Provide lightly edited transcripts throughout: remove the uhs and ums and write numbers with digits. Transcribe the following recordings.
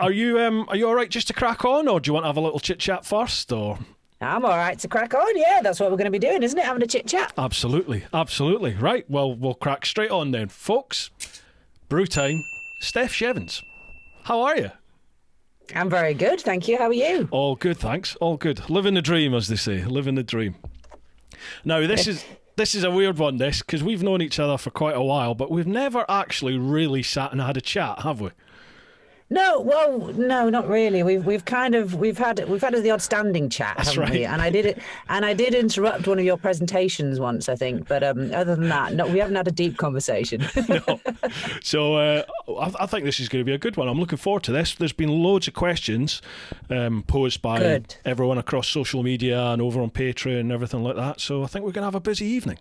Are you all right just to crack on, or do you want to have a little chit chat first, or? I'm all right to crack on. Yeah, that's what we're going to be doing, isn't it? Having a chit chat. Absolutely. Right. Well, we'll crack straight on then, folks. Brew time. Steph Jeavons, how are you? I'm very good, thank you. How are you? All good, thanks. All good. Living the dream, as they say. Living the dream. Now, this is a weird one, this, because we've known each other for quite a while, but we've never actually really sat and had a chat, have we? No, well, no, not really. We've had the odd standing chat, That's haven't right. we? And I did interrupt one of your presentations once, I think. But other than that, no, we haven't had a deep conversation. No. So I think this is going to be a good one. I'm looking forward to this. There's been loads of questions posed by everyone across social media and over on Patreon and everything like that. So I think we're going to have a busy evening.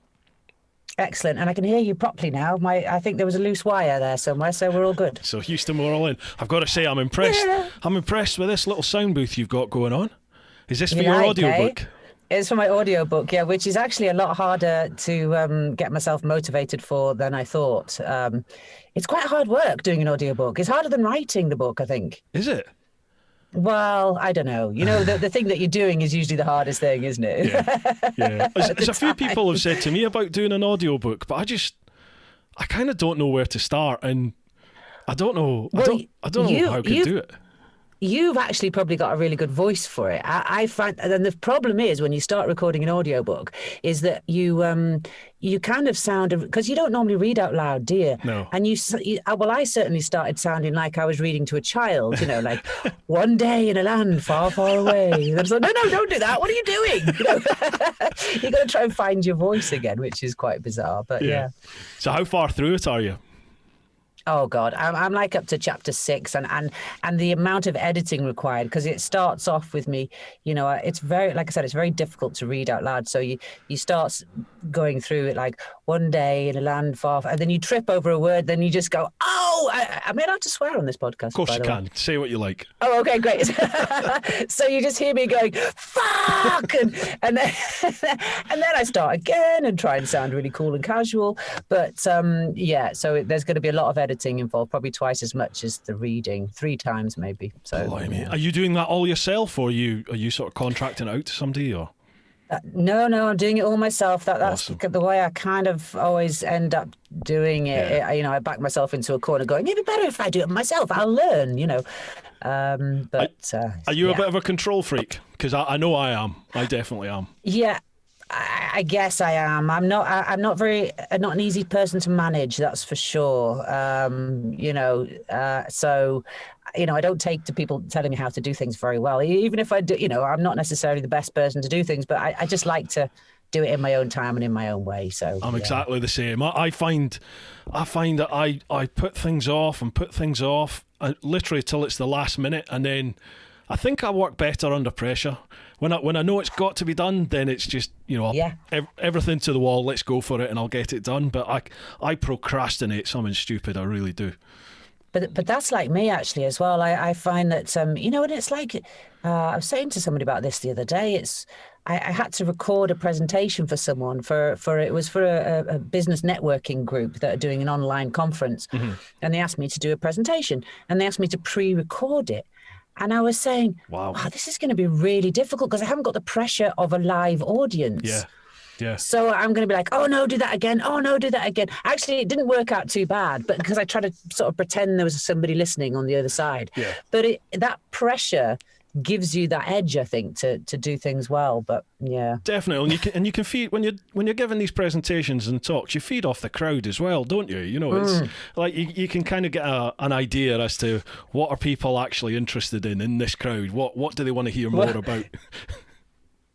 Excellent, and I can hear you properly now. I think there was a loose wire there somewhere, so we're all good. So Houston, we're all in. I've got to say, I'm impressed. Yeah. I'm impressed with this little sound booth you've got going on. Is this for your audiobook? It's for my audiobook, yeah, which is actually a lot harder to get myself motivated for than I thought. It's quite hard work doing an audiobook. It's harder than writing the book, I think. Is it? Well, I don't know. You know, the thing that you're doing is usually the hardest thing, isn't it? Yeah. There's a few people have said to me about doing an audiobook, but I kind of don't know where to start, and I don't know. Well, I don't know how I could do it. You've actually probably got a really good voice for it. I find, and the problem is when you start recording an audiobook is that you kind of sound, because you don't normally read out loud, do you? No. And well, I certainly started sounding like I was reading to a child, you know, like one day in a land far, far away. And I was like, no, don't do that. What are you doing? You know? You've got to try and find your voice again, which is quite bizarre, but yeah. So how far through it are you? Oh God, I'm like up to chapter 6, and the amount of editing required, because it starts off with me, you know, it's very, like I said, it's very difficult to read out loud. So you start going through it like one day in a land far, and then you trip over a word, then you just go, oh, I mean, I have to swear on this podcast. Of course you can. Say what you like. Oh, okay, great. So you just hear me going, fuck, and then I start again and try and sound really cool and casual. But yeah, so there's going to be a lot of editing involved, probably twice as much as the reading, 3 times maybe. So yeah. Are you doing that all yourself, or are you sort of contracting out to somebody, or? No, I'm doing it all myself. That's awesome. The way I kind of always end up doing it. Yeah. You know, I back myself into a corner going, it'd be better if I do it myself. I'll learn, you know. Are you a bit of a control freak? Because I know I am. I definitely am. Yeah. I guess I am. I'm not an easy person to manage. That's for sure. You know, so, you know, I don't take to people telling me how to do things very well. Even if I do, you know, I'm not necessarily the best person to do things, but I just like to do it in my own time and in my own way. So I'm exactly the same. I find that I put things off literally till it's the last minute, and then I think I work better under pressure. When I know it's got to be done, then it's just, you know, everything to the wall, let's go for it, and I'll get it done. But I procrastinate something stupid, I really do. But that's like me actually as well. I find that, you know, and it's like, I was saying to somebody about this the other day, I had to record a presentation for someone it was for a business networking group that are doing an online conference. Mm-hmm. And they asked me to do a presentation, and they asked me to pre-record it. And I was saying, wow, this is going to be really difficult because I haven't got the pressure of a live audience. Yeah. So I'm going to be like, oh, no, do that again. Oh, no, do that again. Actually, it didn't work out too bad, but because I tried to sort of pretend there was somebody listening on the other side. Yeah. But that pressure gives you that edge, I think, to do things well. But yeah, definitely. And you can feed when you're giving these presentations and talks, you feed off the crowd as well, don't you? You know, it's like you can kind of get an idea as to what are people actually interested in this crowd. What do they want to hear more about?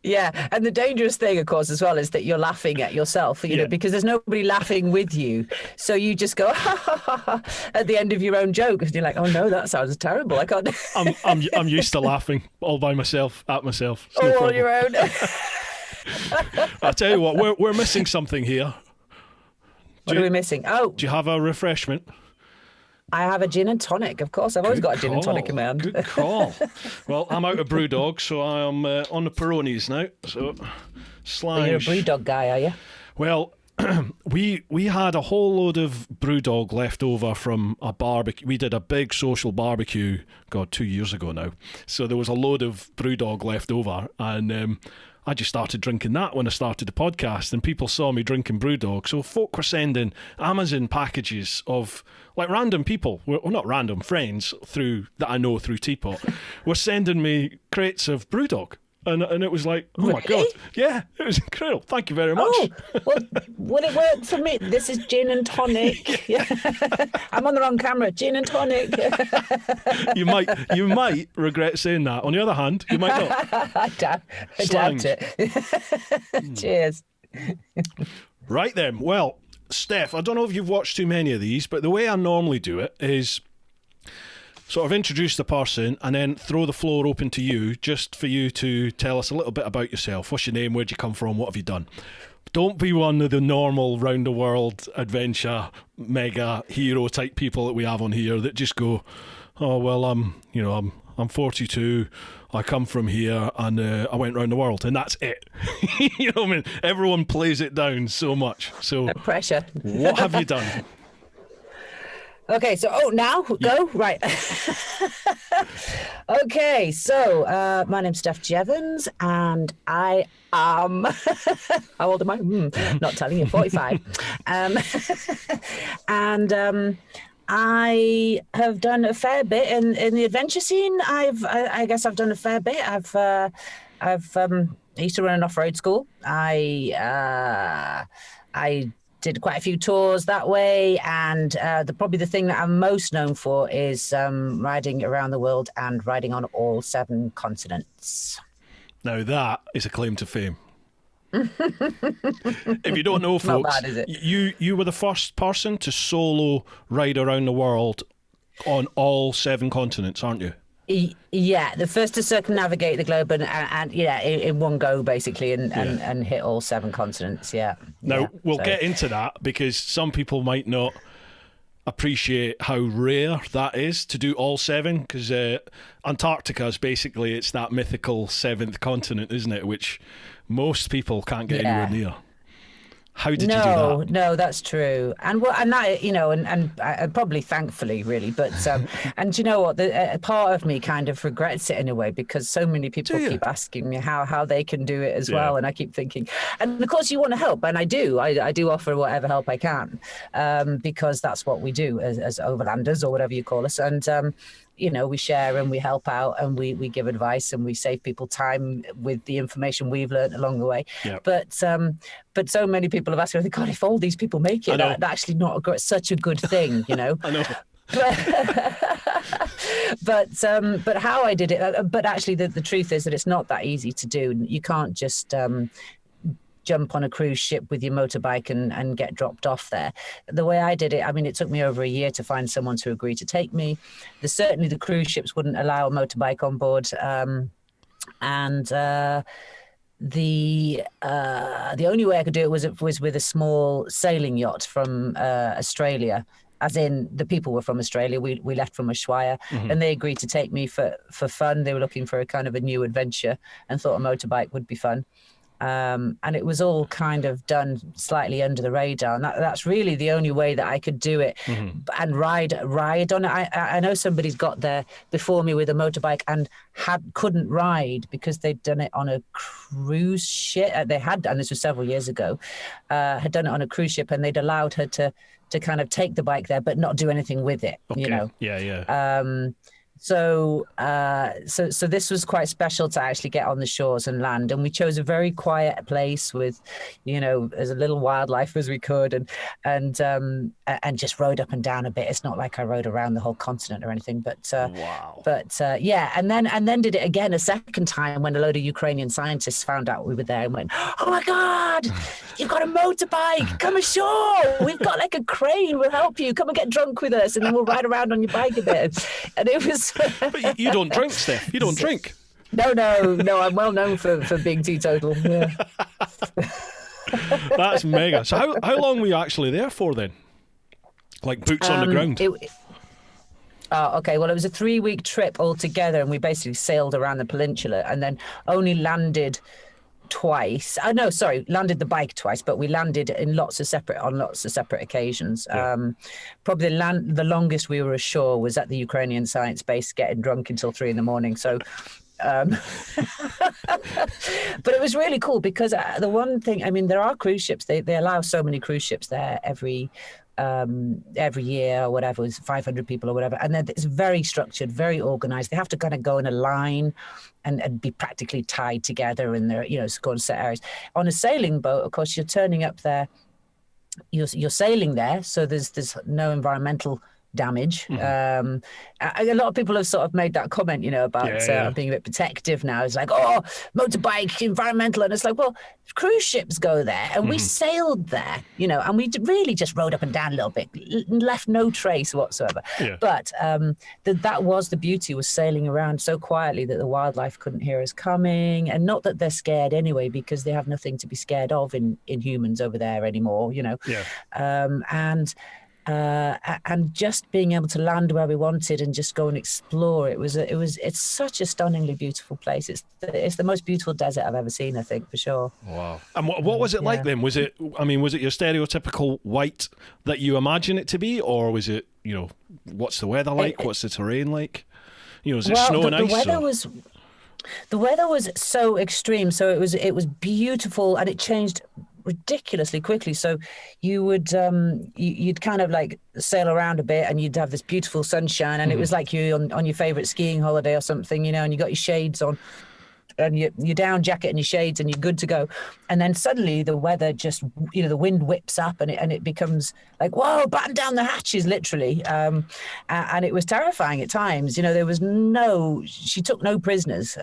Yeah, and the dangerous thing, of course, as well, is that you're laughing at yourself, you know, because there's nobody laughing with you. So you just go, ha, ha, ha, ha, at the end of your own joke, and you're like, oh, no, that sounds terrible. I can't. I'm used to laughing all by myself, at myself. All on your own. I tell you what, we're missing something here. What are we missing? Oh. Do you have a refreshment? I have a gin and tonic, of course. I've always got a gin and tonic in my hand. Good call. Well, I'm out of Brewdog, so I am on the Peronis now. So, Well, you're a Brewdog guy, are you? Well, we had a whole load of brewdog left over from a barbecue. We did a big social barbecue, God, 2 years ago now. So there was a load of brewdog left over, and I just started drinking that when I started the podcast, and people saw me drinking brewdog. So folk were sending Amazon packages of, like, random people, well, not random, friends that I know through Teapot, were sending me crates of brewdog. And it was like, oh my God. Yeah, it was incredible. Thank you very much. Oh, well, would it work for me? This is gin and tonic. Yeah. I'm on the wrong camera. Gin and tonic. You might regret saying that. On the other hand, you might not. I doubt it. Cheers. Right then. Well, Steph, I don't know if you've watched too many of these, but the way I normally do it is sort of introduce the person and then throw the floor open to you, just for you to tell us a little bit about yourself. What's your name? Where'd you come from? What have you done? Don't be one of the normal round the world adventure mega hero type people that we have on here that just go, oh well, I'm 42, I come from here, and I went round the world, and that's it. You know what I mean? Everyone plays it down so much. So pressure. What have you done? Okay, so now go right. Okay, so my name's Steph Jeavons, and I am how old am I? Not telling you. 45. And I have done a fair bit in the adventure scene. I guess I've done a fair bit. I used to run an off-road school. I did quite a few tours that way, and probably the thing that I'm most known for is riding around the world and riding on all 7 continents. Now that is a claim to fame. If you don't know, folks, not bad, is it? You were the first person to solo ride around the world on all 7 continents, aren't you? Yeah, the first to circumnavigate the globe and in one go, basically, and hit all 7 continents. Yeah. Now we'll get into that, because some people might not appreciate how rare that is to do all 7, because Antarctica is basically, it's that mythical 7th continent, isn't it? Which most people can't get anywhere near. How did you do that? No, that's true, and that, and probably thankfully, really, but and you know what, the part of me kind of regrets it in a way, because so many people keep asking me how they can do it as well, and I keep thinking, and of course you want to help, and I do offer whatever help I can, because that's what we do as overlanders, or whatever you call us, and we share and we help out, and we give advice, and we save people time with the information we've learned along the way. Yep. But so many people have asked me, God, if all these people make it, that's actually not such a good thing, I know. But how I did it, but actually the truth is that it's not that easy to do. You can't just jump on a cruise ship with your motorbike and get dropped off there. The way I did it, I mean, it took me over a year to find someone to agree to take me. Certainly the cruise ships wouldn't allow a motorbike on board. The only way I could do it was with a small sailing yacht from Australia. As in, the people were from Australia. We left from Ushuaia, and they agreed to take me for fun. They were looking for a kind of a new adventure and thought a motorbike would be fun. And it was all kind of done slightly under the radar, and that's really the only way that I could do it and ride on it. I know somebody's got there before me with a motorbike and couldn't ride because they'd done it on a cruise ship. They had, and this was several years ago, had done it on a cruise ship, and they'd allowed her to kind of take the bike there but not do anything with it. Okay. Yeah. So this was quite special to actually get on the shores and land, and we chose a very quiet place with, as little wildlife as we could, and just rode up and down a bit. It's not like I rode around the whole continent or anything, but wow. Yeah, and then did it again a second time when a load of Ukrainian scientists found out we were there and went, "Oh my God, you've got a motorbike! Come ashore! We've got like a crane. We'll help you. Come and get drunk with us, and then we'll ride around on your bike a bit." And it was. But you don't drink, Steph. You don't drink. No. I'm well known for being teetotal. Yeah. That's mega. So how long were you actually there for then? Like boots on the ground? Okay. Well, it was a 3-week trip altogether, and we basically sailed around the peninsula and then only landed twice. No, sorry, landed the bike twice, but we landed on lots of separate occasions. Probably the longest we were ashore was at the Ukrainian science base, getting drunk until 3 a.m. So. But it was really cool because the one thing, I mean, there are cruise ships. They allow so many cruise ships there every year or whatever, it's 500 people or whatever. And then it's very structured, very organized. They have to kind of go in a line and be practically tied together in their, go on set areas. On a sailing boat, of course, you're turning up there, you're sailing there. So there's no environmental damage. A lot of people have sort of made that comment, about being a bit protective now. It's like, oh, motorbike, environmental. And it's like, well, cruise ships go there and we sailed there, and we really just rode up and down a little bit, left no trace whatsoever. Yeah. But that was the beauty, was sailing around so quietly that the wildlife couldn't hear us coming. And not that they're scared anyway, because they have nothing to be scared of in humans over there anymore, and just being able to land where we wanted and just go and explore. It's such a stunningly beautiful place. It's the most beautiful desert I've ever seen, I think, for sure. Wow. And what was it like then? Was it your stereotypical white that you imagine it to be, or was it, what's the weather like? What's the terrain like? Is it snow and ice? The weather was so extreme. So it was beautiful, and it changed ridiculously quickly. So you would you'd kind of like sail around a bit and you'd have this beautiful sunshine, and it was like you on your favorite skiing holiday or something, and you got your shades on and your down jacket and your shades and you're good to go. And then suddenly the weather just, the wind whips up and it becomes like, whoa, batten down the hatches, literally. And it was terrifying at times. She took no prisoners.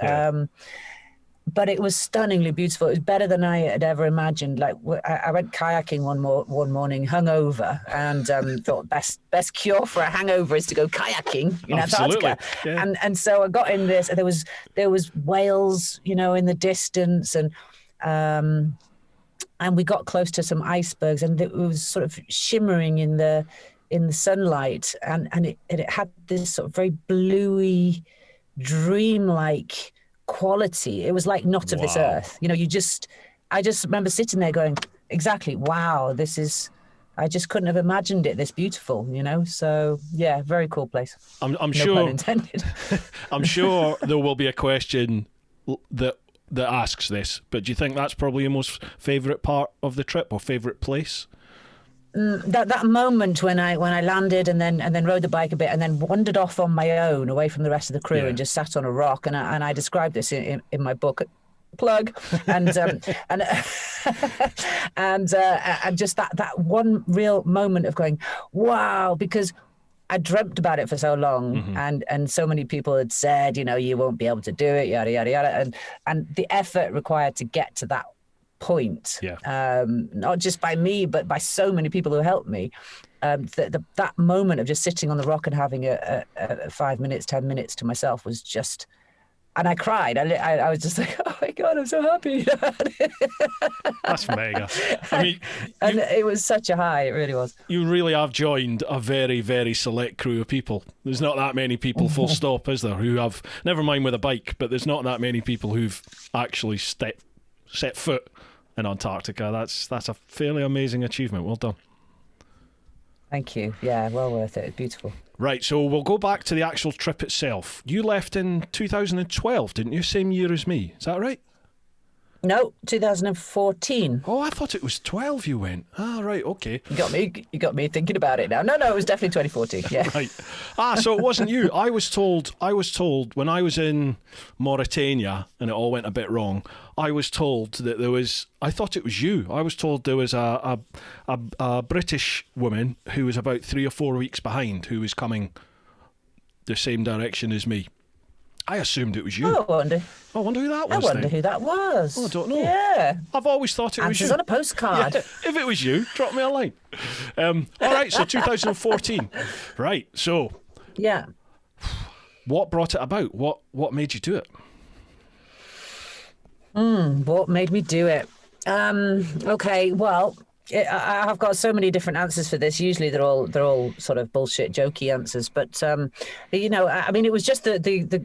But it was stunningly beautiful. It was better than I had ever imagined. Like, I went kayaking one morning, hungover, and thought best cure for a hangover is to go kayaking in Antarctica. Yeah. And so I got in this. There was whales, in the distance, and we got close to some icebergs, and it was sort of shimmering in the sunlight, and it had this sort of very bluey, dreamlike quality. It was like not of this earth. I just remember sitting there going, exactly, wow, I just couldn't have imagined it this beautiful, So yeah, very cool place. I'm sure. No pun intended. I'm sure there will be a question that asks this, but do you think that's probably your most favourite part of the trip, or favourite place? That moment when I landed and then rode the bike a bit and then wandered off on my own away from the rest of the crew and just sat on a rock, and I described this in my book, plug, and and just that one real moment of going, wow, because I dreamt about it for so long, and so many people had said, you won't be able to do it, yada yada yada, and the effort required to get to that point, not just by me but by so many people who helped me, that moment of just sitting on the rock and having a 5 minutes, 10 minutes to myself was just, and I cried. I was just like, oh my God, I'm so happy. That's mega. I mean, and it was such a high, it really was. You really have joined a very, very select crew of people. There's not that many people, full stop, is there, who have, never mind with a bike, but there's not that many people who've actually set foot in Antarctica. That's a fairly amazing achievement. Well done. Thank you. Yeah, well worth it. It's beautiful. Right, so we'll go back to the actual trip itself. You left in 2012, didn't you? Same year as me. Is that right? No, 2014. Oh, I thought it was 12 you went. Ah, right, okay. You got me thinking about it now. No, it was definitely 2014. Yeah. Right. So it wasn't you. I was told when I was in Mauritania and it all went a bit wrong, I was told that I thought it was you. I was told there was a British woman who was about 3 or 4 weeks behind, who was coming the same direction as me. I assumed it was you. I wonder who that was. I wonder who that was. Oh, I don't know. Yeah. I've always thought it was you. Answers on a postcard. Yeah, if it was you, drop me a line. All right, so 2014. Right, so. Yeah. What brought it about? What made you do it? What made me do it? Okay, well, I've got so many different answers for this. Usually they're all sort of bullshit, jokey answers. But, I mean, it was just the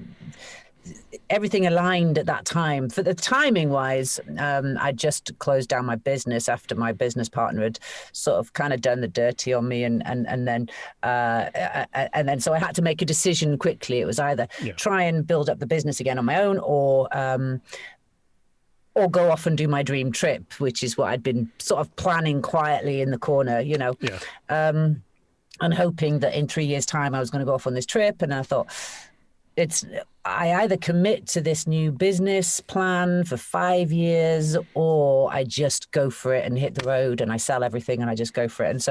everything aligned at that time. For the timing wise, I just closed down my business after my business partner had sort of kind of done the dirty on me, and then so I had to make a decision quickly. It was either try and build up the business again on my own, or go off and do my dream trip, which is what I'd been sort of planning quietly in the corner, and hoping that in 3 years' time I was going to go off on this trip. And I thought, I either commit to this new business plan for 5 years, or I just go for it and hit the road and I sell everything and I just go for it. And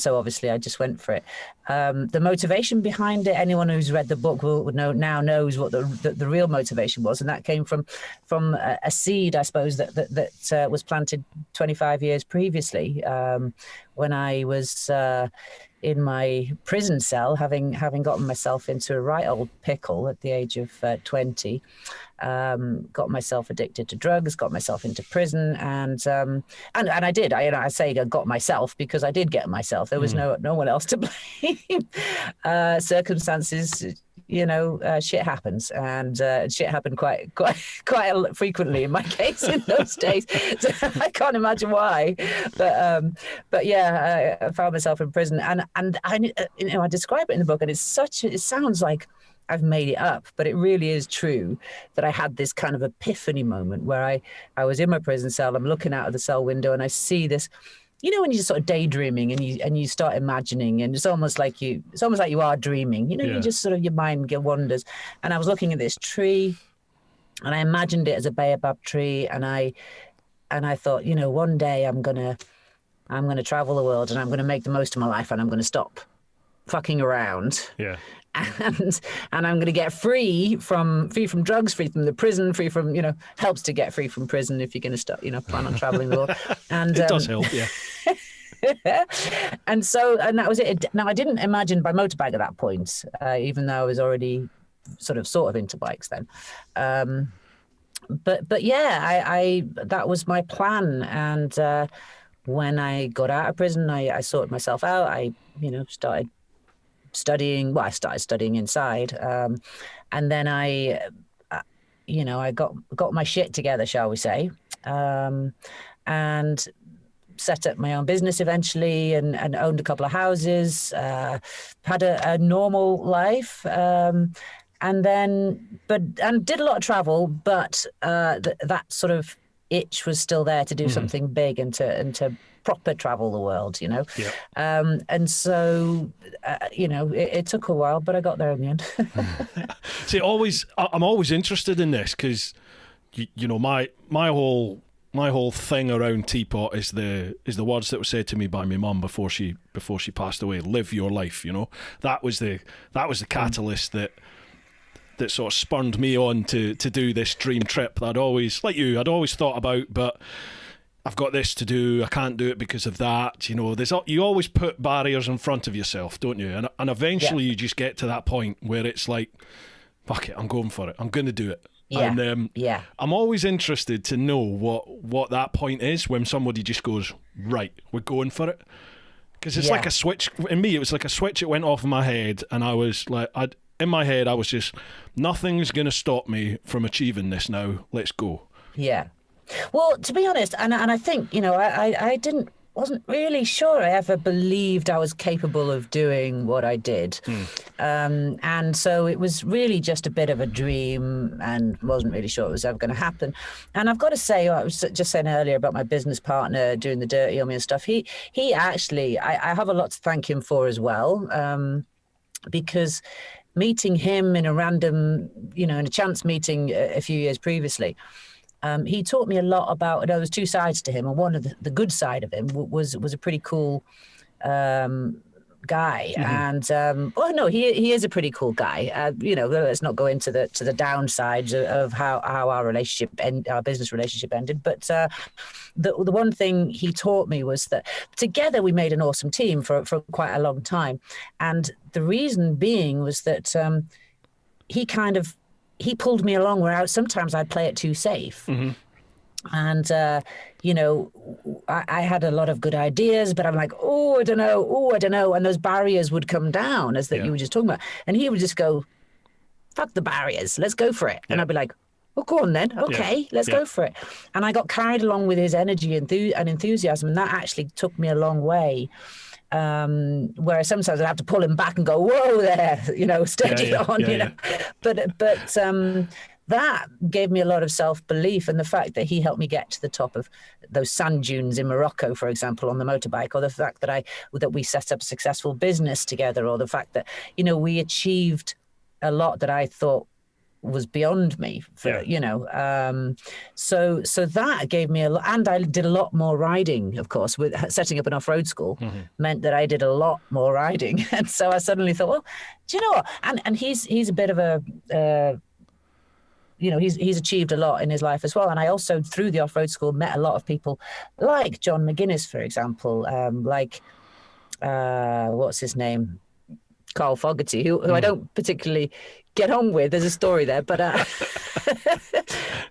so obviously I just went for it. The motivation behind it, anyone who's read the book would know, now knows what the real motivation was. And that came from a seed, I suppose, that was planted 25 years previously, when I was in my prison cell, having gotten myself into a right old pickle at the age of 20, got myself addicted to drugs, got myself into prison, and I did. I say I got myself because I did get myself. There was no one else to blame. Circumstances, shit happens, and shit happened quite frequently in my case in those days. So I can't imagine why, but yeah, I found myself in prison, and I describe it in the book, and it sounds like I've made it up, but it really is true that I had this kind of epiphany moment where I was in my prison cell. I'm looking out of the cell window and I see this. When you're sort of daydreaming and you start imagining, and it's almost like you are dreaming. You just sort of, your mind wanders. And I was looking at this tree, and I imagined it as a baobab tree, and I thought, one day I'm gonna travel the world, and I'm gonna make the most of my life, and I'm gonna stop fucking around. Yeah. And I'm going to get free from drugs, free from the prison, free from, helps to get free from prison if you're going to start, plan on traveling the world. And it does help, yeah. and that was it. Now, I didn't imagine by motorbike at that point, even though I was already sort of into bikes then. But yeah, I that was my plan. And when I got out of prison, I sorted myself out. I, started studying. Well, I started studying inside, and then I got my shit together, shall we say, and set up my own business eventually, and owned a couple of houses, had a normal life, and did a lot of travel, but that sort of itch was still there to do something big and to proper travel the world, Yeah. And so, it took a while, but I got there in the end. See, I'm always interested in this because, my whole thing around Teapot is the words that were said to me by my mum before she passed away. Live your life. That was the catalyst that sort of spurred me on to do this dream trip that I'd always thought about, but I've got this to do, I can't do it because of that. You always put barriers in front of yourself, don't you? And eventually you just get to that point where it's like, fuck it, I'm going for it. I'm going to do it. Yeah. And I'm always interested to know what that point is when somebody just goes, right, we're going for it. Because it's like a switch. In me, it was like a switch. It went off in my head, and I was like, in my head, I was just, nothing's going to stop me from achieving this now. Let's go. Yeah. Well, to be honest, and I think, I wasn't really sure I ever believed I was capable of doing what I did. And so it was really just a bit of a dream, and wasn't really sure it was ever going to happen. And I've got to say, I was just saying earlier about my business partner doing the dirty on me and stuff. He actually, I have a lot to thank him for as well, because meeting him in a random, in a chance meeting a few years previously, he taught me a lot about, there was two sides to him, and one of the good side of him was a pretty cool guy. And he is a pretty cool guy. Let's not go into the downsides of how our our business relationship ended. But the one thing he taught me was that together we made an awesome team for quite a long time. And the reason being was that he pulled me along where sometimes I'd play it too safe. And, I had a lot of good ideas, but I'm like, I don't know. And those barriers would come down, as that you were just talking about. And he would just go, fuck the barriers, let's go for it. And I'd be like, well, go on then. Okay, let's go for it. And I got carried along with his energy and enthusiasm, and that actually took me a long way. Whereas sometimes I'd have to pull him back and go, whoa there, steady on, you know. But that gave me a lot of self-belief, and the fact that he helped me get to the top of those sand dunes in Morocco, for example, on the motorbike, or the fact that we set up a successful business together, or the fact that, we achieved a lot that I thought was beyond me, so that gave me a lot. And I did a lot more riding, of course, with setting up an off-road school meant that I did a lot more riding. And so I suddenly thought, well, do you know what? And he's a bit of a he's achieved a lot in his life as well. And I also, through the off-road school, met a lot of people like John McGuinness, for example, what's his name, Carl Fogarty, who I don't particularly get on with. There's a story there, but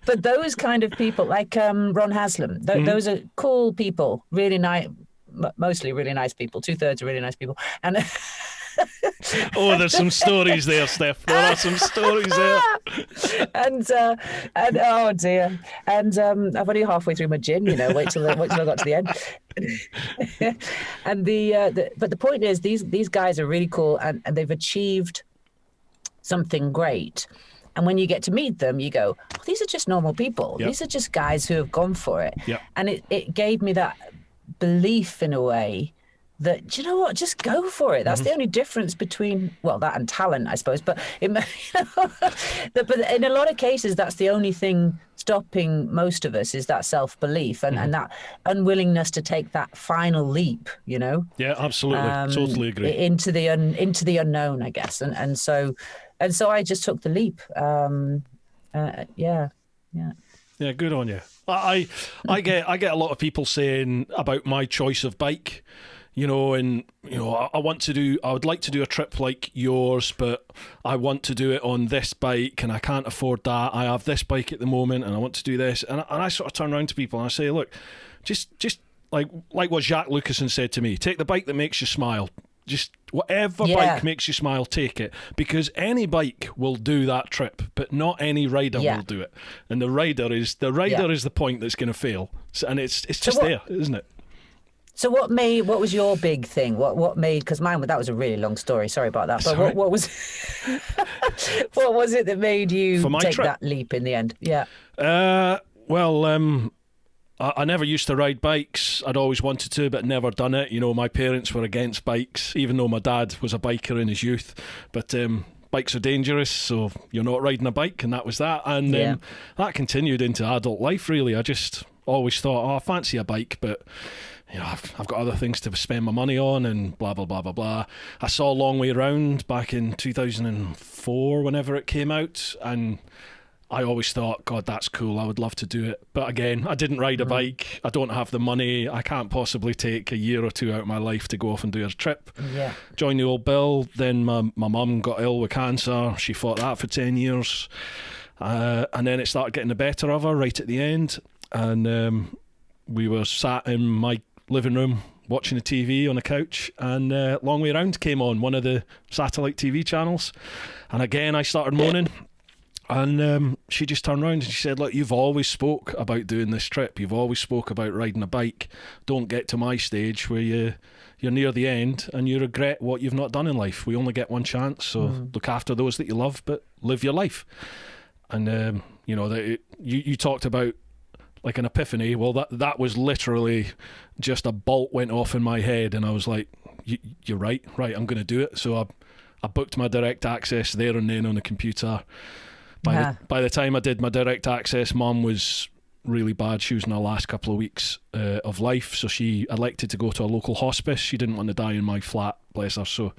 but those kind of people, like Ron Haslam, those are cool people, really nice, mostly really nice people. 2/3 are really nice people, and. Oh, there's some stories there, Steph. There are some stories there. And oh dear. And I'm only halfway through my gin, wait till I got to the end. And but the point is, these guys are really cool, and they've achieved something great. And when you get to meet them, you go, oh, these are just normal people. These are just guys who have gone for it. And it gave me that belief in a way that, do you know what, just go for it. That's the only difference between, well, that and talent, I suppose. But, but in a lot of cases, that's the only thing stopping most of us, is that self-belief and that unwillingness to take that final leap, Yeah, absolutely. Totally agree. Into the unknown, I guess. And so I just took the leap. Yeah, good on you. I get a lot of people saying about my choice of bike, I would like to do a trip like yours, but I want to do it on this bike and I can't afford that. I have this bike at the moment and I want to do this. And I sort of turn around to people and I say, look, just like what Jacques Lucasson said to me, take the bike that makes you smile. Just whatever bike makes you smile, take it, because any bike will do that trip, but not any rider will do it. And the rider is the point that's going to fail. And it's just there, isn't it? So what was your big thing? What made, because that was a really long story. Sorry about that. But what was what was it that made you take that leap in the end? Yeah. I never used to ride bikes. I'd always wanted to, but never done it. My parents were against bikes, even though my dad was a biker in his youth. But bikes are dangerous, so you're not riding a bike, and that was that. And that continued into adult life, really. I just always thought, I fancy a bike, but I've got other things to spend my money on and blah, blah, blah, blah, blah. I saw Long Way Round back in 2004, whenever it came out, and I always thought, God, that's cool, I would love to do it. But again, I didn't ride a bike, I don't have the money, I can't possibly take a year or two out of my life to go off and do a trip. Joined the old bill, then my mum got ill with cancer, she fought that for 10 years, and then it started getting the better of her right at the end, and we were sat in my living room watching the TV on a couch, and Long Way Round came on, one of the satellite TV channels, and again I started moaning, and she just turned around and she said, look, you've always spoke about doing this trip, you've always spoke about riding a bike, don't get to my stage where you're near the end and you regret what you've not done in life. We only get one chance, so look after those that you love, but live your life. And you talked about like an epiphany. Well, that was literally just a bolt went off in my head, and I was like, you're right, I'm going to do it. So I booked my direct access there and then on the computer. By the time I did my direct access, Mum was really bad. She was in her last couple of weeks of life, so she elected to go to a local hospice. She didn't want to die in my flat, bless her, so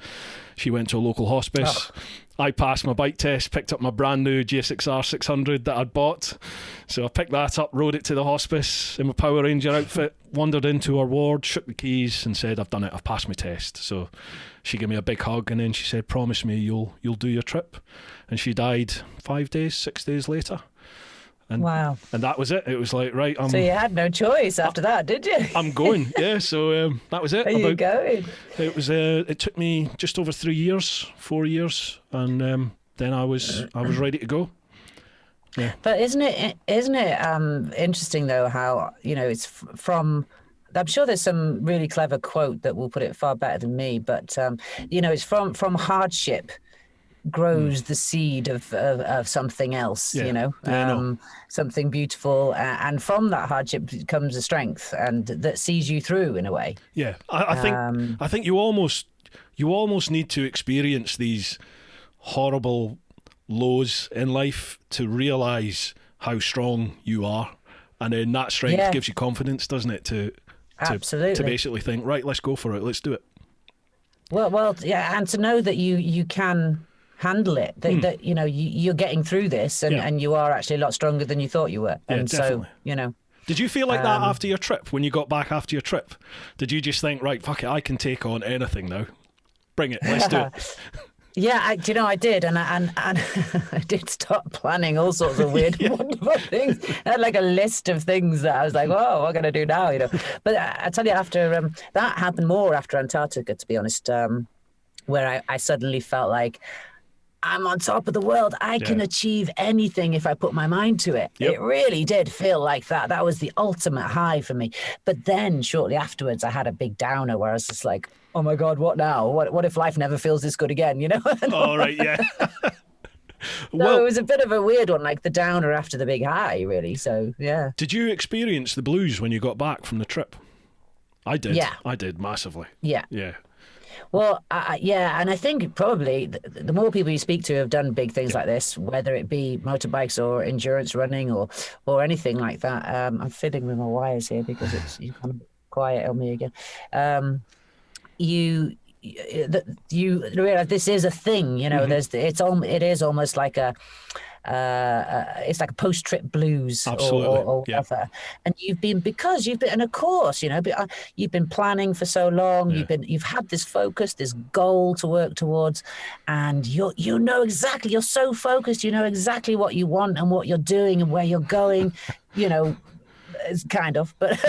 she went to a local hospice. I passed my bike test, picked up my brand new GSX-R 600 that I'd bought, so I picked that up, rode it to the hospice in my Power Ranger outfit, wandered into her ward, shook the keys and said, I've done it, I've passed my test. So she gave me a big hug, and then she said, promise me you'll do your trip. And she died 6 days later. And, wow. And that was it. It was like, right. So you had no choice after that, did you? I'm going, yeah. So that was it. Are you going? It was. It took me just over 4 years. And then I was ready to go. Yeah. But isn't it interesting though how, it's from, I'm sure there's some really clever quote that will put it far better than me, but it's from hardship grows the seed of something else, something beautiful, and from that hardship comes a strength and that sees you through in a way. Yeah, I think you almost need to experience these horrible lows in life to realise how strong you are, and then that strength gives you confidence, doesn't it? To basically think, right, let's go for it, let's do it. Well, yeah, and to know that you can handle it, that you're getting through this, and you are actually a lot stronger than you thought you were. And definitely. So, Did you feel like that after your trip? When you got back after your trip, did you just think, right, fuck it, I can take on anything now? Bring it, let's do it. Yeah, I did, and I did start planning all sorts of weird, wonderful things. I had like a list of things that I was like, "Oh, what am I going to do now?" But I tell you, after that happened more after Antarctica, to be honest, where I suddenly felt like I'm on top of the world. I can achieve anything if I put my mind to it. Yep. It really did feel like that. That was the ultimate high for me. But then shortly afterwards, I had a big downer where I was just like, oh my God, what now? What if life never feels this good again, Oh, right, yeah. So it was a bit of a weird one, like the downer after the big high, really. So, yeah. Did you experience the blues when you got back from the trip? I did. Yeah. I did, massively. Yeah. Yeah. Well, and I think probably the more people you speak to have done big things like this, whether it be motorbikes or endurance running or anything like that. I'm fiddling with my wires here because you kind of quiet on me again. You realize this is a thing, it is almost like it's like a post-trip blues or whatever. And and of course, you've been planning for so long, you've had this focus, this goal to work towards, and you're so focused, you know exactly what you want and what you're doing and where you're going, kind of, but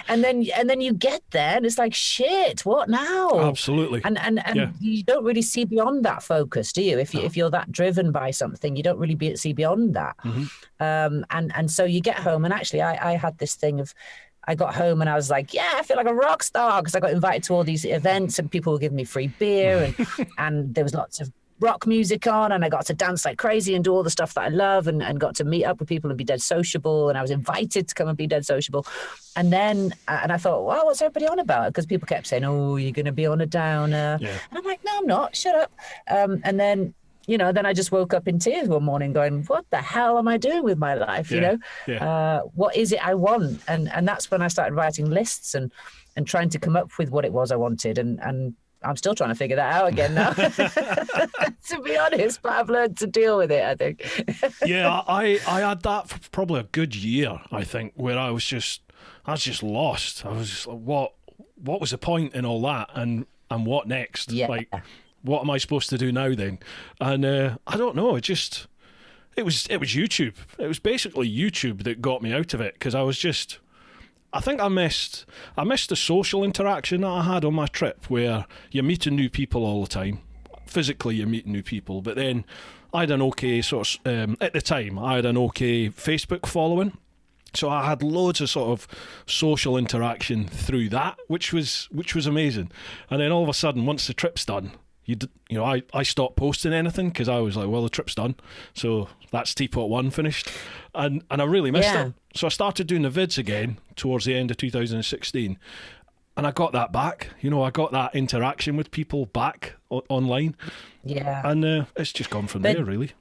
and then you get there and it's like, shit, what now? Absolutely. And you don't really see beyond that focus, do you? If you're that driven by something, you don't really see beyond that. And so you get home, and actually I had this thing of, I got home and I was like, yeah, I feel like a rock star, because I got invited to all these events and people were giving me free beer and there was lots of rock music on, and I got to dance like crazy and do all the stuff that I love, and got to meet up with people and be dead sociable, and I was invited to come and be dead sociable. And then and I thought, well, what's everybody on about? Because people kept saying, oh, you're going to be on a downer. And I'm like, no, I'm not, shut up. And then then I just woke up in tears one morning going, what the hell am I doing with my life? What is it I want? And that's when I started writing lists and trying to come up with what it was I wanted, and I'm still trying to figure that out again now, to be honest, but I've learned to deal with it, I think. I had that for probably a good year, I think, where I was just lost. I was just like, what was the point in all that, and what next? Yeah. Like, what am I supposed to do now then? And I don't know, it was YouTube. It was basically YouTube that got me out of it, because I think I missed the social interaction that I had on my trip, where you're meeting new people all the time. Physically, you're meeting new people, but then I had an okay at the time, I had an okay Facebook following, so I had loads of sort of social interaction through that, which was amazing. And then all of a sudden, once the trip's done, I stopped posting anything, because I was like, well, the trip's done, so that's TeapotOne finished, and I really missed it. So I started doing the vids again towards the end of 2016, and I got that back. I got that interaction with people back online. Yeah, and it's just gone from there, really.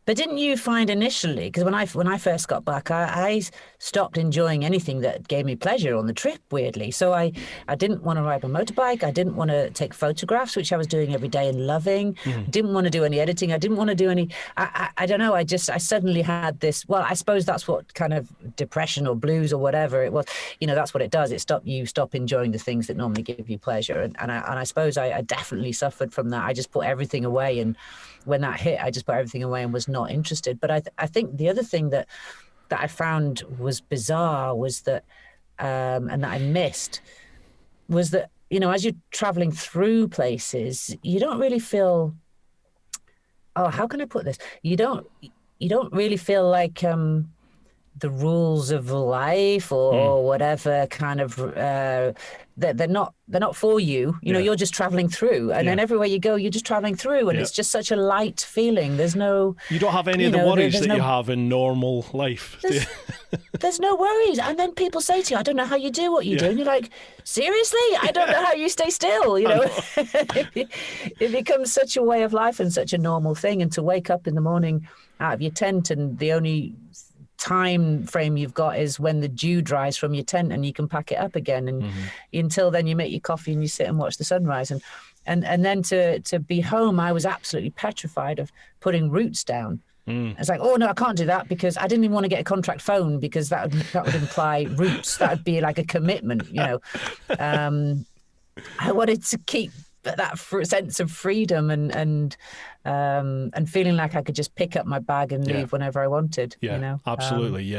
But didn't you find initially, because when I first got back, I stopped enjoying anything that gave me pleasure on the trip, weirdly. So I didn't want to ride my motorbike. I didn't want to take photographs, which I was doing every day and loving. Didn't want to do any editing. I didn't want to do any, I don't know, I suddenly had this, well, I suppose that's what kind of depression or blues or whatever it was, that's what it does. You stop enjoying the things that normally give you pleasure. And I suppose I definitely suffered from that. I just put everything away, and when that hit, I just put everything away and was not interested. But I think the other thing that I found was bizarre was that, and that I missed, was that as you're traveling through places, you don't really feel, oh, how can I put this? You don't really feel like the rules of life or whatever kind of they're not for you. You're just traveling through, and then everywhere you go, you're just traveling through, and it's just such a light feeling. There's no, you don't have any of the worries that you have in normal life. There's no worries. And then people say to you, I don't know how you do what you do. And you're like, seriously? I don't know how you stay still. It becomes such a way of life and such a normal thing. And to wake up in the morning out of your tent, and the only time frame you've got is when the dew dries from your tent and you can pack it up again. And until then, you make your coffee and you sit and watch the sunrise. And then to be home, I was absolutely petrified of putting roots down. It's like, oh no, I can't do that, because I didn't even want to get a contract phone, because that would imply roots. That would be like a commitment, I wanted to keep that sense of freedom and feeling like I could just pick up my bag and leave whenever I wanted. Absolutely,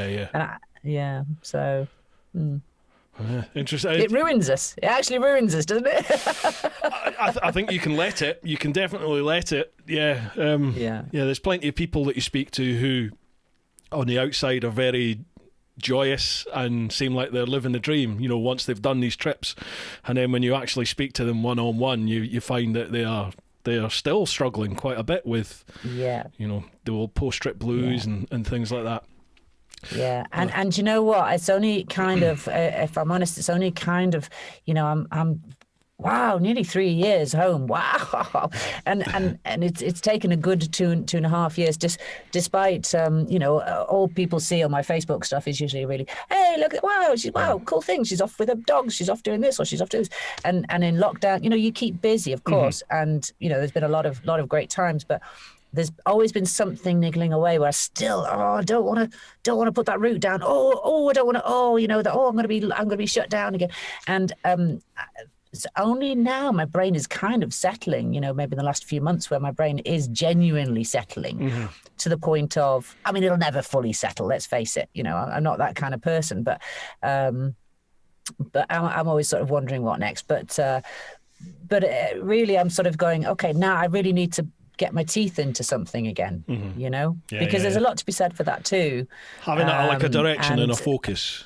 So. Interesting. It ruins us. It actually ruins us, doesn't it? I think you can let it. You can definitely let it. Yeah. There's plenty of people that you speak to who, on the outside, are very joyous and seem like they're living the dream. Once they've done these trips, and then when you actually speak to them one on one, you find that they are still struggling quite a bit with, the old post-trip blues and things like that. Yeah, and you know what? It's only kind of, if I'm honest, it's only kind of, I'm wow, nearly 3 years home. Wow, and it's taken a good two and a half years. Despite all people see on my Facebook stuff is usually really, hey, look at wow, cool thing. She's off with her dogs. She's off doing this, or she's off doing this. And in lockdown, you keep busy, of course, and there's been a lot of great times, but there's always been something niggling away where I still, I don't want to put that route down. I don't want to. I'm going to be shut down again. And it's only now my brain is kind of settling. Maybe in the last few months, where my brain is genuinely settling to the point of, it'll never fully settle. Let's face it. I'm not that kind of person, but I'm always sort of wondering what next. But really, I'm sort of going, okay, now I really need to get my teeth into something again, because there's a lot to be said for that too. Having like a direction and a focus.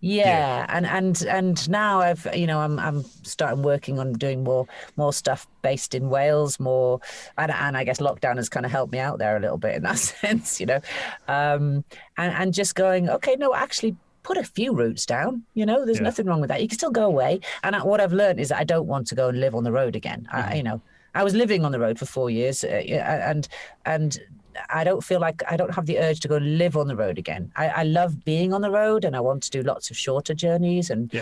And now I'm starting working on doing more stuff based in Wales, and I guess lockdown has kind of helped me out there a little bit in that sense, and just going, okay, no, actually put a few routes down, there's nothing wrong with that. You can still go away. And what I've learned is that I don't want to go and live on the road again. I was living on the road for 4 years, and I don't feel like I don't have the urge to go and live on the road again. I love being on the road, and I want to do lots of shorter journeys, and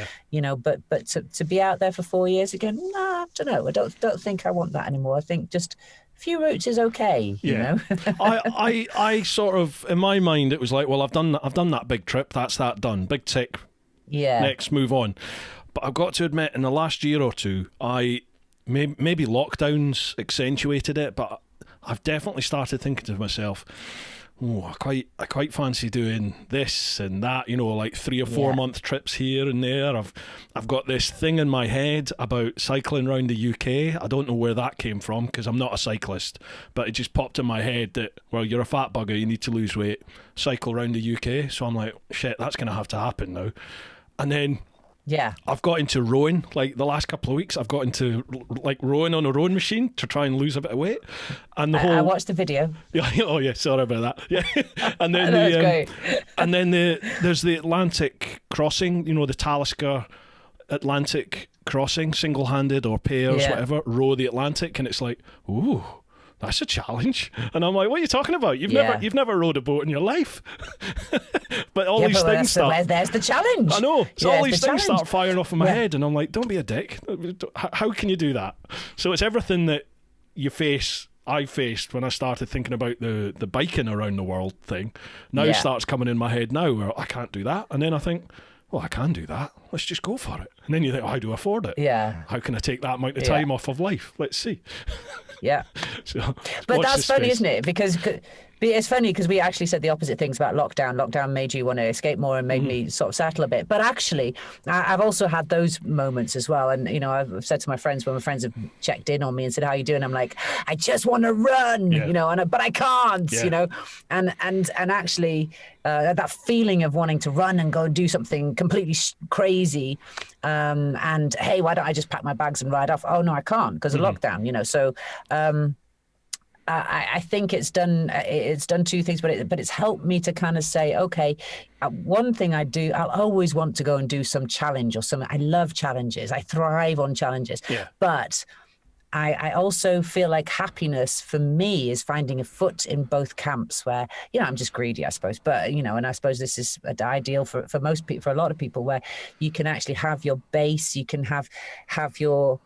but to be out there for 4 years again, I don't know. I don't think I want that anymore. I think just a few routes is okay. I sort of, in my mind, it was like, well, I've done that big trip. That's that done. Big tick. Yeah. Next, move on. But I've got to admit, in the last year or two, maybe lockdowns accentuated it, but I've definitely started thinking to myself, I quite fancy doing this and that, like 3 or 4 month trips here and there. I've got this thing in my head about cycling around the UK. I don't know where that came from, because I'm not a cyclist, but it just popped in my head that, well, you're a fat bugger, you need to lose weight, cycle around the UK. So I'm like, shit, that's going to have to happen now. And then I've got into rowing. Like the last couple of weeks, I've got into like rowing on a rowing machine to try and lose a bit of weight. And I watched the video. Yeah. Oh yeah. Sorry about that. Yeah. And then great. And then there's the Atlantic crossing. The Talisker Atlantic crossing, single-handed or pairs, whatever. Row the Atlantic, and it's like, ooh, that's a challenge. And I'm like, what are you talking about? You've never rowed a boat in your life. But all these things start. There's the challenge. I know. So all these things start firing off in my head, and I'm like, don't be a dick. How can you do that? So it's everything that I faced when I started thinking about the biking around the world thing. Now starts coming in my head now, where I can't do that. And then I think, well, I can do that. Let's just go for it. And then you think, how do I afford it? Yeah. How can I take that amount of time off of life? Let's see. Yeah. So, but that's funny, isn't it? Because But it's funny because we actually said the opposite things about lockdown. Lockdown made you want to escape more and made me sort of settle a bit. But actually, I've also had those moments as well. And, I've said to my friends, when my friends have checked in on me and said, how are you doing? I'm like, I just want to run, but I can't, and actually that feeling of wanting to run and go and do something completely crazy. And hey, why don't I just pack my bags and ride off? Oh, no, I can't because of lockdown, So I think it's done two things, but it's helped me to kind of say, okay, one thing I do, I'll always want to go and do some challenge or something. I love challenges. I thrive on challenges. Yeah. But I also feel like happiness for me is finding a foot in both camps where, I'm just greedy, I suppose. But, and I suppose this is ideal for most people, for a lot of people, where you can actually have your base, you can have your,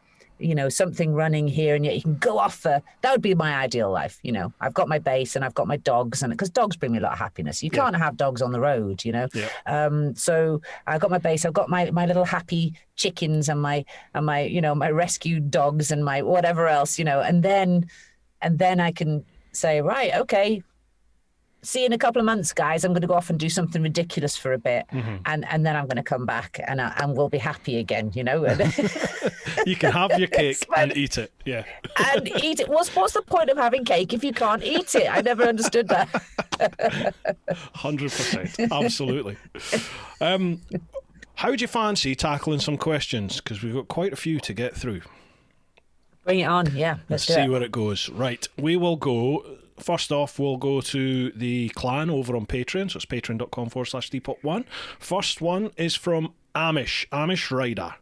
something running here, and yet you can go off that would be my ideal life. I've got my base and I've got my dogs, and because dogs bring me a lot of happiness. You can't have dogs on the road, so I've got my base, I've got my little happy chickens and my my rescue dogs and my whatever else, and then I can say, right, okay, see you in a couple of months, guys. I'm going to go off and do something ridiculous for a bit, and then I'm going to come back and we'll be happy again. You can have your cake and eat it. Yeah, and eat it. What's the point of having cake if you can't eat it? I never understood that. 100%, absolutely. How would you fancy tackling some questions? Because we've got quite a few to get through. Bring it on. Yeah, let's see where it goes. Right, we will go. First off, we'll go to the clan over on Patreon. So it's patreon.com/TeapotOne. First one is from Amish Rider.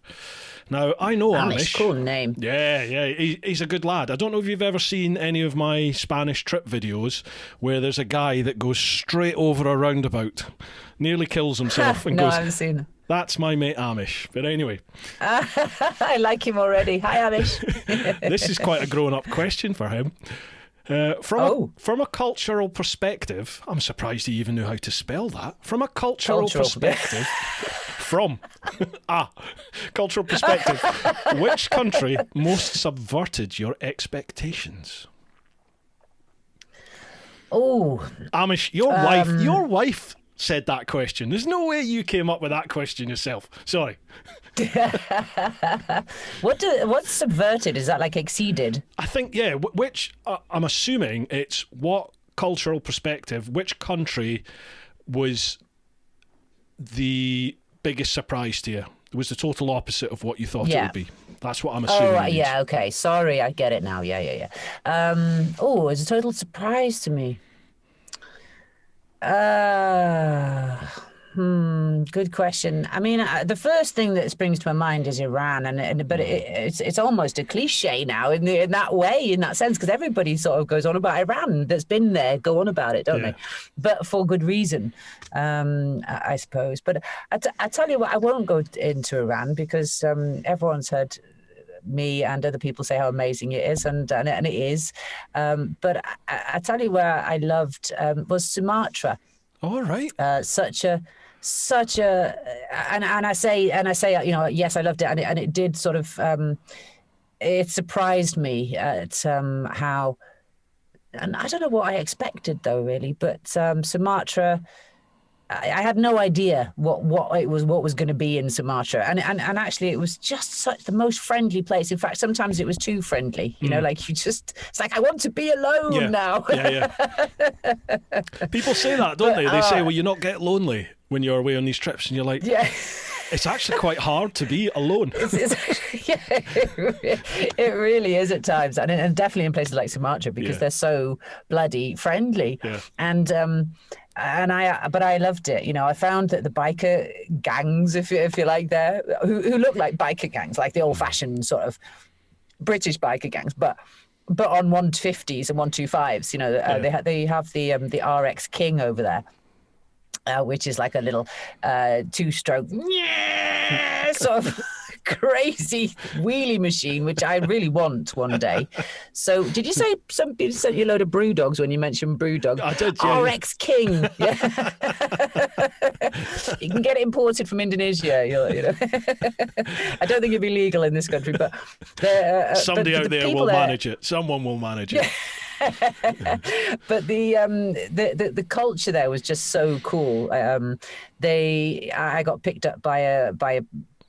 Now, I know Amish. Cool name. Yeah. He's a good lad. I don't know if you've ever seen any of my Spanish trip videos where there's a guy that goes straight over a roundabout, nearly kills himself and no, goes... I haven't seen it. That's my mate Amish. But anyway. I like him already. Hi, Amish. This is quite a grown-up question for him. From a cultural perspective, I'm surprised he even knew how to spell that. From a cultural perspective, cultural perspective, which country most subverted your expectations? Oh, Amish, your wife said that question. There's no way you came up with that question yourself. Sorry. What's subverted? Is that like exceeded? I think, yeah, which I'm assuming it's what cultural perspective, which country was the biggest surprise to you? It was the total opposite of what you thought it would be. That's what I'm assuming. Oh, yeah, okay. Sorry, I get it now. Yeah. It's a total surprise to me. Good question. I mean, the first thing that springs to my mind is Iran, but it's almost a cliche now in that way, in that sense, because everybody sort of goes on about Iran that's been there, go on about it, don't they? But for good reason, I suppose. But I tell you what, I won't go into Iran because everyone's heard me and other people say how amazing it is, and it is. But I tell you where I loved was Sumatra. All right. Such a and I say yes, I loved it, and it did sort of it surprised me at how, and I don't know what I expected though really, but Sumatra, I had no idea what was going to be in Sumatra, and actually it was just such the most friendly place. In fact, sometimes it was too friendly. Like it's like I want to be alone now. Yeah. People say that, don't they? They say, well, you not get lonely when you're away on these trips, and you're like, yeah. It's actually quite hard to be alone. It really is at times, and definitely in places like Sumatra because they're so bloody friendly. Yeah. And I loved it. I found that the biker gangs, if you like, there who look like biker gangs, like the old-fashioned sort of British biker gangs, but on 150s and 125s. They have the RX King over there. Which is like a little two-stroke sort of crazy wheelie machine, which I really want one day. So did you say somebody sent you a load of brew dogs when you mentioned brew dog? I did, yeah. RX King. Yeah. You can get it imported from Indonesia. I don't think it'd be legal in this country, but somebody out there will manage it. Someone will manage it. But the culture there was just so cool. I got picked up by a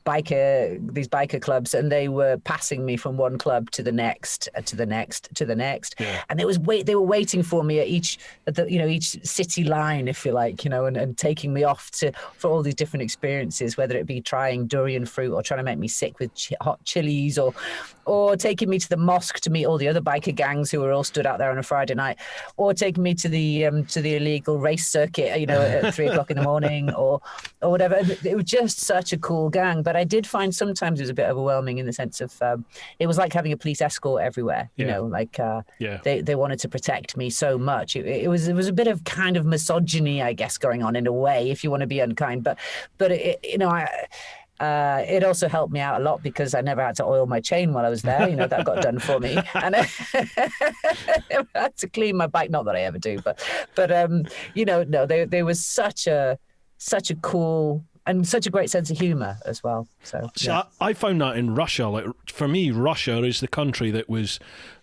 these biker clubs, and they were passing me from one club to the next, to the next, to the next. Yeah. And they were waiting for me at each city line, if you like, and taking me off for all these different experiences, whether it be trying durian fruit or trying to make me sick with hot chilies, or taking me to the mosque to meet all the other biker gangs who were all stood out there on a Friday night, or taking me to the illegal race circuit, at 3:00 in the morning, or whatever. It was just such a cool gang. But I did find sometimes it was a bit overwhelming in the sense of it was like having a police escort everywhere. They wanted to protect me so much. It was a bit of kind of misogyny, I guess, going on in a way, if you want to be unkind. But it also helped me out a lot because I never had to oil my chain while I was there. That got done for me, and I had to clean my bike. Not that I ever do, but no, there was such a cool and such a great sense of humor as well. So I found that in Russia. Like, for me, Russia is the country that was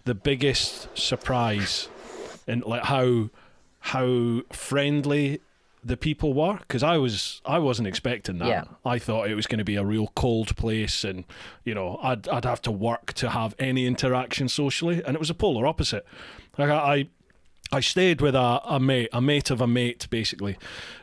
the biggest surprise in like how friendly the people were, because I wasn't expecting that. Yeah. I thought it was going to be a real cold place, and I'd have to work to have any interaction socially, and it was a polar opposite. Like I stayed with a mate of a mate, basically,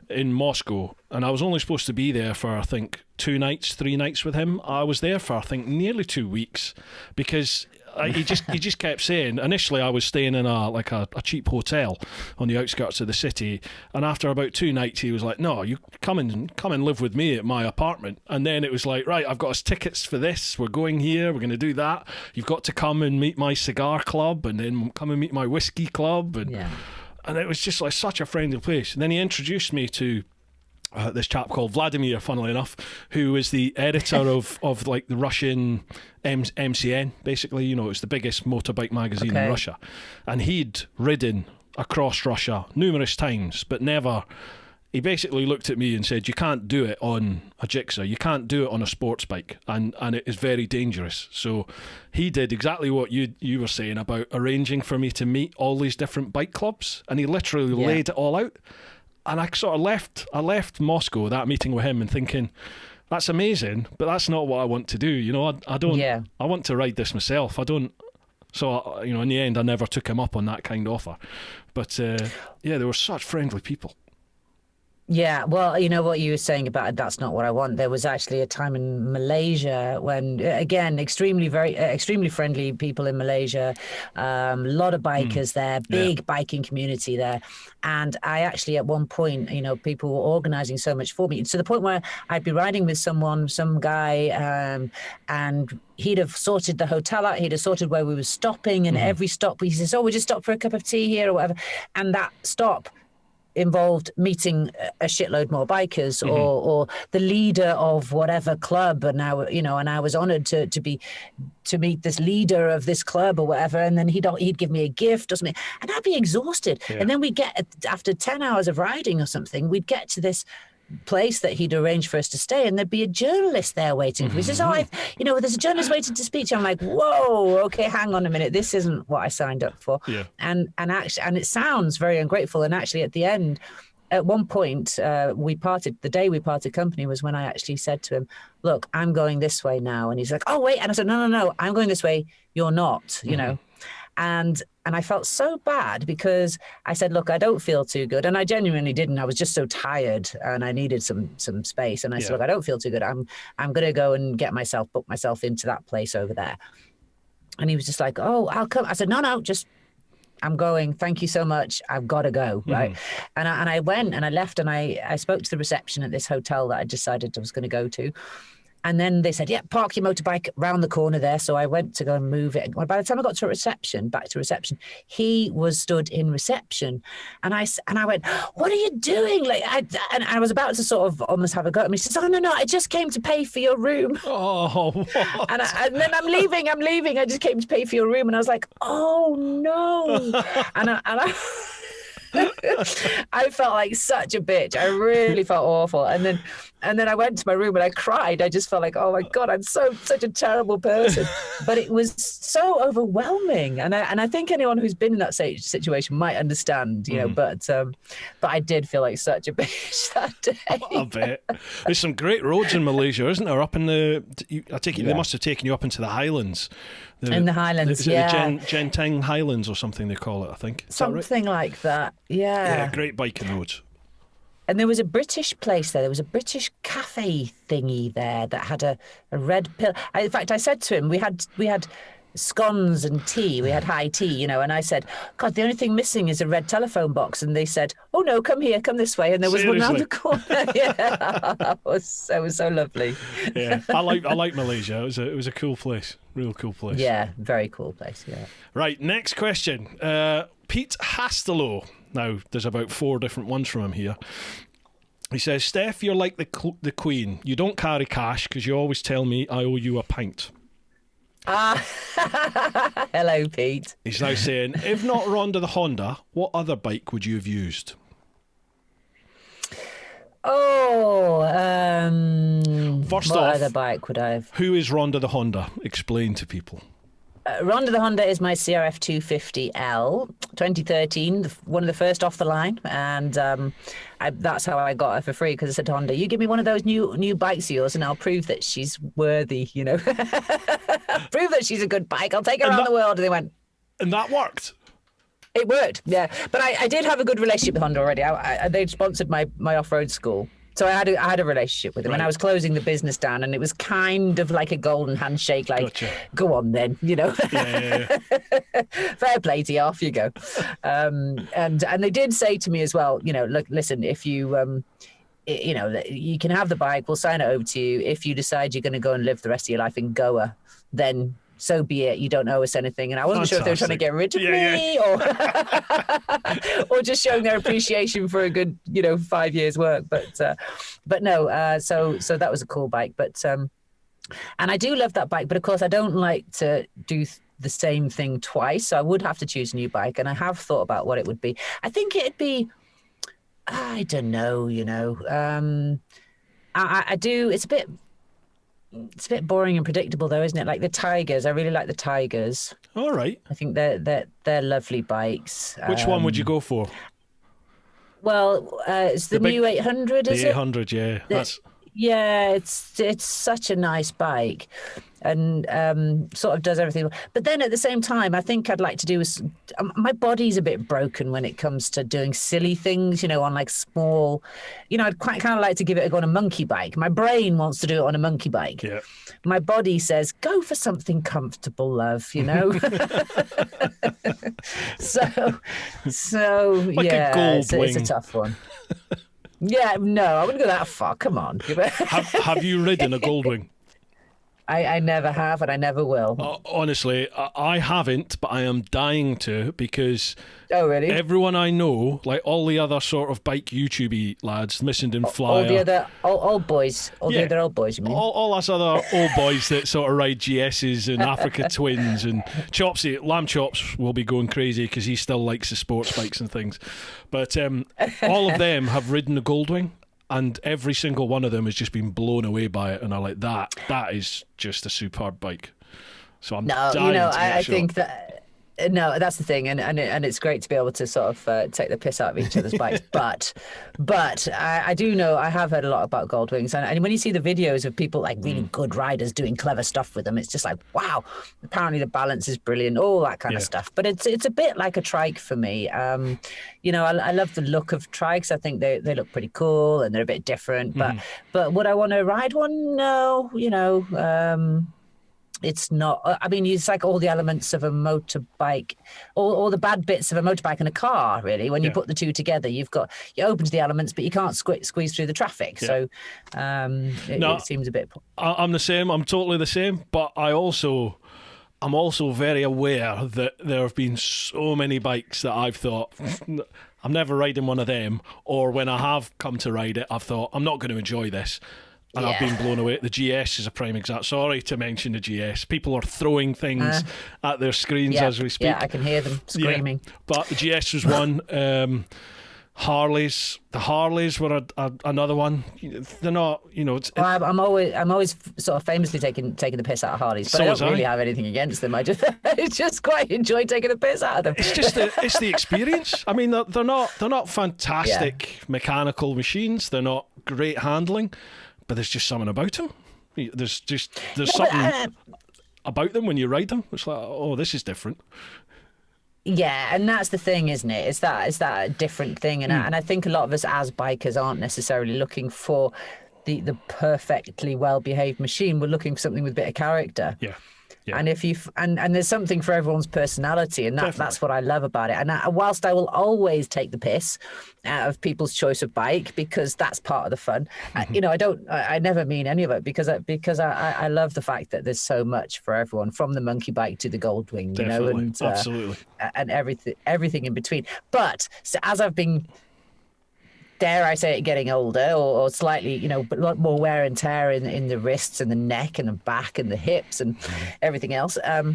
in Moscow, and I was only supposed to be there for, I think, 3 nights with him. I was there for, I think, nearly 2 weeks, because he just kept saying. Initially, I was staying in a cheap hotel on the outskirts of the city, and after about 2 nights, he was like, "No, you come and live with me at my apartment." And then it was like, "Right, I've got us tickets for this. We're going here. We're going to do that. You've got to come and meet my cigar club, and then come and meet my whiskey club." And it was just like such a friendly place. And then he introduced me to this chap called Vladimir, funnily enough, who is the editor of like the Russian MCN, basically. It's the biggest motorbike magazine in Russia. And he'd ridden across Russia numerous times, but never... He basically looked at me and said, "You can't do it on a Gixxer. You can't do it on a sports bike, and it is very dangerous." So he did exactly what you were saying about arranging for me to meet all these different bike clubs, and he literally laid it all out. And I sort of left Moscow, that meeting with him, and thinking, that's amazing, but that's not what I want to do. I don't. Yeah. I want to ride this myself. I don't. So in the end, I never took him up on that kind of offer. But they were such friendly people. Yeah, well, what you were saying about that's not what I want. There was actually a time in Malaysia when, again, extremely friendly people in Malaysia, a lot of bikers there, big biking community there. And I actually, at one point, people were organizing so much for me, to the point where I'd be riding with some guy, and he'd have sorted the hotel out. He'd have sorted where we were stopping, and every stop he says, "Oh, we just stop for a cup of tea here," or whatever. And that stop involved meeting a shitload more bikers, or the leader of whatever club, and now and I was honoured to meet this leader of this club or whatever, and then he'd give me a gift or something, and I'd be exhausted. And then we'd get, after 10 hours of riding or something, we'd get to this place that he'd arranged for us to stay, and there'd be a journalist there waiting for me. He says, "Oh, there's a journalist waiting to speak to you." I'm like, "Whoa, okay, hang on a minute. This isn't what I signed up for." Yeah. And it sounds very ungrateful. And actually, at the end, at one point, we parted. The day we parted company was when I actually said to him, "Look, I'm going this way now." And he's like, "Oh, wait." And I said, No, I'm going this way. You're not, And I felt so bad because I said, "Look, I don't feel too good." And I genuinely didn't. I was just so tired and I needed some space. And I said, "Look, I don't feel too good. I'm going to go and book myself into that place over there." And he was just like, "Oh, I'll come." I said, No, I'm going. Thank you so much. I've got to go. Right. And I went and I left, and I spoke to the reception at this hotel that I decided I was going to go to. And then they said, "Yeah, park your motorbike round the corner there." So I went to go and move it. By the time I got to back to reception, he was stood in reception, and I went, "What are you doing?" And I was about to sort of almost have a go at him. He says, "Oh, no, I just came to pay for your room." Oh, what? And then I'm leaving. I just came to pay for your room, and I was like, "Oh no!" and I I felt like such a bitch. I really felt awful. And then I went to my room and I cried. I just felt like, oh my God, I'm such a terrible person. But it was so overwhelming. And I think anyone who's been in that situation might understand, but I did feel like such a bitch that day. I bet. There's some great roads in Malaysia, isn't there? Up in I take it they must have taken you up into the highlands. In the Highlands, the Genting Highlands or something they call it, I think. Something like that, yeah. Yeah, great biking roads. And there was a British place there. There was a British cafe thingy there that had a red pill. In fact, I said to him, we had scones and tea. We had high tea, and I said, God, the only thing missing is a red telephone box. And they said, oh no, come here, come this way. And there was one around the corner. Yeah, it was so lovely. Yeah, I like Malaysia. It was a cool place, real cool place. Yeah, very cool place. Yeah. Right, next question. Pete Hastelow. Now, there's about 4 different ones from him here. He says, Steph, you're like the Queen. You don't carry cash because you always tell me I owe you a pint. Hello, Pete. He's now saying, if not Rhonda the Honda, what other bike would you have used? First off, what other bike would I have? Who is Rhonda the Honda? Explain to people. Rhonda the Honda is my CRF 250L, 2013, one of the first off the line, and that's how I got her for free, because I said to Honda, you give me one of those new bikes of yours and I'll prove that she's worthy, prove that she's a good bike, I'll take her around the world. And they went... And that worked? It worked, yeah. But I did have a good relationship with Honda already. They'd sponsored my off-road school. So I had a relationship with him, and I was closing the business down, and it was kind of like a golden handshake, like, gotcha. Go on then, Yeah. Fair play to you, off you go. And they did say to me as well, look, listen, if you, you can have the bike, we'll sign it over to you. If you decide you're going to go and live the rest of your life in Goa, then so be it. You don't owe us anything. And I wasn't sure if they were trying to get rid of me or just showing their appreciation for a good, 5 years work. But no, so that was a cool bike. But and I do love that bike. But of course, I don't like to do the same thing twice. So I would have to choose a new bike. And I have thought about what it would be. I think it'd be, I don't know, I do. It's a bit boring and predictable, though, isn't it? Like the Tigers. I really like the Tigers. All right. I think they're lovely bikes. Which one would you go for? Well, it's the new 800, is it? The 800, yeah. Yeah, it's such a nice bike, and sort of does everything. But then at the same time, I think I'd like to do my body's a bit broken when it comes to doing silly things, on like small, I'd quite kind of like to give it a go on a monkey bike. My brain wants to do it on a monkey bike. Yeah. My body says, go for something comfortable, love, So like yeah, it's a tough one. Yeah, no, I wouldn't go that far. Come on. Have you ridden a Goldwing? I never have, and I never will. Honestly, I haven't, but I am dying to, because everyone I know, like all the other sort of bike YouTube-y lads, Missing and Flyer... All the other old boys. The other old boys, you mean? All us other old boys that sort of ride GSs and Africa Twins, and Chopsy, Lamb Chops will be going crazy because he still likes the sports bikes and things. But all of them have ridden a Goldwing, and every single one of them has just been blown away by it, and are like, that is just a superb bike. So I'm dying to get I think that... No, that's the thing, and it's great to be able to sort of take the piss out of each other's bikes. But I do know, I have heard a lot about Goldwings, and when you see the videos of people like really good riders doing clever stuff with them, it's just like, wow. Apparently the balance is brilliant, all that kind of stuff. But it's a bit like a trike for me. I love the look of trikes. I think they look pretty cool and they're a bit different. But would I want to ride one? No, it's not. I mean, it's like all the elements of a motorbike, all the bad bits of a motorbike and a car, really. When you put the two together, you're open to the elements, but you can't squeeze through the traffic. Yeah. So it seems a bit... I'm the same. I'm totally the same. But I'm also very aware that there have been so many bikes that I've thought... I'm never riding one of them. Or when I have come to ride it, I've thought, I'm not going to enjoy this. And I've been blown away. The GS is a prime example. Sorry to mention the GS. People are throwing things at their screens as we speak. Yeah, I can hear them screaming. Yeah. But the GS was one. Harleys. The Harleys were another one. They're not, Well, I'm always sort of famously taking the piss out of Harleys, but So I was don't really I. have anything against them. I just quite enjoy taking the piss out of them. It's just it's the experience. I mean, they're not fantastic mechanical machines. They're not great handling, but there's just something about them. There's something about them when you ride them. It's like, oh, this is different. Yeah, and that's the thing, isn't it? It's that different thing, and I think a lot of us as bikers aren't necessarily looking for the perfectly well behaved machine. We're looking for something with a bit of character. Yeah. And if you and there's something for everyone's personality, and that's what I love about it. And whilst I will always take the piss out of people's choice of bike because that's part of the fun, I never mean any of it because I love the fact that there's so much for everyone, from the monkey bike to the Goldwing, Definitely. and Absolutely. and everything in between. But so as I've been, dare I say it, getting older or slightly, but a lot more wear and tear in the wrists and the neck and the back and the hips and everything else, I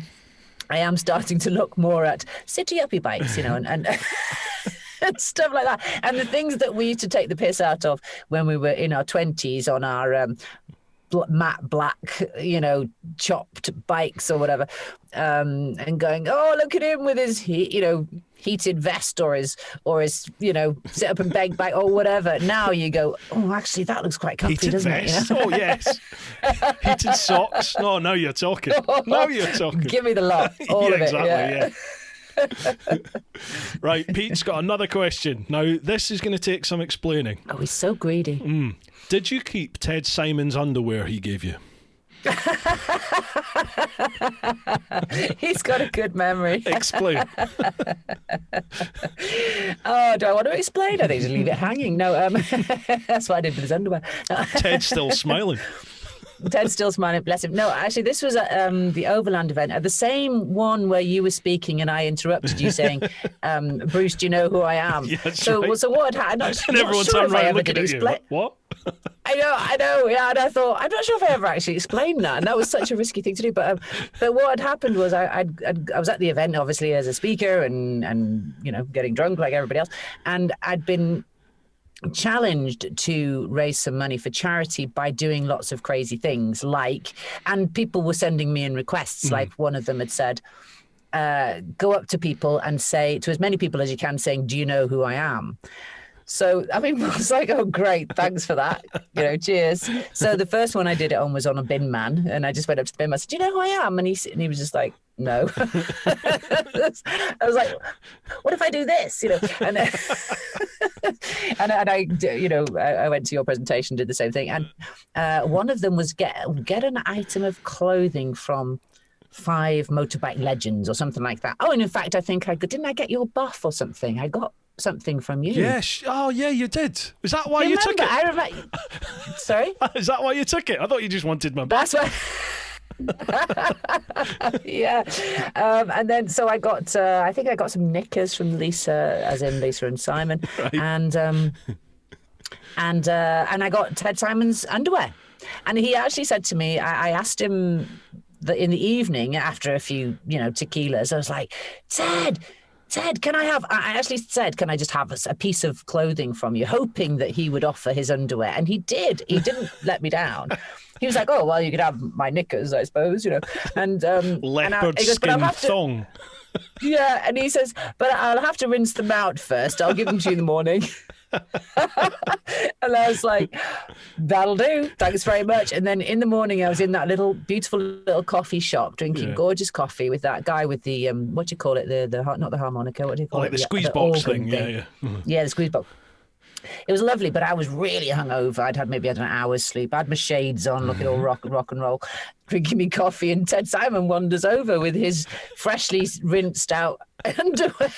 am starting to look more at city uppy bikes, and and stuff like that. And the things that we used to take the piss out of when we were in our 20s on our matte black, chopped bikes or whatever, and going, oh, look at him with his, heated vest or his sit up and beg bike or whatever. Now you go, oh, actually that looks quite comfy, Heated doesn't vest. it? Oh yes. Heated socks. No, now you're talking. Now you're talking. Give me the lot, all of it. Exactly. Yeah. Right, Pete's got another question. Now, this is going to take some explaining. Oh, he's so greedy. Did you keep Ted Simon's underwear he gave you? He's got a good memory. Explain. Oh, do I want to explain? I think just leave it hanging. No, that's what I did with his underwear. Ted's still smiling. Ted's still smiling, bless him. No, actually, this was at the Overland event, at the same one where you were speking and I interrupted you saying, Bruce, do you know who I am? Yeah, that's so, right. so what had happened? And everyone turned around and looking at you. What? I know, yeah. And I thought, I'm not sure if I ever actually explained that. And that was such a risky thing to do. But what had happened was I was at the event, obviously, as a speaker and getting drunk like everybody else. And I'd been challenged to raise some money for charity by doing lots of crazy things, and people were sending me in requests. Like one of them had said, go up to people and say to as many people as you can, saying, do you know who I am? So, I mean, I was like, oh, great, thanks for that. Cheers. So the first one I did it on was on a bin man. And I just went up to the bin man and said, do you know who I am? And he was just like, no. I was like, what if I do this? And and I went to your presentation, did the same thing. And one of them was get an item of clothing from 5 motorbike legends or something like that. Oh, and in fact, I think didn't I get your buff or something? I got something from you. Yes. Oh, yeah, you did. Is that why you took it? I remember. Sorry? Is that why you took it? I thought you just wanted my buff. That's why. Yeah. And then so I got I think I got some knickers from Lisa, as in Lisa and Simon. Right. And I got Ted Simon's underwear. And he actually said to me, I asked him that in the evening after a few, tequilas, I was like, Ted, I actually said, can I just have a piece of clothing from you, hoping that he would offer his underwear. And he did. He didn't let me down. He was like, oh, well, you could have my knickers, I suppose, And leopard skin thong. Yeah, and he says, but I'll have to rinse them out first. I'll give them to you in the morning. And I was like, that'll do. Thanks very much. And then in the morning, I was in that beautiful little coffee shop drinking gorgeous coffee with that guy with the, what do you call it? Not the harmonica. What do you call it? The squeeze box thing. Yeah. Yeah, the squeeze box. It was lovely, but I was really hungover. I'd had maybe an hour's sleep. I had my shades on, looking all rock and roll, drinking me coffee, and Ted Simon wanders over with his freshly rinsed out underwear.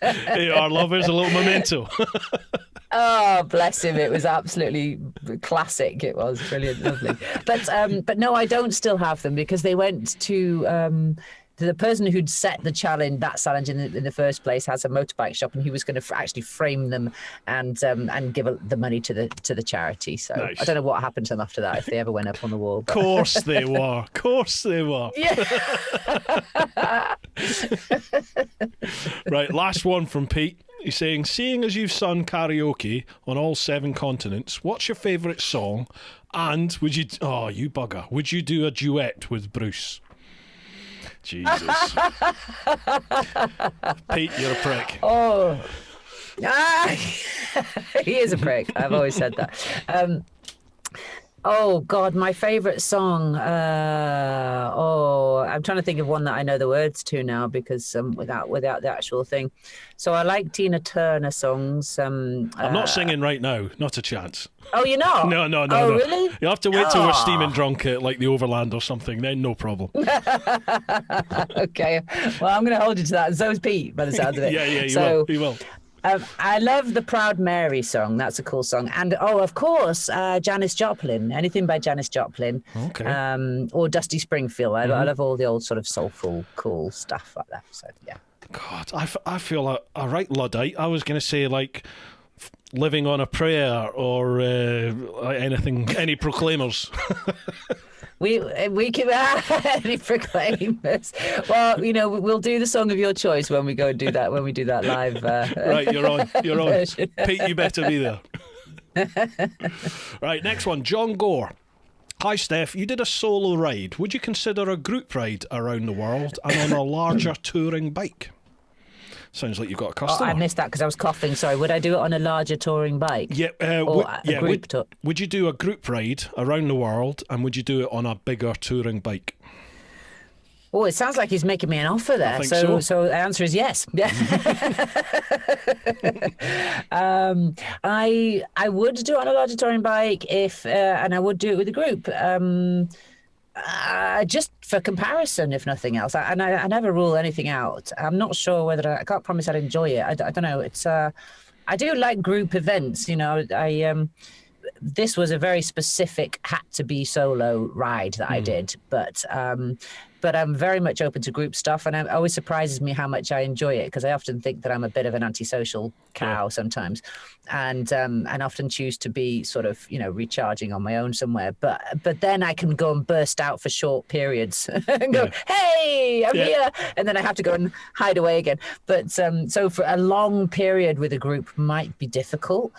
Hey, our lovers, a little memento. Oh, bless him. It was absolutely classic. It was brilliant, lovely. But no, I don't still have them because they went to the person who'd set the challenge in the first place has a motorbike shop, and he was going to actually frame them and give the money to the charity. So nice. I don't know what happened to them after that, if they ever went up on the wall. But... Course they were. Yeah. Right, last one from Pete. He's saying, seeing as you've sung karaoke on all 7 continents, what's your favourite song? And would you... Oh, you bugger. Would you do a duet with Bruce? Jesus. Pete, you're a prick. Oh. He is a prick. I've always said that. Oh God, my favourite song. I'm trying to think of one that I know the words to now because without the actual thing. So I like Tina Turner songs. I'm not singing right now. Not a chance. Oh, you're not? No. Oh, really? You have to wait till we're steaming drunk at like the Overland or something. Then no problem. Okay. Well, I'm going to hold you to that. And so is Pete, by the sound of it. Yeah, you will. I love the Proud Mary song. That's a cool song. And, of course, Janis Joplin. Anything by Janis Joplin. Okay. Or Dusty Springfield. I love all the old sort of soulful, cool stuff like that. So, yeah. God, I feel a right Luddite. I was going to say, like, Living on a Prayer or anything, any Proclaimers. We can any Proclaimers. Well, we'll do the song of your choice when we go and do that. When we do that live. Right, you're on. Version. Pete, you better be there. Right, next one. John Gore. Hi, Steph. You did a solo ride. Would you consider a group ride around the world and on a larger touring bike? Sounds like you've got a customer. I missed that because I was coughing. Sorry. Would I do it on a larger touring bike? Yeah. Would you do a group ride around the world and would you do it on a bigger touring bike? Oh, it sounds like he's making me an offer there. So the answer is yes. I would do it on a larger touring bike and I would do it with a group. Just for comparison, if nothing else. I never rule anything out. I'm not sure whether I can't promise I'd enjoy it. I don't know. It's I do like group events. This was a very specific, had to be solo ride that I did, but I'm very much open to group stuff, and it always surprises me how much I enjoy it because I often think that I'm a bit of an antisocial cow sometimes, and often choose to be sort of recharging on my own somewhere. But then I can go and burst out for short periods and go, hey, I'm here, and then I have to go and hide away again. But so for a long period with a group might be difficult.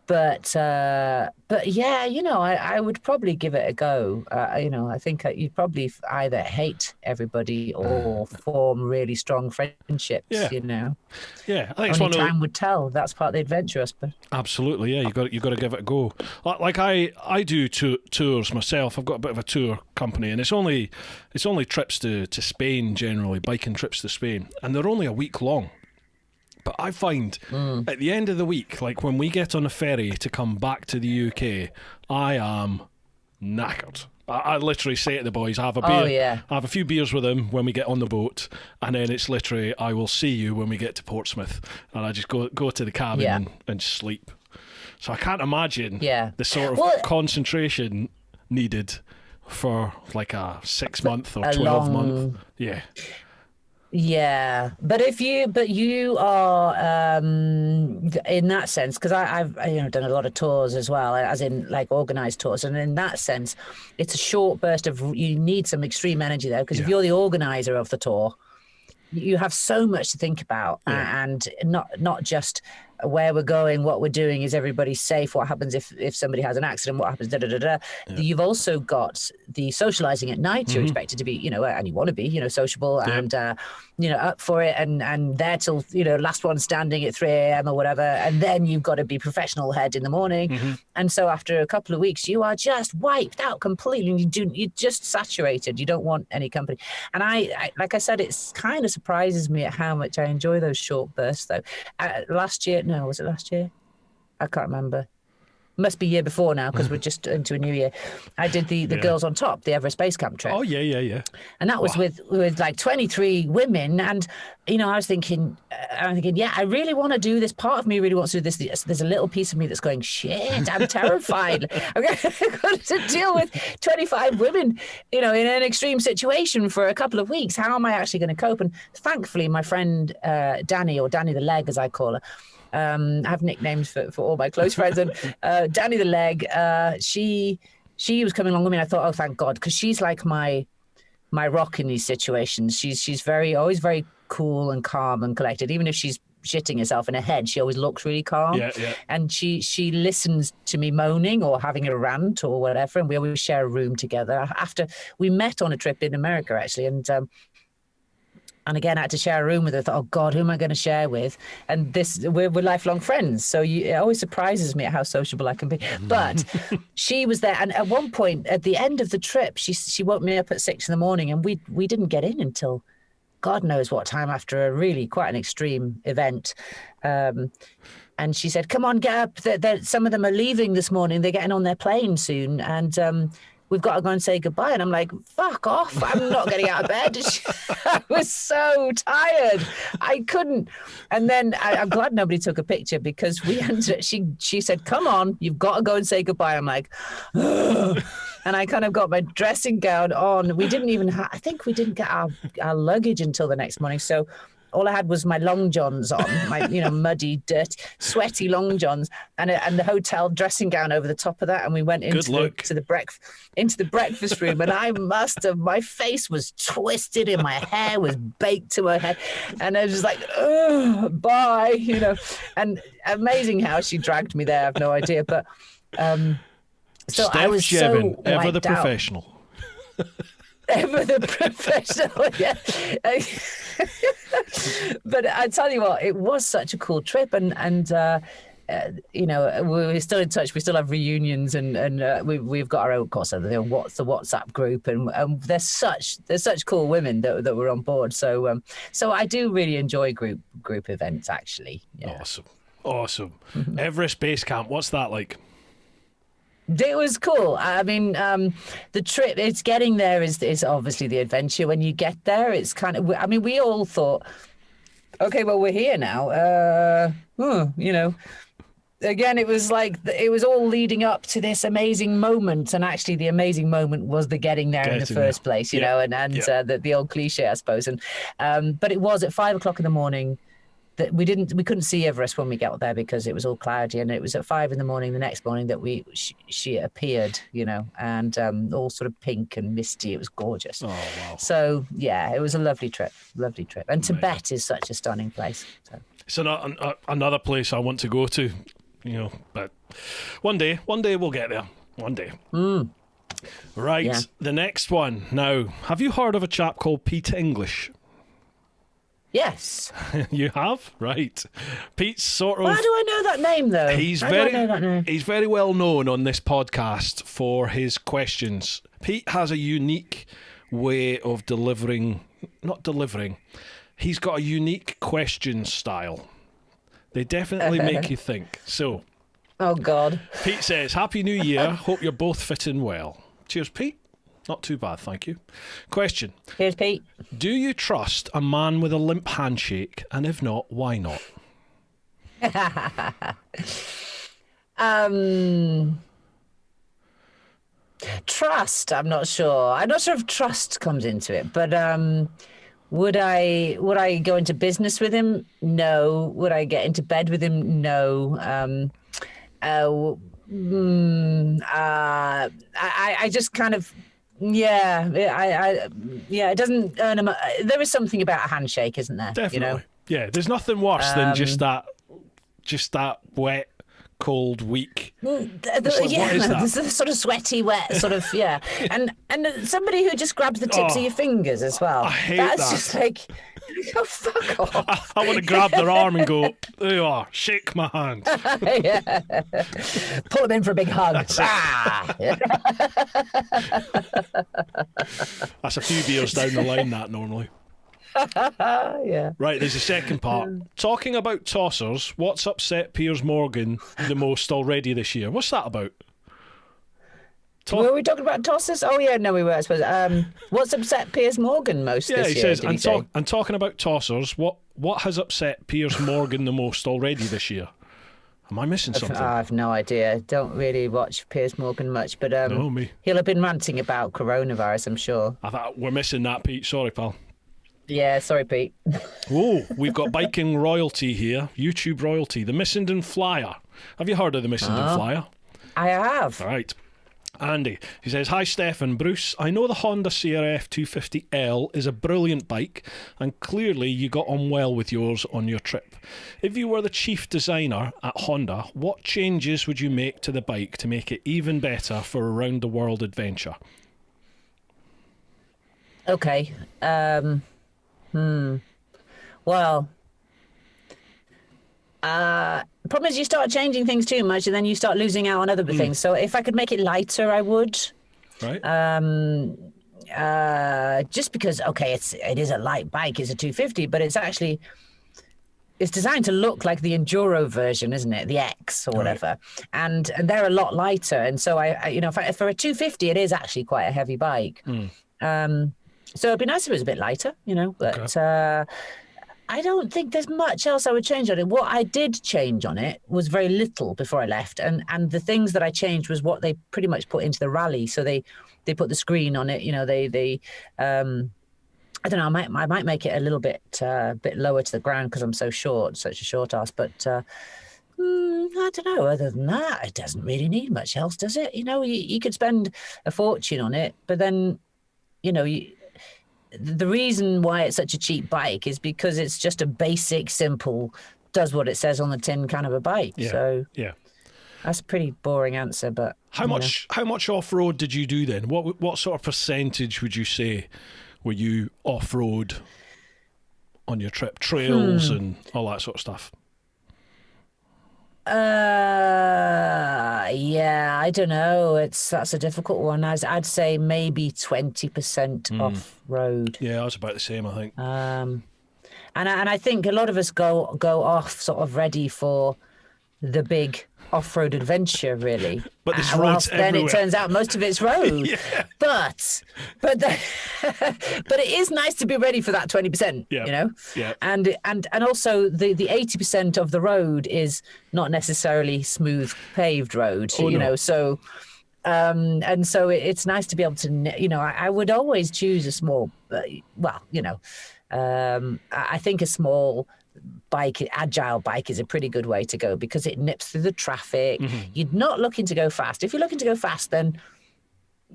But yeah, I would probably give it a go. I think you'd probably either hate everybody or form really strong friendships. Yeah. Yeah, I think only time would tell. That's part of the adventure, I suppose. Absolutely, yeah. You got to give it a go. Like I do tours myself. I've got a bit of a tour company, and it's only trips to Spain generally, biking trips to Spain, and they're only a week long. But I find at the end of the week, like when we get on a ferry to come back to the UK, I am knackered. I literally say to the boys, I have a beer, I have a few beers with them when we get on the boat, and then it's literally, I will see you when we get to Portsmouth, and I just go to the cabin and sleep. So I can't imagine the sort of concentration needed for like a 6 month or 12 month. Yeah. Yeah, but you are in that sense, because I've done a lot of tours as well, as in like organised tours, and in that sense, it's a short burst of, you need some extreme energy there, because if you're the organiser of the tour, you have so much to think about, and not just where we're going, what we're doing, is everybody safe, what happens if somebody has an accident, what happens, You've also got the socialising at night. You're expected to be, and you want to be, sociable and, up for it and there till, last one standing at 3 a.m. or whatever. And then you've got to be professional head in the morning. And so after a couple of weeks, you are just wiped out completely. You're just saturated. You don't want any company. And I like I said, it's kind of surprises me at how much I enjoy those short bursts though. Last year, no, was it last year? I can't remember. Must be year before now, because we're just into a new year. I did the Girls on Top, the Everest Base Camp trip. Oh, yeah. And that was with like 23 women. And, I was thinking, yeah, I really want to do this. Part of me really wants to do this. There's a little piece of me that's going, shit, I'm terrified. I'm going to deal with 25 women, in an extreme situation for a couple of weeks. How am I actually going to cope? And thankfully, my friend Danny, or Danny the Leg, as I call her, I have nicknames for all my close friends, and Danny the Leg, she was coming along with me, and I thought, oh, thank God, because she's like my rock in these situations. She's always very cool and calm and collected. Even if she's shitting herself in her head, she always looks really calm. Yeah, yeah. And she listens to me moaning or having a rant or whatever, and we always share a room together. After we met on a trip in America, actually, and again, I had to share a room with her. I thought, oh God, who am I going to share with? And we're lifelong friends. So it always surprises me at how sociable I can be. But she was there. And at one point, at the end of the trip, she woke me up at 6 a.m. and we didn't get in until God knows what time, after a really quite an extreme event. And she said, come on, get up. Some of them are leaving this morning. They're getting on their plane soon. And we've got to go and say goodbye. And I'm like, fuck off. I'm not getting out of bed. I was so tired. I couldn't. And then I'm glad nobody took a picture, because she said, come on, you've got to go and say goodbye. I'm like, ugh. And I kind of got my dressing gown on. We didn't even I think we didn't get our luggage until the next morning. So all I had was my long johns on, my muddy, dirty, sweaty long johns, and the hotel dressing gown over the top of that. And we went into the breakfast room, and my face was twisted and my hair was baked to her head, and I was just like, oh, bye, And amazing how she dragged me there. I have no idea, but so Steph I was Jeavons, so ever the wiped out. professional. Ever the professional, yeah. But I tell you what, it was such a cool trip, and we're still in touch. We still have reunions, and we've got our own, of course, the WhatsApp group, and there's such cool women that were on board. So I do really enjoy group events, actually. Yeah. Awesome. Everest Base Camp, what's that like? It was cool. I mean, the trip, it's getting there is obviously the adventure. When you get there, it's kind of, I mean, we all thought, okay, well, we're here now. Again, it was like, it was all leading up to this amazing moment. And actually the amazing moment was the getting there in the first place, you know, and the old cliche, I suppose. And, but it was at 5 o'clock in the morning. That we couldn't see Everest when we got there because it was all cloudy, and it was at 5 a.m. the next morning that she appeared, and all sort of pink and misty. It was gorgeous. Oh wow! So yeah, it was a lovely trip, and Tibet is such a stunning place. So. It's another place I want to go to, but one day we'll get there. One day. Right, yeah. The next one. Now, have you heard of a chap called Pete English? Yes. You have? Right. Pete's sort of... Why do I know that name, though? He's very well known on this podcast for his questions. Pete has a unique way of he's got a unique question style. They definitely make you think. So... Oh, God. Pete says, Happy New Year. Hope you're both fitting well. Cheers, Pete. Not too bad, thank you. Question. Here's Pete. Do you trust a man with a limp handshake? And if not, why not? Trust, I'm not sure. I'm not sure if trust comes into it, but would I go into business with him? No. Would I get into bed with him? No. I just kind of... Yeah, it doesn't earn him. There is something about a handshake, isn't there? Definitely. Yeah, there's nothing worse than just that wet, cold, weak. What is that? This is sort of sweaty, wet, sort of, yeah. And somebody who just grabs the tips of your fingers as well. I hate that. That's just like, oh, fuck off. I want to grab their arm and go, there you are, shake my hand. Yeah. Pull them in for a big hug. That's a few beers down the line, that normally. Yeah. Right, there's a second part. Talking about tossers, what's upset Piers Morgan the most already this year? What's that about? Were we talking about tossers? Oh, yeah, no, we were, I suppose. What's upset Piers Morgan most this year? He says, I'm talking about tossers. What has upset Piers Morgan the most already this year? Am I missing something? I have no idea. Don't really watch Piers Morgan much, but no, me. He'll have been ranting about coronavirus, I'm sure. I thought we're missing that, Pete. Sorry, pal. Yeah, sorry, Pete. Whoa, we've got biking royalty here. YouTube royalty. The Missenden Flyer. Have you heard of the Missenden Flyer? I have. All right. Andy, he says, "Hi Steph and Bruce, I know the Honda CRF 250L is a brilliant bike and clearly you got on well with yours on your trip. If you were the chief designer at Honda, what changes would you make to the bike to make it even better for a round the world adventure?" Okay. Well, problem is you start changing things too much and then you start losing out on other things. So if I could make it lighter, I would. Right. Just because, okay, it is a light bike, it's a 250, but it's designed to look like the enduro version, isn't it? The X or whatever. Right. And they're a lot lighter. And so if for a 250, it is actually quite a heavy bike. So it'd be nice if it was a bit lighter, but I don't think there's much else I would change on it. What I did change on it was very little before I left. And the things that I changed was what they pretty much put into the rally. So they put the screen on it, they I don't know, I might make it a little bit lower to the ground because I'm so short, such a short ass. But I don't know. Other than that, it doesn't really need much else, does it? You could spend a fortune on it, but then, the reason why it's such a cheap bike is because it's just a basic, simple, does what it says on the tin kind of a bike. Yeah. So yeah, that's a pretty boring answer. But how much off road did you do then? What sort of percentage would you say were you off road on your trip, trails and all that sort of stuff? Yeah, I don't know. That's a difficult one. I'd say maybe 20% off road. Yeah, I was about the same, I think. And I think a lot of us go off sort of ready for the big off-road adventure, really. But this road's then everywhere. It turns out most of it's road. Yeah. But it is nice to be ready for that 20%. Yeah. Yeah. And also the 80% of the road is not necessarily smooth paved road. No. So and so it's nice to be able to. I would always choose a small. I think a small agile bike is a pretty good way to go because it nips through the traffic. You're not looking to go fast. If you're looking to go fast, then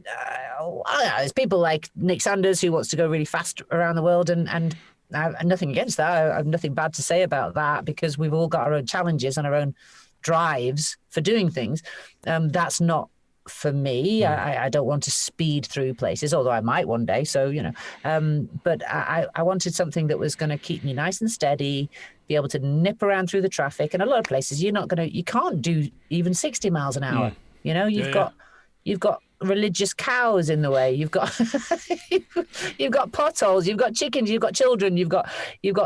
there's people like Nick Sanders who wants to go really fast around the world, and I have nothing against that. I have nothing bad to say about that because we've all got our own challenges and our own drives for doing things. That's not for me. I don't want to speed through places, although I might one day. So, but I wanted something that was going to keep me nice and steady, be able to nip around through the traffic. And a lot of places you can't do even 60 miles an hour. You've got religious cows in the way. You've got you've got potholes. You've got chickens. You've got children. You've got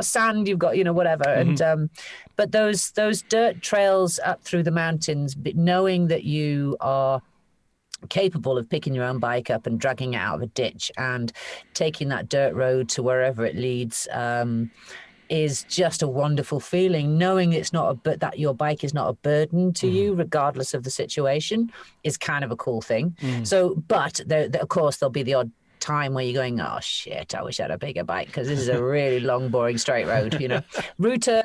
sand. You've got whatever. And but those dirt trails up through the mountains, knowing that you are capable of picking your own bike up and dragging it out of a ditch and taking that dirt road to wherever it leads, is just a wonderful feeling. Knowing that your bike is not a burden to you, regardless of the situation, is kind of a cool thing. So, but of course, there'll be the odd time where you're going, oh shit, I wish I had a bigger bike because this is a really long, boring straight road. Ruta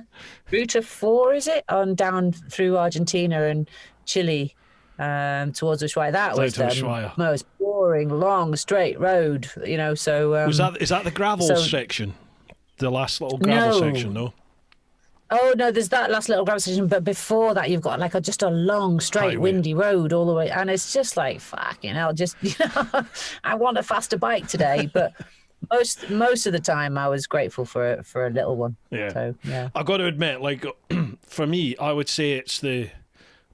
4 is it on down through Argentina and Chile. Towards Ushuaia, that was the most boring, long, straight road. So is that the gravel section? The last little gravel section, no? Oh no, there's that last little gravel section, but before that, you've got just a long, straight, highway, windy road all the way, and it's just like fucking hell. Just I want a faster bike today, but. Most of the time, I was grateful for a little one. Yeah. So, yeah. I've got to admit, for me, I would say it's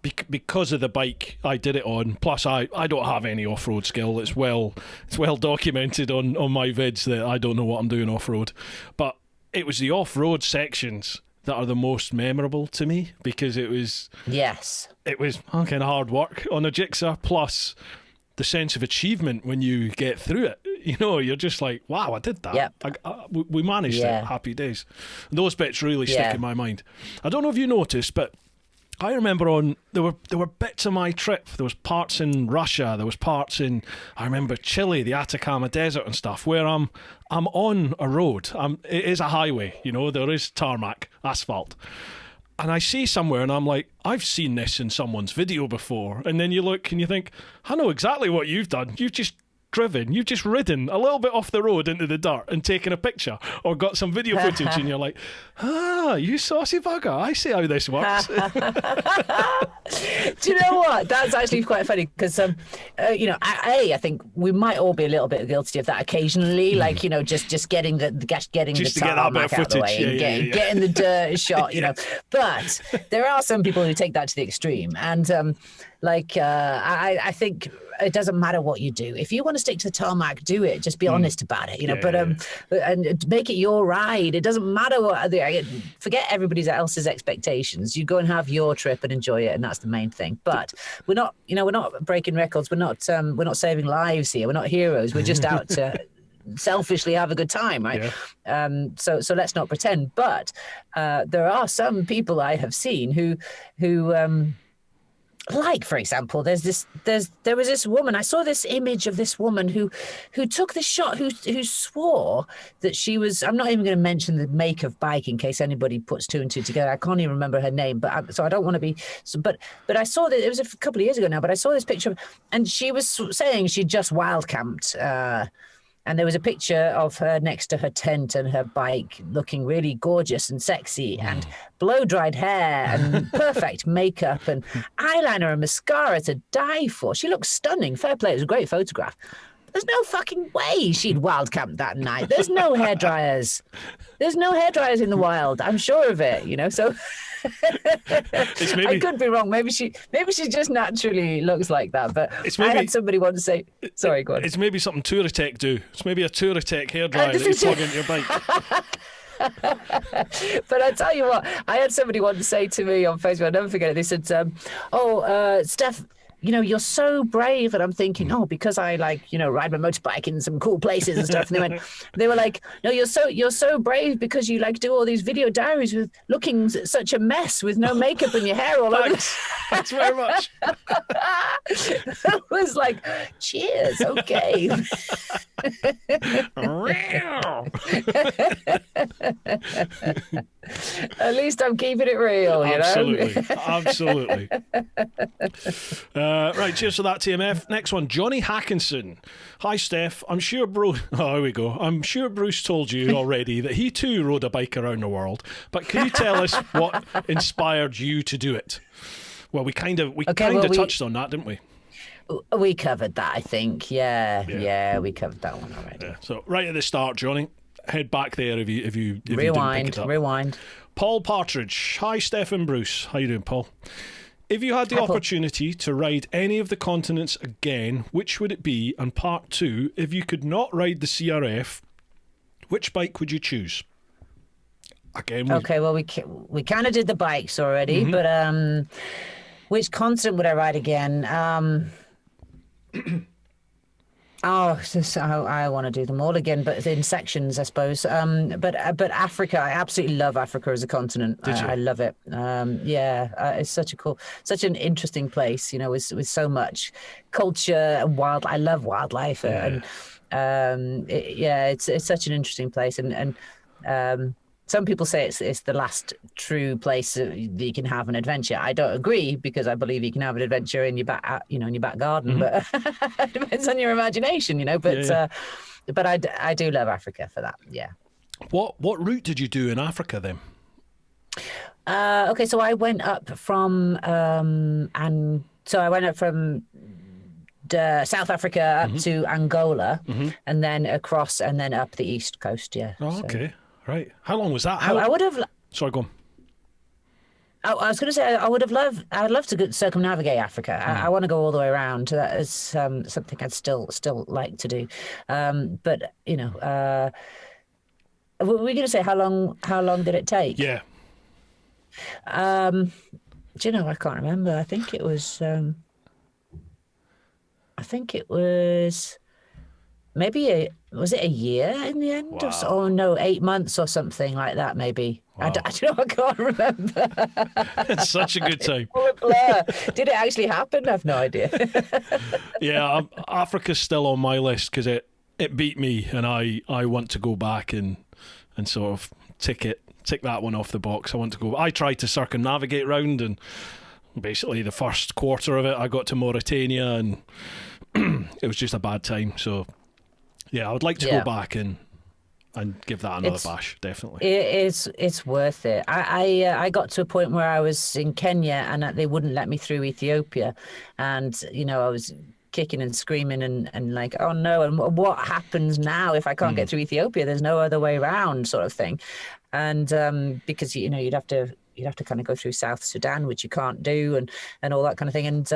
because of the bike I did it on. Plus, I don't have any off-road skill. It's well documented on my vids that I don't know what I'm doing off-road. But it was the off-road sections that are the most memorable to me because it was kind of hard work on a jigsaw. Plus, the sense of achievement when you get through it. You're just like, wow, I did that. Yep. We managed it. Happy days. And those bits really stick in my mind. I don't know if you noticed, but I remember there were bits of my trip. There was parts in Russia. There was parts in, I remember Chile, the Atacama Desert and stuff, where I'm on a road. It is a highway. There is tarmac, asphalt. and I see somewhere and I'm like, I've seen this in someone's video before. And then you look and you think, I know exactly what you've done. You've just ridden a little bit off the road into the dirt and taken a picture or got some video footage and you're like, you saucy bugger, I see how this works. Do you know what? That's actually quite funny because, I think we might all be a little bit guilty of that occasionally, like, just getting the tarmac out of the way and getting the dirt shot, you know. But there are some people who take that to the extreme. And I think it doesn't matter what you do. If you want to stick to the tarmac, do it. Just be honest about it, you know. And make it your ride. It doesn't matter what. Forget everybody else's expectations. You go and have your trip and enjoy it, and that's the main thing. But we're not breaking records. We're not saving lives here. We're not heroes. We're just out to selfishly have a good time, right? Yeah. So let's not pretend. But there are some people I have seen who like, for example, there was this woman. I saw this image of this woman who took this shot, who swore that she was. I'm not even going to mention the make of bike in case anybody puts two and two together. I can't even remember her name, so I don't want to be. But I saw that it was a couple of years ago now. But I saw this picture, and she was saying she just wild camped. And there was a picture of her next to her tent and her bike looking really gorgeous and sexy and blow-dried hair and perfect makeup and eyeliner and mascara to die for. She looked stunning. Fair play. It was a great photograph. There's no fucking way she'd wild camped that night. There's no hairdryers. There's no hairdryers in the wild. I'm sure of it, you know. So I could be wrong. Maybe she just naturally looks like that. But I had somebody once say, sorry, go on. It's maybe something Touratech do. It's maybe a Touratech hairdryer that you plug into your bike. But I tell you what, I had somebody once say to me on Facebook, I'll never forget it. They said, Steph, you know, you're so brave. And I'm thinking, because I ride my motorbike in some cool places and stuff. And they were like, no, you're so brave because you do all these video diaries with looking such a mess with no makeup and your hair all over. Thanks very much. I was like, cheers, okay. At least I'm keeping it real, you know? Absolutely. Right, cheers for that, TMF. Next one, Johnny Hackinson. Hi, Steph. I'm sure here we go. I'm sure Bruce told you already that he too rode a bike around the world, but can you tell us what inspired you to do it? Well, we kind of touched on that, didn't we? We covered that, I think. Yeah, we covered that one already. Yeah. So right at the start, Johnny, head back there if you didn't pick it up. Rewind. Paul Partridge. Hi, Steph and Bruce. How you doing, Paul? If you had the opportunity to ride any of the continents again, which would it be? And part two, if you could not ride the CRF, which bike would you choose? Again. Okay, well, we kind of did the bikes already, but which continent would I ride again? I want to do them all again, but in sections, I suppose. But Africa, I absolutely love Africa as a continent. I love it. It's such an interesting place, you know, with so much culture and I love wildlife, and it's such an interesting place, and some people say it's the last true place that you can have an adventure. I don't agree because I believe you can have an adventure in your back, in your back garden. But it depends on your imagination, you know. But but I do love Africa for that. Yeah. What route did you do in Africa then? Okay, so I went up from South Africa up to Angola, and then across, and then up the east coast. Yeah. Oh, okay. Right. How long was that? I would have. Sorry, go on. I was going to say I would love to circumnavigate Africa. I want to go all the way around. That is something I'd still like to do. But you know, were we going to say how long did it take? Yeah. Do you know? I can't remember. I think it was. Maybe was it a year in the end? Wow. Oh no, 8 months or something like that. Maybe. Wow. I can't remember. It's such a good time. Did it actually happen? I have no idea. Yeah, Africa's still on my list because it beat me, and I want to go back and sort of tick it tick that one off the box. I want to go. I tried to circumnavigate round, and basically the first quarter of it, I got to Mauritania, and it was just a bad time. So, yeah, I would like to go back and give that another bash, definitely. It's worth it. I got to a point where I was in Kenya and they wouldn't let me through Ethiopia, and I was kicking and screaming and like, oh no, and what happens now if I can't get through Ethiopia? There's no other way around, sort of thing. And because you'd have to kind of go through South Sudan, which you can't do, and all that kind of thing. And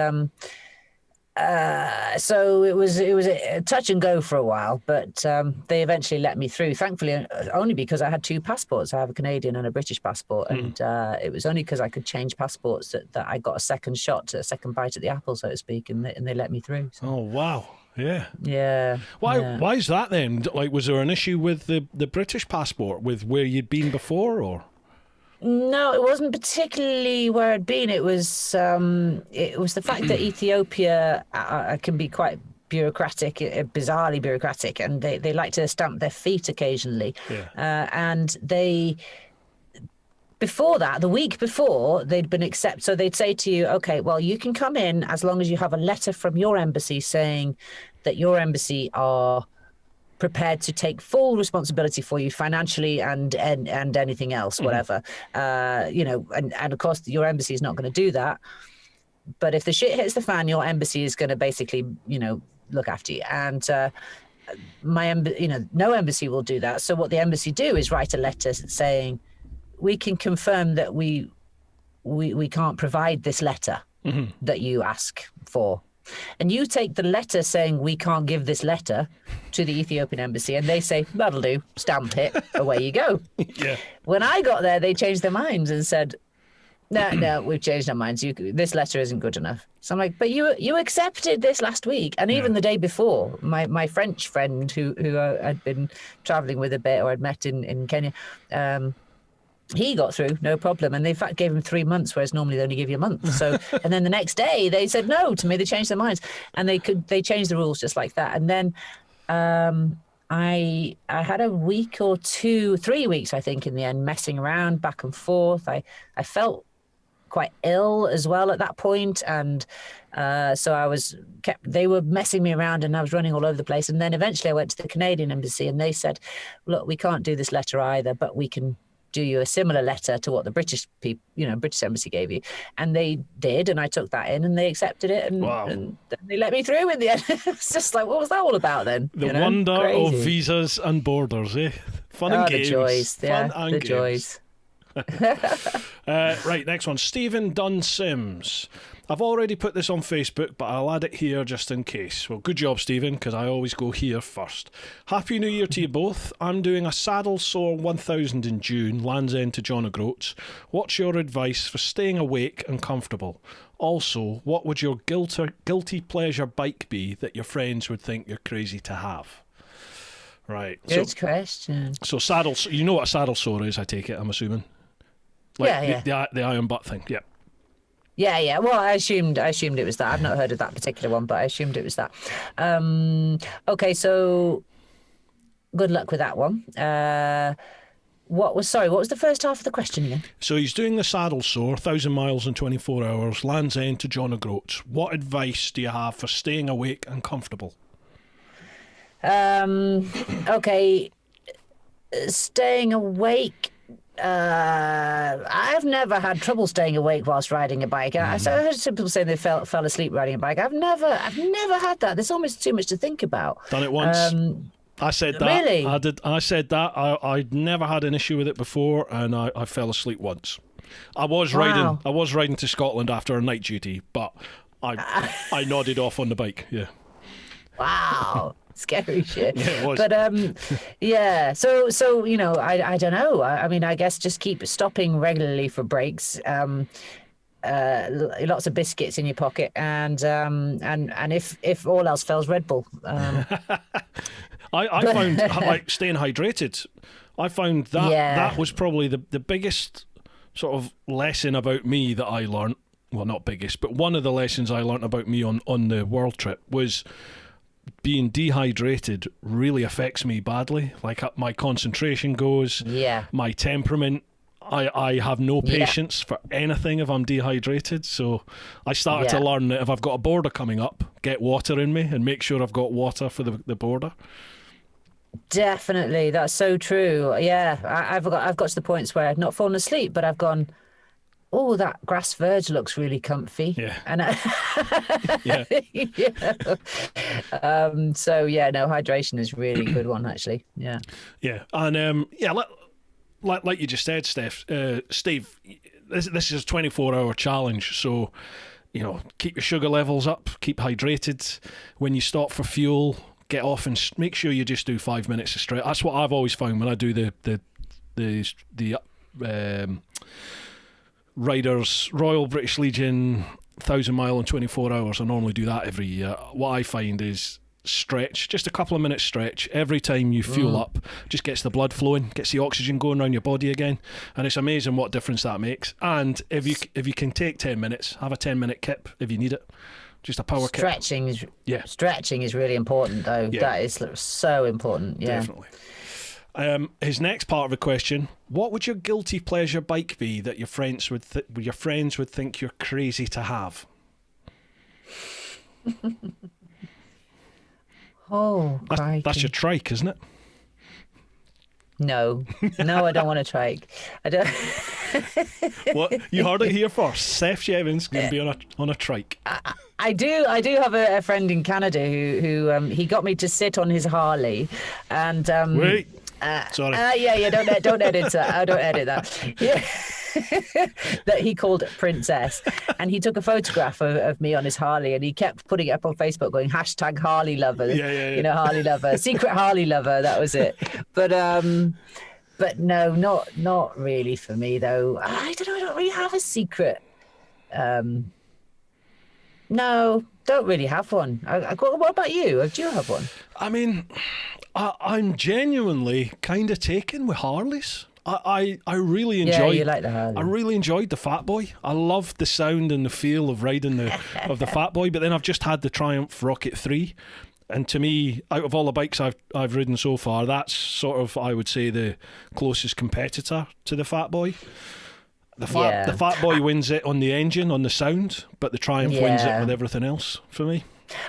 so it was a touch and go for a while, but they eventually let me through, thankfully, only because I had two passports. I have a Canadian and a British passport, and it was only because I could change passports that I got a second bite at the apple, so to speak, and they let me through. So. Oh wow. Yeah. Why is that then? Like, was there an issue with the British passport, with where you'd been before, or? No, it wasn't particularly where I'd been. It was the fact that Ethiopia can be quite bureaucratic, bizarrely bureaucratic, and they like to stamp their feet occasionally. And before that, the week before, they'd been accepted. So they'd say to you, okay, well, you can come in as long as you have a letter from your embassy saying that your embassy are prepared to take full responsibility for you financially and anything else, whatever. And of course, your embassy is not going to do that. But if the shit hits the fan, your embassy is going to basically, look after you. And no embassy will do that. So what the embassy do is write a letter saying, we can confirm that we can't provide this letter that you ask for. And you take the letter saying we can't give this letter to the Ethiopian embassy, and they say, that'll do, stamp it, away you go. When I got there, they changed their minds and said, no, we've changed our minds. This letter isn't good enough. So I'm like, but you accepted this last week. And even the day before, my French friend who I'd been traveling with a bit, or I'd met in Kenya, he got through, no problem. And they, in fact, gave him 3 months, whereas normally they only give you a month. So, and then the next day they said no to me. They changed their minds, and they changed the rules just like that. And then I had a week or 3 weeks, I think, in the end, messing around back and forth. I felt quite ill as well at that point, and so they were messing me around, and I was running all over the place. And then eventually I went to the Canadian embassy, and they said, look, we can't do this letter either, but we can do you a similar letter to what the British embassy gave you. And they did, and I took that in, and they accepted it, and they let me through in the end. It's just like, what was that all about then? The wonder of visas and borders, eh? Fun and games. The joys, the joys. Right, next one. Stephen Dunn Sims. I've already put this on Facebook, but I'll add it here just in case. Well, good job, Stephen, because I always go here first. Happy New Year to you both. I'm doing a saddle sore 1000 in June, Land's End to John O'Groats. What's your advice for staying awake and comfortable? Also, what would your guilty pleasure bike be that your friends would think you're crazy to have? Right. Good question. So saddle, you know what a saddle sore is, I take it, I'm assuming? Like the iron butt thing, yeah. Yeah. Well, I assumed it was that. I've not heard of that particular one, but I assumed it was that. Okay, so good luck with that one. What was the first half of the question again? So he's doing the saddle sore, 1,000 miles in 24 hours, Land's End to John O'Groats. What advice do you have for staying awake and comfortable? Okay, staying awake. I've never had trouble staying awake whilst riding a bike. I heard some people saying they fell asleep riding a bike. I've never had that. There's almost too much to think about. Done it once. I said that. Really? I did. I said that. I'd never had an issue with it before, and I fell asleep once. I was riding to Scotland after a night duty, but I nodded off on the bike. Yeah. Wow. Scary shit. Yeah, it was. But yeah. So I don't know. I mean, I guess just keep stopping regularly for breaks. Lots of biscuits in your pocket, and if all else fails, Red Bull. I found like staying hydrated. I found that was probably the biggest sort of lesson about me that I learned. Well, not biggest, but one of the lessons I learned about me on the world trip was being dehydrated really affects me badly. Like my concentration goes, my temperament I have no patience for anything if I'm dehydrated. So I started to learn that if I've got a border coming up, get water in me and make sure I've got water for the border. Definitely, that's so true. Yeah, I've got to the points where I've not fallen asleep, but I've gone, oh, that grass verge looks really comfy. Yeah. And Yeah. So yeah, no, hydration is really good one actually. Yeah. Yeah. And like you just said, Steph, Steve, this is a 24-hour challenge. So, keep your sugar levels up, keep hydrated. When you stop for fuel, get off and make sure you just do 5 minutes of stretch. That's what I've always found when I do the Riders Royal British Legion 1,000 mile in 24 hours. I normally do that every year. What I find is stretch, just a couple of minutes stretch every time you fuel up, just gets the blood flowing, gets the oxygen going around your body again, and it's amazing what difference that makes. And if you can take 10 minutes, have a 10-minute kip if you need it. Just a power stretching kip. Stretching is really important though. That is so important. Definitely. His next part of the question: what would your guilty pleasure bike be that your friends would think you're crazy to have? Oh, that's your trike, isn't it? No, I don't want a trike. I don't. What, you heard it here first. Steph Jeavons going to be on a trike. I do have a friend in Canada who he got me to sit on his Harley, and wait. Sorry. Yeah. Don't edit that. I don't edit that. Yeah. That he called Princess, and he took a photograph of me on his Harley, and he kept putting it up on Facebook, going #Harley lover. Yeah. Harley lover, secret Harley lover. That was it. But no, not really for me though. I don't know. I don't really have a secret. No, don't really have one. What about you? Do you have one? I mean, I'm genuinely kind of taken with Harleys. I really enjoyed. Yeah, you like the Harley. I really enjoyed the Fat Boy. I loved the sound and the feel of riding the Fat Boy. But then I've just had the Triumph Rocket 3, and to me, out of all the bikes I've ridden so far, that's sort of, I would say, the closest competitor to the Fat Boy. The Fat Boy wins it on the engine, on the sound, but the Triumph wins it with everything else for me.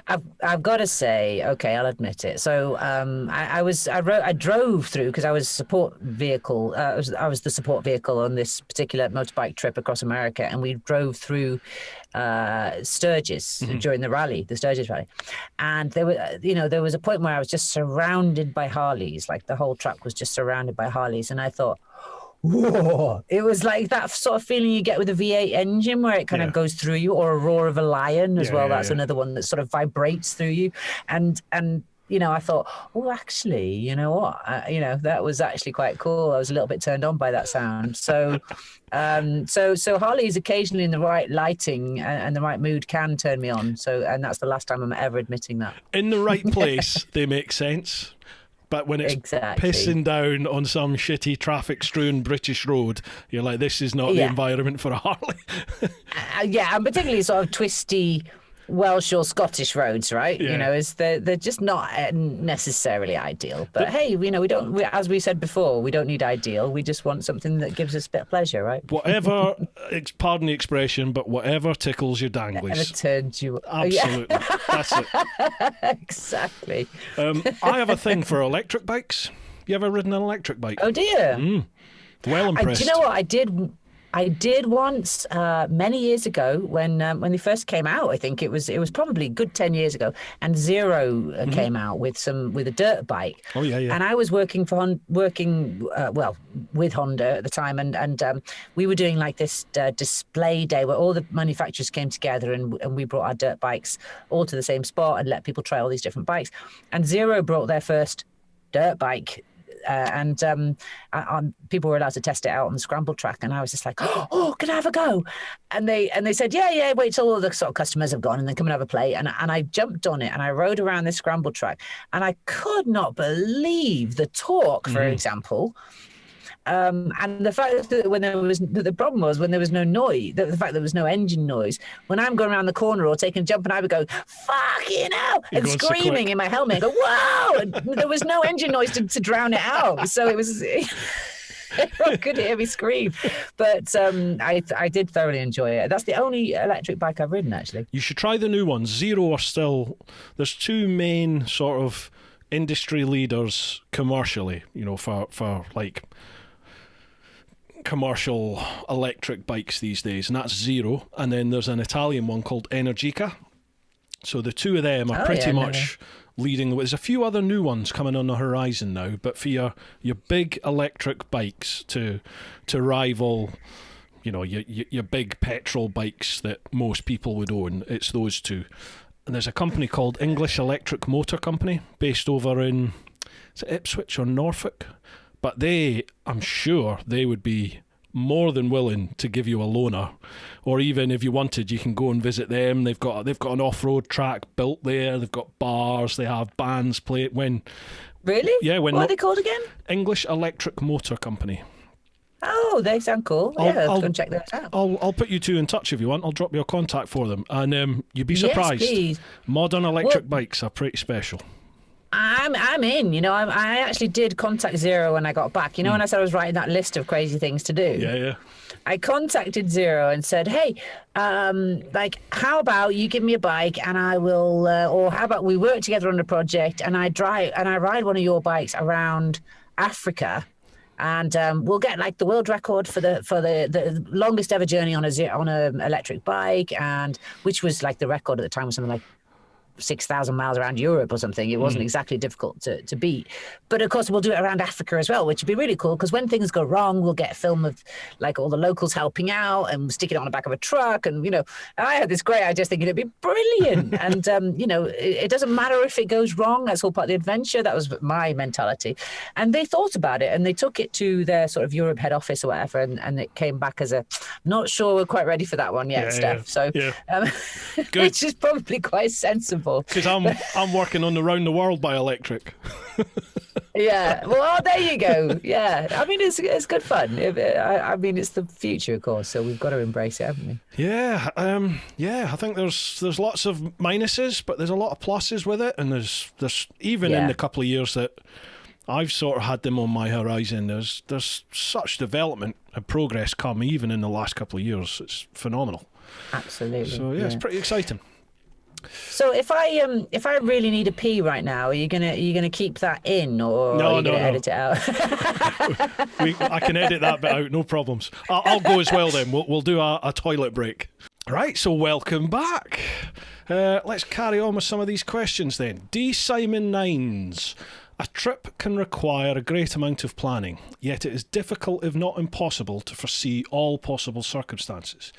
I've got to say, okay, I'll admit it. So I drove through, because I was support vehicle. I was the support vehicle on this particular motorbike trip across America, and we drove through Sturgis during the Sturgis rally, and there was a point where I was just surrounded by Harleys, like the whole track was just surrounded by Harleys, and I thought, whoa, it was like that sort of feeling you get with a V8 engine where it kind of goes through you, or a roar of a lion as well. That's another one that sort of vibrates through you. And I thought, oh, actually, you know what? That was actually quite cool. I was a little bit turned on by that sound. So, so Harleys occasionally in the right lighting and the right mood can turn me on. So, and that's the last time I'm ever admitting that. In the right place, they make sense. But when it's pissing down on some shitty traffic-strewn British road, you're like, this is not the environment for a Harley. And particularly sort of twisty Welsh or Scottish roads, right? Yeah. They're just not necessarily ideal. But hey, we don't. As we said before, we don't need ideal. We just want something that gives us a bit of pleasure, right? Whatever, pardon the expression, but whatever tickles your danglies. Whatever turns you. Absolutely, that's it. Exactly. I have a thing for electric bikes. You ever ridden an electric bike? Oh dear. Well impressed. Do you know what I did? I did once, many years ago, when they first came out. I think it was probably a good 10 years ago, and Zero came out with a dirt bike. Oh yeah. And I was working with Honda at the time, and we were doing like this display day where all the manufacturers came together, and we brought our dirt bikes all to the same spot and let people try all these different bikes. And Zero brought their first dirt bike. And people were allowed to test it out on the scramble track, and I was just like, "Oh, can I have a go?" And they said, "Yeah, wait till all the sort of customers have gone, and then come and have a play." And I jumped on it, and I rode around this scramble track, and I could not believe the torque, for example. And the fact that the problem was when there was no noise, the fact that there was no engine noise. When I'm going around the corner or taking a jump, and I would go, "Fucking hell!" and screaming in my helmet, and go, "Wow!" And there was no engine noise to drown it out. So it was. Everyone could hear me scream. But I did thoroughly enjoy it. That's the only electric bike I've ridden, actually. You should try the new ones. Zero are still... There's two main sort of industry leaders commercially, for like commercial electric bikes these days, and that's Zero. And then there's an Italian one called Energica. So the two of them are pretty much leading the way. There's a few other new ones coming on the horizon now, but for your big electric bikes to rival, your big petrol bikes that most people would own, it's those two. And there's a company called English Electric Motor Company based over in, is it Ipswich or Norfolk? But I'm sure they would be more than willing to give you a loaner, or even if you wanted, you can go and visit them. They've got an off-road track built there. They've got bars. They have bands play when. Really? Yeah. What are they called again? English Electric Motor Company. Oh, they sound cool. I'll go and check those out. I'll put you two in touch if you want. I'll drop you a contact for them, and you'd be surprised. Yes, please. Modern electric bikes are pretty special. I'm in. I actually did contact Zero when I got back. When I said I was writing that list of crazy things to do. Yeah. I contacted Zero and said, hey, how about you give me a bike and I will, or how about we work together on a project and I ride one of your bikes around Africa. And we'll get like the world record for the longest ever journey on a electric bike, and which was like the record at the time was something like 6,000 miles around Europe or something. It wasn't exactly difficult to beat. But of course, we'll do it around Africa as well, which would be really cool because when things go wrong, we'll get a film of like all the locals helping out and stick it on the back of a truck. And, I had this great idea thinking it'd be brilliant. And, it doesn't matter if it goes wrong. That's all part of the adventure. That was my mentality. And they thought about it and they took it to their sort of Europe head office or whatever. And it came back as not sure we're quite ready for that one yet, Steph. So, which is probably quite sensible. Because I'm working on the Round the World by Electric. Yeah. Well, there you go. Yeah. I mean, it's good fun. I mean, it's the future, of course. So we've got to embrace it, haven't we? Yeah. I think there's lots of minuses, but there's a lot of pluses with it. And there's even in the couple of years that I've sort of had them on my horizon, there's such development and progress come even in the last couple of years. It's phenomenal. Absolutely. So it's pretty exciting. So if I really need a pee right now, are you gonna keep that in, or are you gonna edit it out? I can edit that bit out, no problems. I'll go as well then. We'll do a toilet break. Right, so welcome back. Let's carry on with some of these questions then. D. Simon Nines. A trip can require a great amount of planning, yet it is difficult, if not impossible, to foresee all possible circumstances.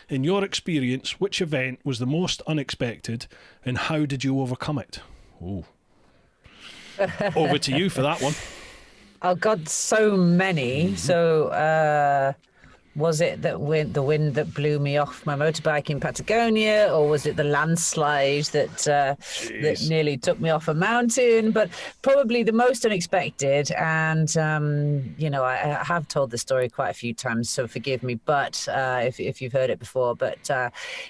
In your experience, which event was the most unexpected and how did you overcome it? Oh. Over to you for that one. Oh, God, so many. So was it the wind that blew me off my motorbike in Patagonia, or was it the landslide that nearly took me off a mountain? But probably the most unexpected, and I have told the story quite a few times, so forgive me. But if you've heard it before, but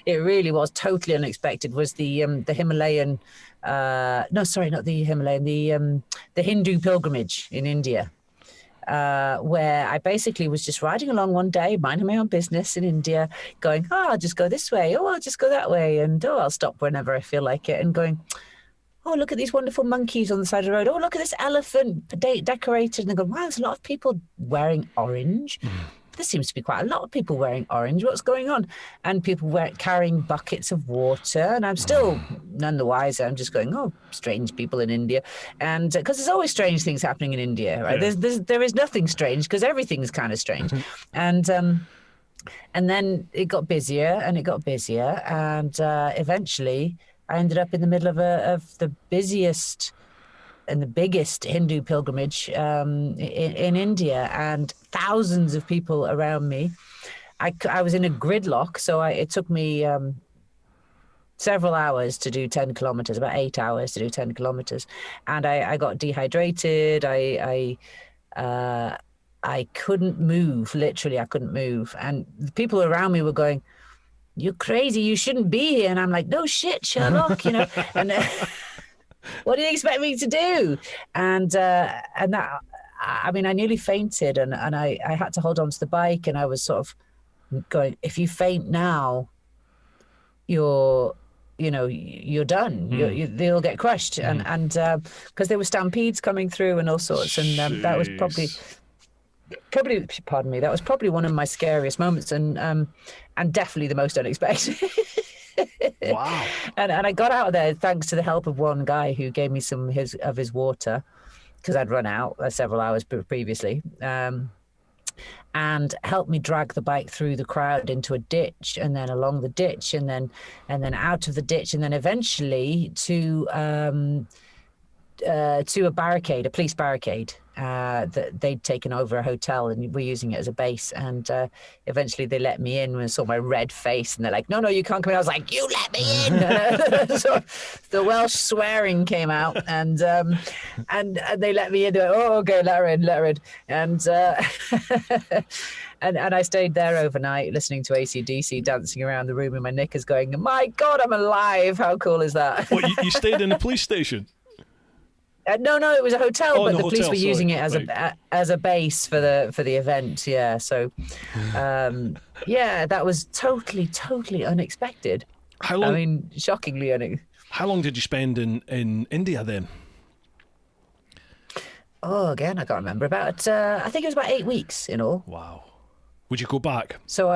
it really was totally unexpected. Was the Himalayan? No, sorry, not the Himalayan. The Hindu pilgrimage in India. Where I basically was just riding along one day, minding my own business in India, going, I'll just go this way, I'll just go that way, and I'll stop whenever I feel like it, and going, look at these wonderful monkeys on the side of the road, look at this elephant decorated, and I go, wow, there's a lot of people wearing orange. There seems to be quite a lot of people wearing orange. What's going on? And people carrying buckets of water. And I'm still none the wiser. I'm just going, strange people in India. And because there's always strange things happening in India, right? Yeah. There is nothing strange because everything's kind of strange. And then it got busier and it got busier. And eventually I ended up in the middle of the busiest and the biggest Hindu pilgrimage in India, and thousands of people around me. I was in a gridlock, so it took me several hours to do 10 kilometers, about 8 hours to do 10 kilometers. And I got dehydrated. I couldn't move, literally, I couldn't move. And the people around me were going, "You're crazy, you shouldn't be here." And I'm like, "No shit, Sherlock," and what do you expect me to do? And that I mean, I nearly fainted, and I had to hold on to the bike, and I was sort of going, if you faint now, you're you're done. They'll get crushed, and because there were stampedes coming through and all sorts, and that was probably, pardon me, that was probably one of my scariest moments, and definitely the most unexpected. Wow. And I got out of there thanks to the help of one guy who gave me some of his water, because I'd run out several hours previously. And helped me drag the bike through the crowd into a ditch, and then along the ditch, and then out of the ditch, and then eventually to a barricade, a police barricade that they'd taken over a hotel and were using it as a base. And eventually they let me in when I saw my red face, and they're like, no, you can't come in. I was like, you let me in. So the Welsh swearing came out, and they let me in. They're like, oh, okay, let her in. And and I stayed there overnight listening to AC/DC, dancing around the room in my knickers going, my God, I'm alive. How cool is that? What, you stayed in a police station? No, it was a hotel, but the police hotel, were using it as a base for the event. Yeah, so that was totally unexpected. How long? I mean, shockingly unexpected. How long did you spend in India then? Oh, again, I can't remember. About I think it was about 8 weeks in all. Wow. Would you go back? So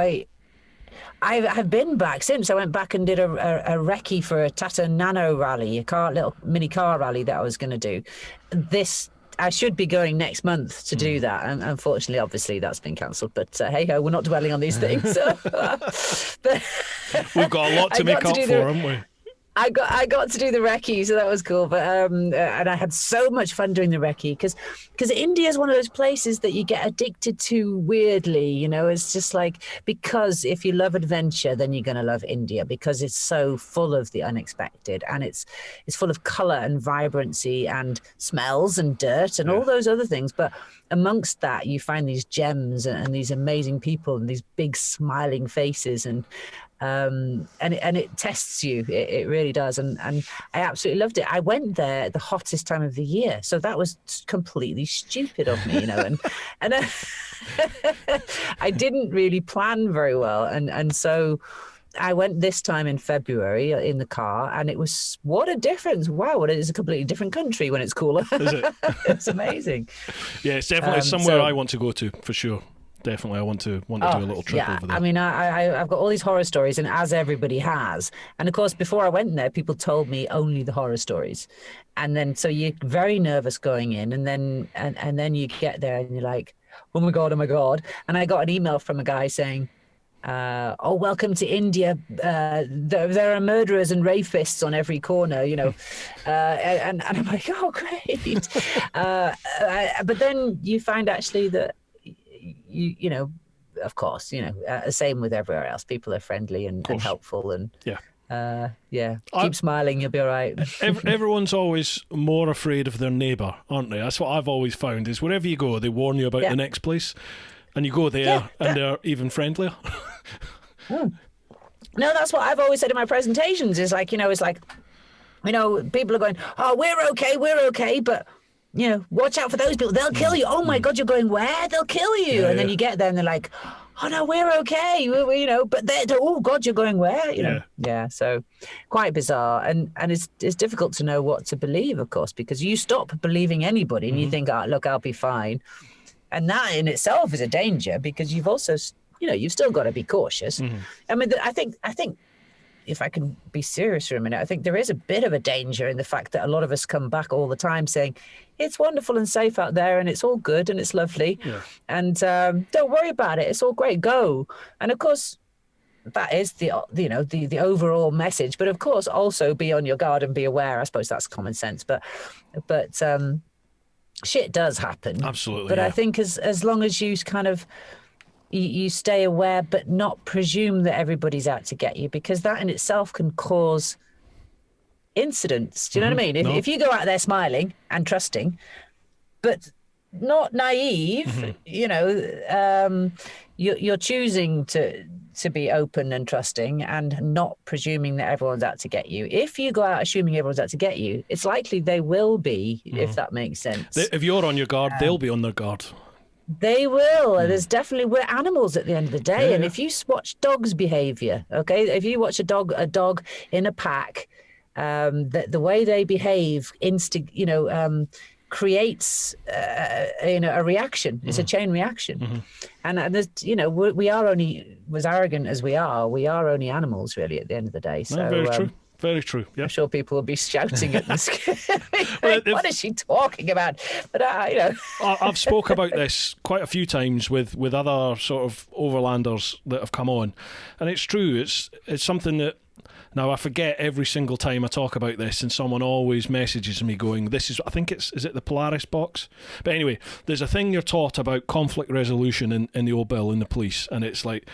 I've been back since. I went back and did a recce for a Tata Nano rally, little mini car rally that I was going to do. I should be going next month to do that, and unfortunately, obviously, that's been cancelled. But hey ho, we're not dwelling on these things. But we've got a lot to make up for, haven't we? I got to do the recce, so that was cool. But and I had so much fun doing the recce because India is one of those places that you get addicted to weirdly. You know, it's just like, because if you love adventure, then you're going to love India, because it's so full of the unexpected, and it's full of colour and vibrancy and smells and dirt and all those other things. But amongst that, you find these gems and these amazing people and these big smiling faces, and it tests you. It really does, and I absolutely loved it. I went there at the hottest time of the year, so that was completely stupid of me, you know. And I didn't really plan very well, and so I went this time in February in the car, and it was, what a difference! Wow, it is a completely different country when it's cooler. Is it? It's amazing. Yeah, it's definitely somewhere I want to go to for sure. Definitely, I want to do a little trip over there. I mean, I've got all these horror stories, and as everybody has. And of course, before I went there, people told me only the horror stories, and then so you're very nervous going in, and then you get there and you're like, oh my god. And I got an email from a guy saying, welcome to India. There are murderers and rapists on every corner, you know. And I'm like, oh great. But then you find actually that. You know, of course, you know, same with everywhere else. People are friendly and helpful, and keep smiling, you'll be all right. Everyone's always more afraid of their neighbour, aren't they? That's what I've always found, is wherever you go, they warn you about the next place, and you go there and they're even friendlier. No, that's what I've always said in my presentations, is like, you know, it's like, you know, people are going, oh, we're okay, but you know, watch out for those people. They'll kill you. Oh my God, you're going where? They'll kill you. And then you get there and they're like, oh no, we're okay. We you know, but they're, oh God, you're going where? You know, so quite bizarre. And it's difficult to know what to believe, of course, because you stop believing anybody and you think, oh, look, I'll be fine. And that in itself is a danger, because you've also, you know, you've still got to be cautious. I mean, I think if I can be serious for a minute, I think there is a bit of a danger in the fact that a lot of us come back all the time saying, it's wonderful and safe out there, and it's all good and it's lovely. And don't worry about it. It's all great. Go. And of course, that is the overall message. But of course, also be on your guard and be aware. I suppose that's common sense. But shit does happen. Absolutely. But I think as long as you kind of, you stay aware, but not presume that everybody's out to get you, because that in itself can cause incidents. Do you know what I mean? If you go out there smiling and trusting, but not naive, you know, you're choosing to to be open and trusting and not presuming that everyone's out to get you. If you go out assuming everyone's out to get you, it's likely they will be, if that makes sense. If you're on your guard, they'll be on their guard. They will. There's definitely, we're animals at the end of the day. Yeah, and yeah. if you watch dogs' behavior, okay, if you watch a dog in a pack, the way they behave, creates a reaction. It's a chain reaction. And there's, we are only, as arrogant as we are only animals really at the end of the day. So No, very true. Very true. Yeah. I'm sure people will be shouting at this. What is she talking about? But I've spoke about this quite a few times with other sort of overlanders that have come on, and it's true. It's something that now I forget every single time I talk about this, and someone always messages me going, "This is." I think is it the Polaris box? But anyway, there's a thing you're taught about conflict resolution in the old bill in the police, and it's like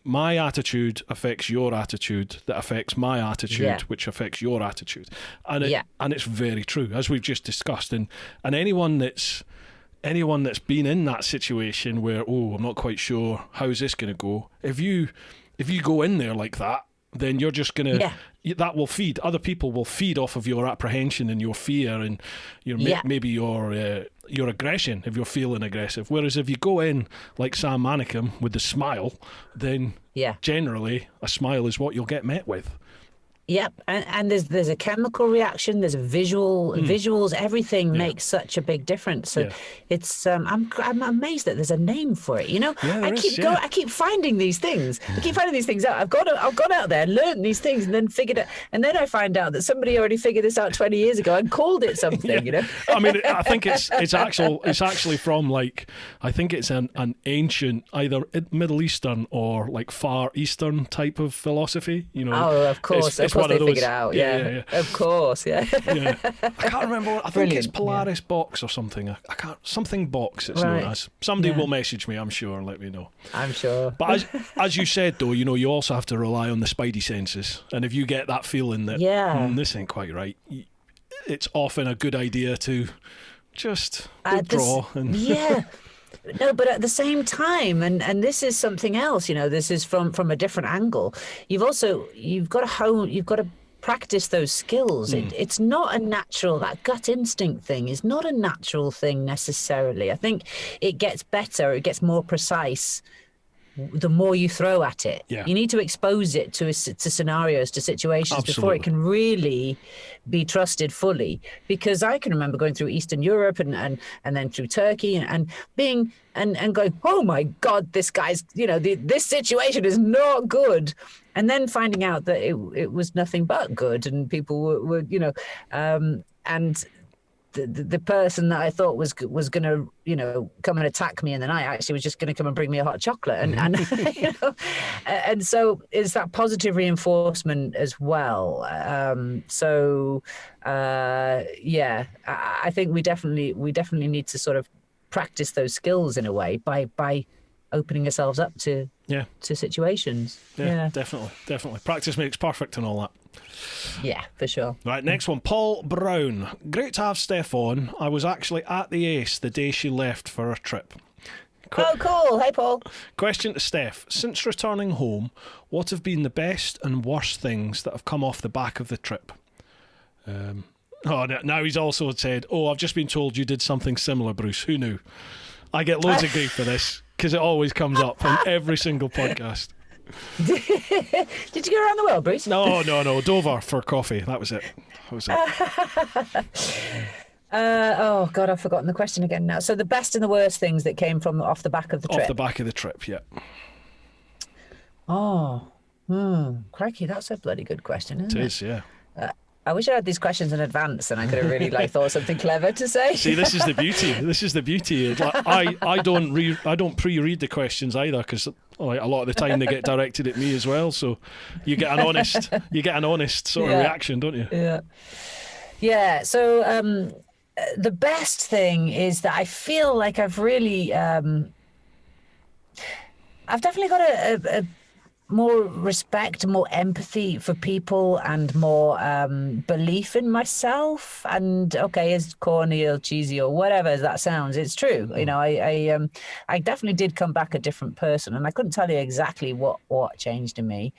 my attitude affects your attitude, that affects my attitude, which affects your attitude. And it's very true, as we've just discussed. And anyone that's been in that situation where, I'm not quite sure, how's this going to go? If you go in there like that, then you're just going to... That will feed, other people will feed off of your apprehension and your fear and maybe your aggression if you're feeling aggressive. Whereas if you go in like Sam Manicum with the smile, then generally a smile is what you'll get met with. Yep, and there's a chemical reaction, there's a visuals, everything makes such a big difference. So it's I'm amazed that there's a name for it. I keep finding these things. I keep finding these things out. I've gone out there, learned these things, and then figured it. And then I find out that somebody already figured this out 20 years ago and called it something. I mean, I think it's actually from I think it's an ancient either Middle Eastern or like Far Eastern type of philosophy. Oh, of course. Of course they figured it out, yeah. Of course, I can't remember. I think it's Polaris box or something. I can't. Something box it's known as. Somebody will message me, I'm sure, and let me know. I'm sure. But as you said, though, you also have to rely on the spidey senses. And if you get that feeling that this ain't quite right, it's often a good idea to just withdraw. No, but at the same time, and this is something else, this is from a different angle. You've got to practice those skills. It's not a natural, that gut instinct thing is not a natural thing necessarily. I think it gets better, it gets more precise the more you throw at it. You need to expose it to scenarios, to situations before it can really be trusted fully. Because I can remember going through Eastern Europe and then through Turkey and being and going, oh my God, this guy's, this situation is not good. And then finding out that it was nothing but good, and people were and the person that I thought was going to, come and attack me in the night actually was just going to come and bring me a hot chocolate. And so it's that positive reinforcement as well. I think we definitely need to sort of practice those skills in a way by opening ourselves up to situations. Definitely. Practice makes perfect and all that. Yeah, for sure. Right, next one. Paul Brown. Great to have Steph on. I was actually at the Ace the day she left for her trip. Oh, cool. Hey, Paul. Question to Steph. Since returning home, what have been the best and worst things that have come off the back of the trip? Now he's also said, I've just been told you did something similar, Bruce. Who knew? I get loads of grief for this because it always comes up on every single podcast. Did you go around the world, Bruce? No. Dover for coffee. That was it. Oh, God, I've forgotten the question again now. So the best and the worst things that came from off the back of the trip? Off the back of the trip, yeah. Oh, crikey, that's a bloody good question, isn't it? It is, yeah. I wish I had these questions in advance and I could have really thought something clever to say. See, this is the beauty. I don't pre-read the questions either because a lot of the time they get directed at me as well. So you get an honest sort of reaction, don't you? Yeah. Yeah. So the best thing is that I feel like I've really, I've definitely got more respect, more empathy for people, and more belief in myself. And okay, as corny or cheesy or whatever that sounds, it's true. You know, I definitely did come back a different person, and I couldn't tell you exactly what changed in me,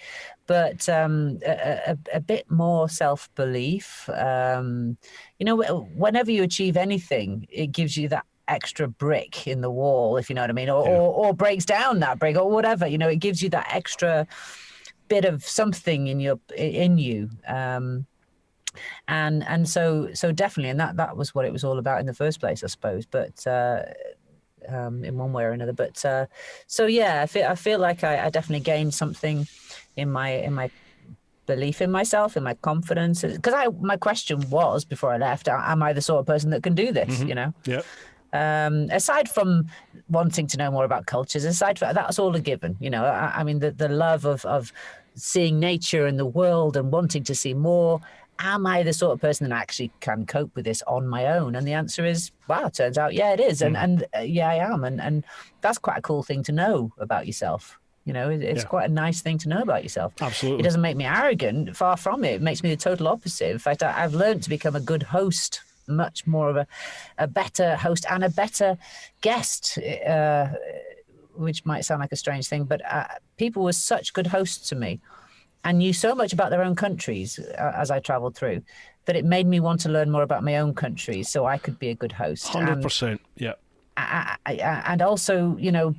but a bit more self-belief. You know, whenever you achieve anything, it gives you that extra brick in the wall, if you know what I mean, or breaks down that brick or whatever. You know, it gives you that extra bit of something in you, and so definitely, and that was what it was all about in the first place, I suppose. But in one way or another. But so yeah, I feel like I definitely gained something in my belief in myself, in my confidence, because my question was before I left, am I the sort of person that can do this? You know. Yeah. Aside from wanting to know more about cultures, aside from that's all a given, you know. I mean, the love of seeing nature and the world and wanting to see more. Am I the sort of person that actually can cope with this on my own? And the answer is, wow, it turns out, yeah, it is. And yeah, I am. And that's quite a cool thing to know about yourself. You know, it's quite a nice thing to know about yourself. Absolutely. It doesn't make me arrogant, far from it. It makes me the total opposite. In fact, I've learned to become a good host, much more of a better host and a better guest, which might sound like a strange thing, but people were such good hosts to me and knew so much about their own countries as I traveled through that it made me want to learn more about my own country so I could be a good host. 100%, yeah. And also, you know,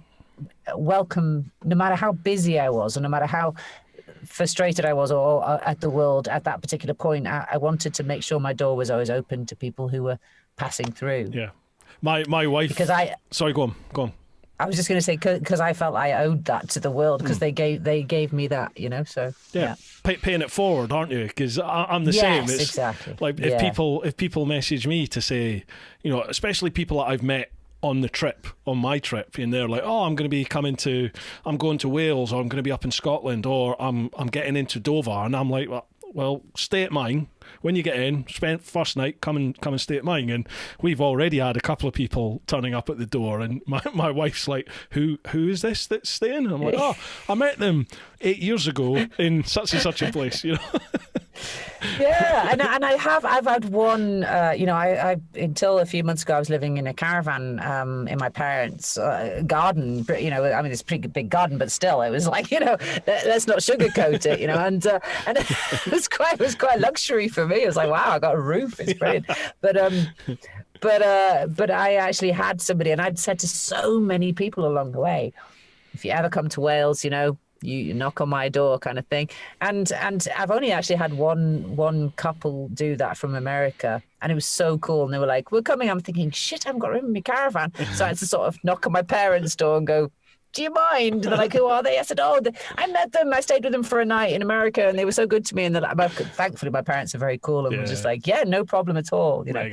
welcome, no matter how busy I was, or no matter how frustrated I was or at the world at that particular point, I wanted to make sure my door was always open to people who were passing through. Yeah. My wife... Because Sorry, go on. I was just going to say, because I felt I owed that to the world, because they gave me that, you know, so... Yeah. Paying it forward, aren't you? Because I'm the same. Yes, it's exactly. Like, if people message me to say, you know, especially people that I've met on my trip, and they're like, oh, I'm going to Wales, or I'm going to be up in Scotland, or I'm getting into Dover, and I'm like, well, stay at mine. When you get in, spend first night, come and stay at mine. And we've already had a couple of people turning up at the door, and my wife's like, who is this that's staying? And I'm like, oh, I met them 8 years ago in such and such a place, you know. Yeah, and I've had one. You know, I until a few months ago I was living in a caravan in my parents' garden. You know, I mean it's a pretty big garden, but still, it was like, you know, let's not sugarcoat it. You know, and it was quite luxury for me. It was like, wow, I got a roof. It's brilliant. But I actually had somebody, and I'd said to so many people along the way, if you ever come to Wales, you know, you knock on my door, kind of thing. And I've only actually had one couple do that from America, and it was so cool. And they were like, we're coming. I'm thinking, shit, I haven't got room in my caravan. So I had to sort of knock on my parents' door and go, do you mind? And they're like, who are they? I said, I met them. I stayed with them for a night in America, and they were so good to me. And they're like, thankfully, my parents are very cool, and were just like, yeah, no problem at all. You know.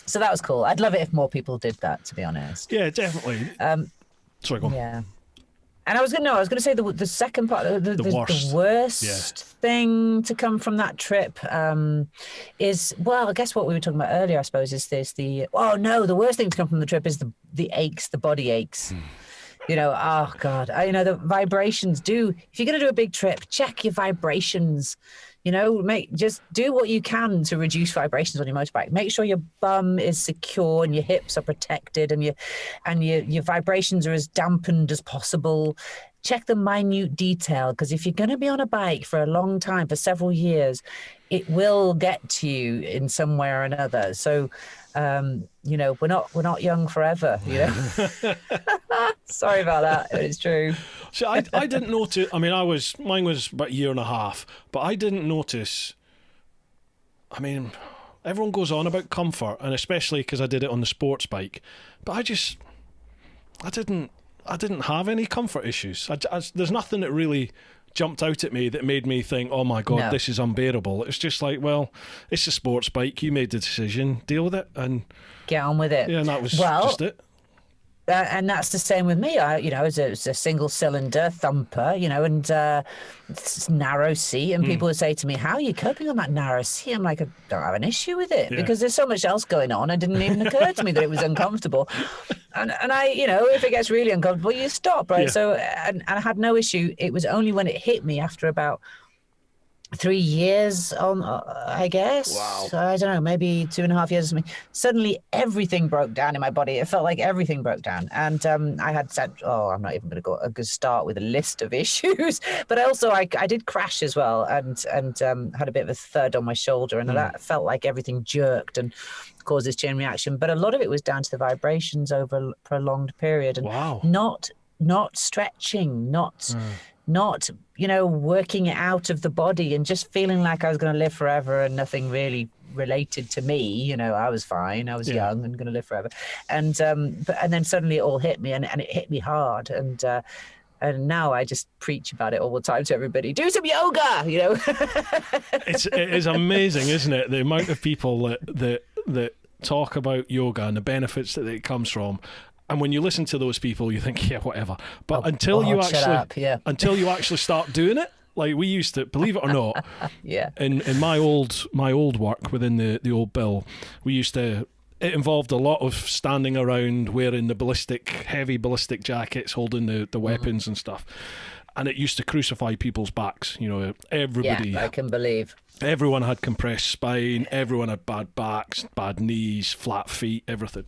So that was cool. I'd love it if more people did that, to be honest. Yeah, definitely. Sorry, go on. Yeah. And I was going to say the second part, the worst thing to come from that trip is, well, I guess what we were talking about earlier, I suppose, is the worst thing to come from the trip is the aches, the body aches. You know, oh God, you know, the vibrations if you're going to do a big trip, check your vibrations. You know, just do what you can to reduce vibrations on your motorbike. Make sure your bum is secure and your hips are protected, and your vibrations are as dampened as possible. Check the minute detail, because if you're going to be on a bike for a long time, for several years, it will get to you in some way or another. So, you know, we're not young forever. You know. Sorry about that. It's true. See, I didn't notice. I mean, mine was about a year and a half, but I didn't notice. I mean, everyone goes on about comfort, and especially because I did it on the sports bike, but I didn't have any comfort issues. There's nothing that really jumped out at me that made me think, oh my God, this is unbearable. It's just like, well, it's a sports bike. You made the decision. Deal with it and get on with it. Yeah, and that was just it. And that's the same with me. I was a single cylinder thumper, and it's narrow seat. And people would say to me, "How are you coping on that narrow seat?" I'm like, "I don't have an issue with it because there's so much else going on. It didn't even occur to me that it was uncomfortable." And I, if it gets really uncomfortable, you stop, right? Yeah. So, and I had no issue. It was only when it hit me after about 3 years on, I guess. Wow. I don't know, maybe 2.5 years or something. Suddenly everything broke down in my body. It felt like everything broke down. And I had said, I'm not even going to go start with a list of issues. But also I did crash as well and had a bit of a thud on my shoulder. And that felt like everything jerked and caused this chain reaction. But a lot of it was down to the vibrations over a prolonged period. And not stretching, not working it out of the body and just feeling like I was going to live forever and nothing really related to me. I was fine. I was young and going to live forever. And then suddenly it all hit me and it hit me hard. And now I just preach about it all the time to everybody. Do some yoga, It is amazing, isn't it? The amount of people that talk about yoga and the benefits that it comes from. And when you listen to those people, you think, yeah, whatever. But until you actually start doing it, like we used to, believe it or not, in my old work within the old Bill, it involved a lot of standing around wearing the heavy ballistic jackets, holding the weapons and stuff. And it used to crucify people's backs. Everybody. Yeah, I can believe. Everyone had compressed spine, everyone had bad backs, bad knees, flat feet, everything.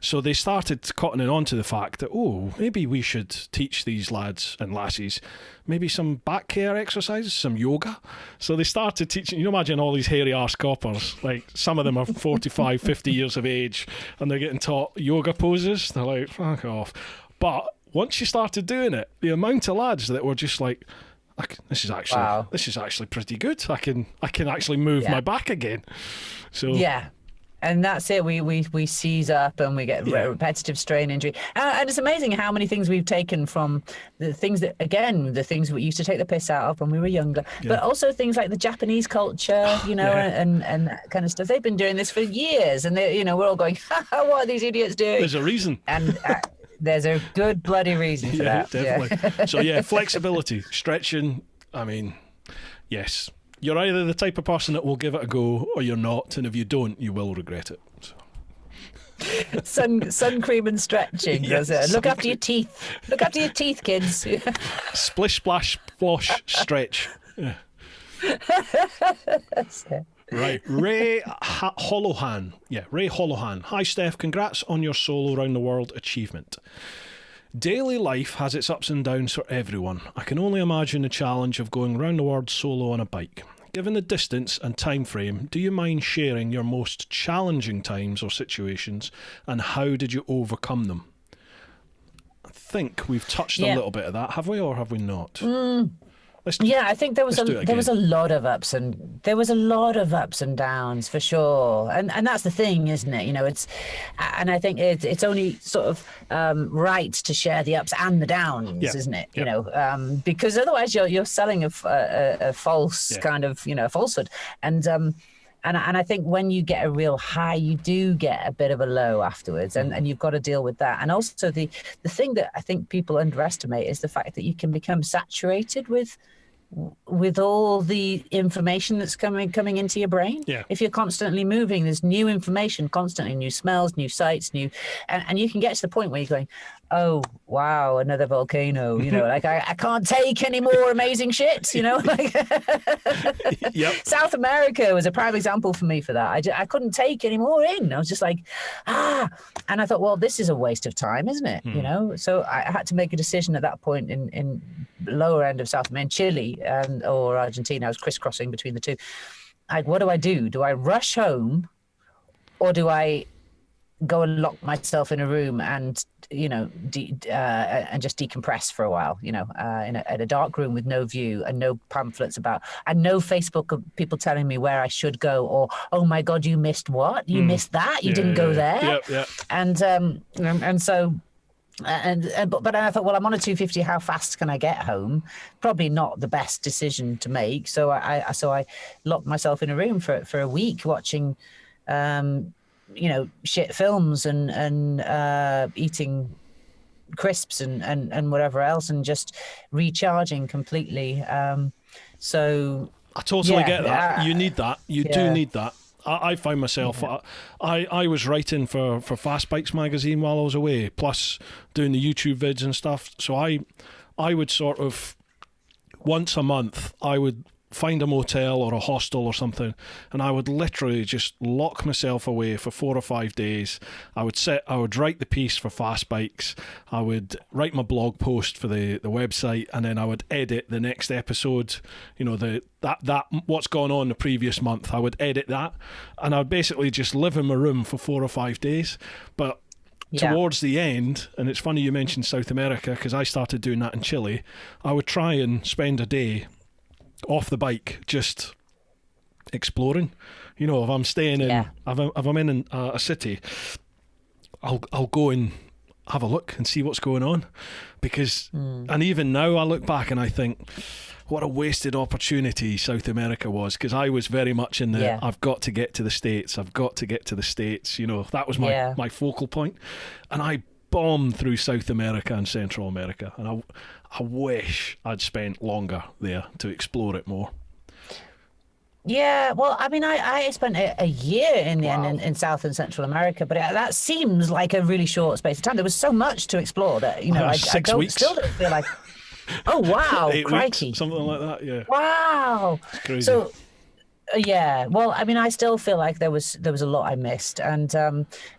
So they started cottoning on to the fact that, maybe we should teach these lads and lassies maybe some back care exercises, some yoga. So they started teaching, imagine all these hairy arse coppers, like some of them are 45, 50 years of age, and they're getting taught yoga poses. They're like, fuck off. But once you started doing it, the amount of lads that were just like, this is actually pretty good. I can actually move my back again. So and that's it. We seize up and we get repetitive strain injury. And it's amazing how many things we've taken from the things we used to take the piss out of when we were younger, but also things like the Japanese culture, and that kind of stuff. They've been doing this for years, and they, we're all going, what are these idiots doing? There's a reason. And there's a good bloody reason for that. Definitely. Yeah. So flexibility, stretching. I mean, yes, you're either the type of person that will give it a go, or you're not, and if you don't, you will regret it. So. Sun cream and stretching. Look after your teeth. Look after your teeth, kids. Splish, splash, splosh, stretch. Yeah. That's it. Right, Ray Holohan. Yeah, Ray Holohan. Hi, Steph. Congrats on your solo round the world achievement. Daily life has its ups and downs for everyone. I can only imagine the challenge of going round the world solo on a bike. Given the distance and time frame, do you mind sharing your most challenging times or situations, and how did you overcome them? I think we've touched a little bit of that, have we, or have we not? I think there was a lot of ups and downs for sure, and that's the thing, isn't it? And I think it's only sort of right to share the ups and the downs, isn't it? Because otherwise you're selling a false kind of falsehood, and I think when you get a real high, you do get a bit of a low afterwards, and you've got to deal with that. And also the thing that I think people underestimate is the fact that you can become saturated with all the information that's coming into your brain. If you're constantly moving, there's new information constantly, new smells, new sights, and you can get to the point where you're going, oh wow, another volcano, like I can't take any more amazing shit, South America was a prime example for me for that. I couldn't take any more in. I was just like, and I thought, well, this is a waste of time, isn't it? So I had to make a decision at that point in lower end of South America, Chile or Argentina. I was crisscrossing between the two. Like, what do? Do I rush home, or do I go and lock myself in a room and and just decompress for a while, in a dark room with no view and no pamphlets and no Facebook of people telling me where I should go, or, oh my God, you missed what? You missed that? You didn't go there? Yeah. And so, but I thought, well, I'm on a 250. How fast can I get home? Probably not the best decision to make. So I locked myself in a room for a week watching, shit films and eating crisps and whatever else, and just recharging completely. So I totally get that. You yeah. need that. You do need that. I find myself, I was writing for Fast Bikes magazine while I was away, plus doing the YouTube vids and stuff. So I would sort of, once a month, I would find a motel or a hostel or something, and I would literally just lock myself away for 4 or 5 days. I would write the piece for Fast Bikes, I would write my blog post for the website, and then I would edit the next episode, you know, that what's gone on the previous month. I would edit that, and I would basically just live in my room for 4 or 5 days. But towards the end, and it's funny you mentioned South America, because I started doing that in Chile, I would try and spend a day off the bike just exploring. You know, if I'm staying in if I'm in a city, I'll go and have a look and see what's going on, because and even now I look back and I think what a wasted opportunity South America was, because I was very much in the I've got to get to the States, you know, that was my focal point, and I bombed through South America and Central America, and I wish I'd spent longer there to explore it more. Yeah, well, I mean, I spent a year in the end in South and Central America, but that seems like a really short space of time. There was so much to explore that, you know, I still don't feel like, oh, wow, 8 crikey. weeks, something like that, yeah. Wow. It's crazy. So, yeah, well, I mean, I still feel like there was a lot I missed, and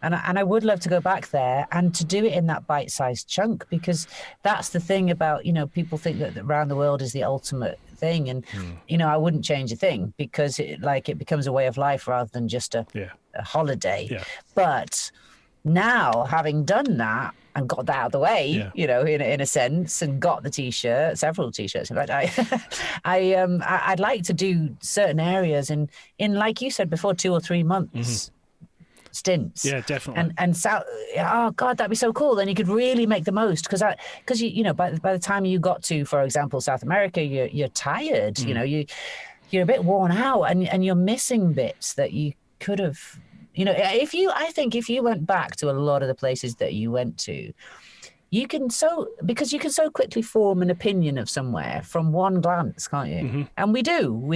I would love to go back there and to do it in that bite-sized chunk, because that's the thing about, you know, people think that around the world is the ultimate thing, and you know, I wouldn't change a thing, because it becomes a way of life rather than just a holiday. Yeah. But now, having done that and got that out of the way, you know, in a sense, and got the T-shirt, several T-shirts. In fact, I'd like to do certain areas in like you said before, 2 or 3 months stints. Yeah, definitely. And so, oh God, that'd be so cool. Then you could really make the most, because you know, by the time you got to, for example, South America, you're tired. You know, you're a bit worn out, and you're missing bits that you could have. You know, I think if you went back to a lot of the places that you went to, because you can so quickly form an opinion of somewhere from one glance, can't you? And we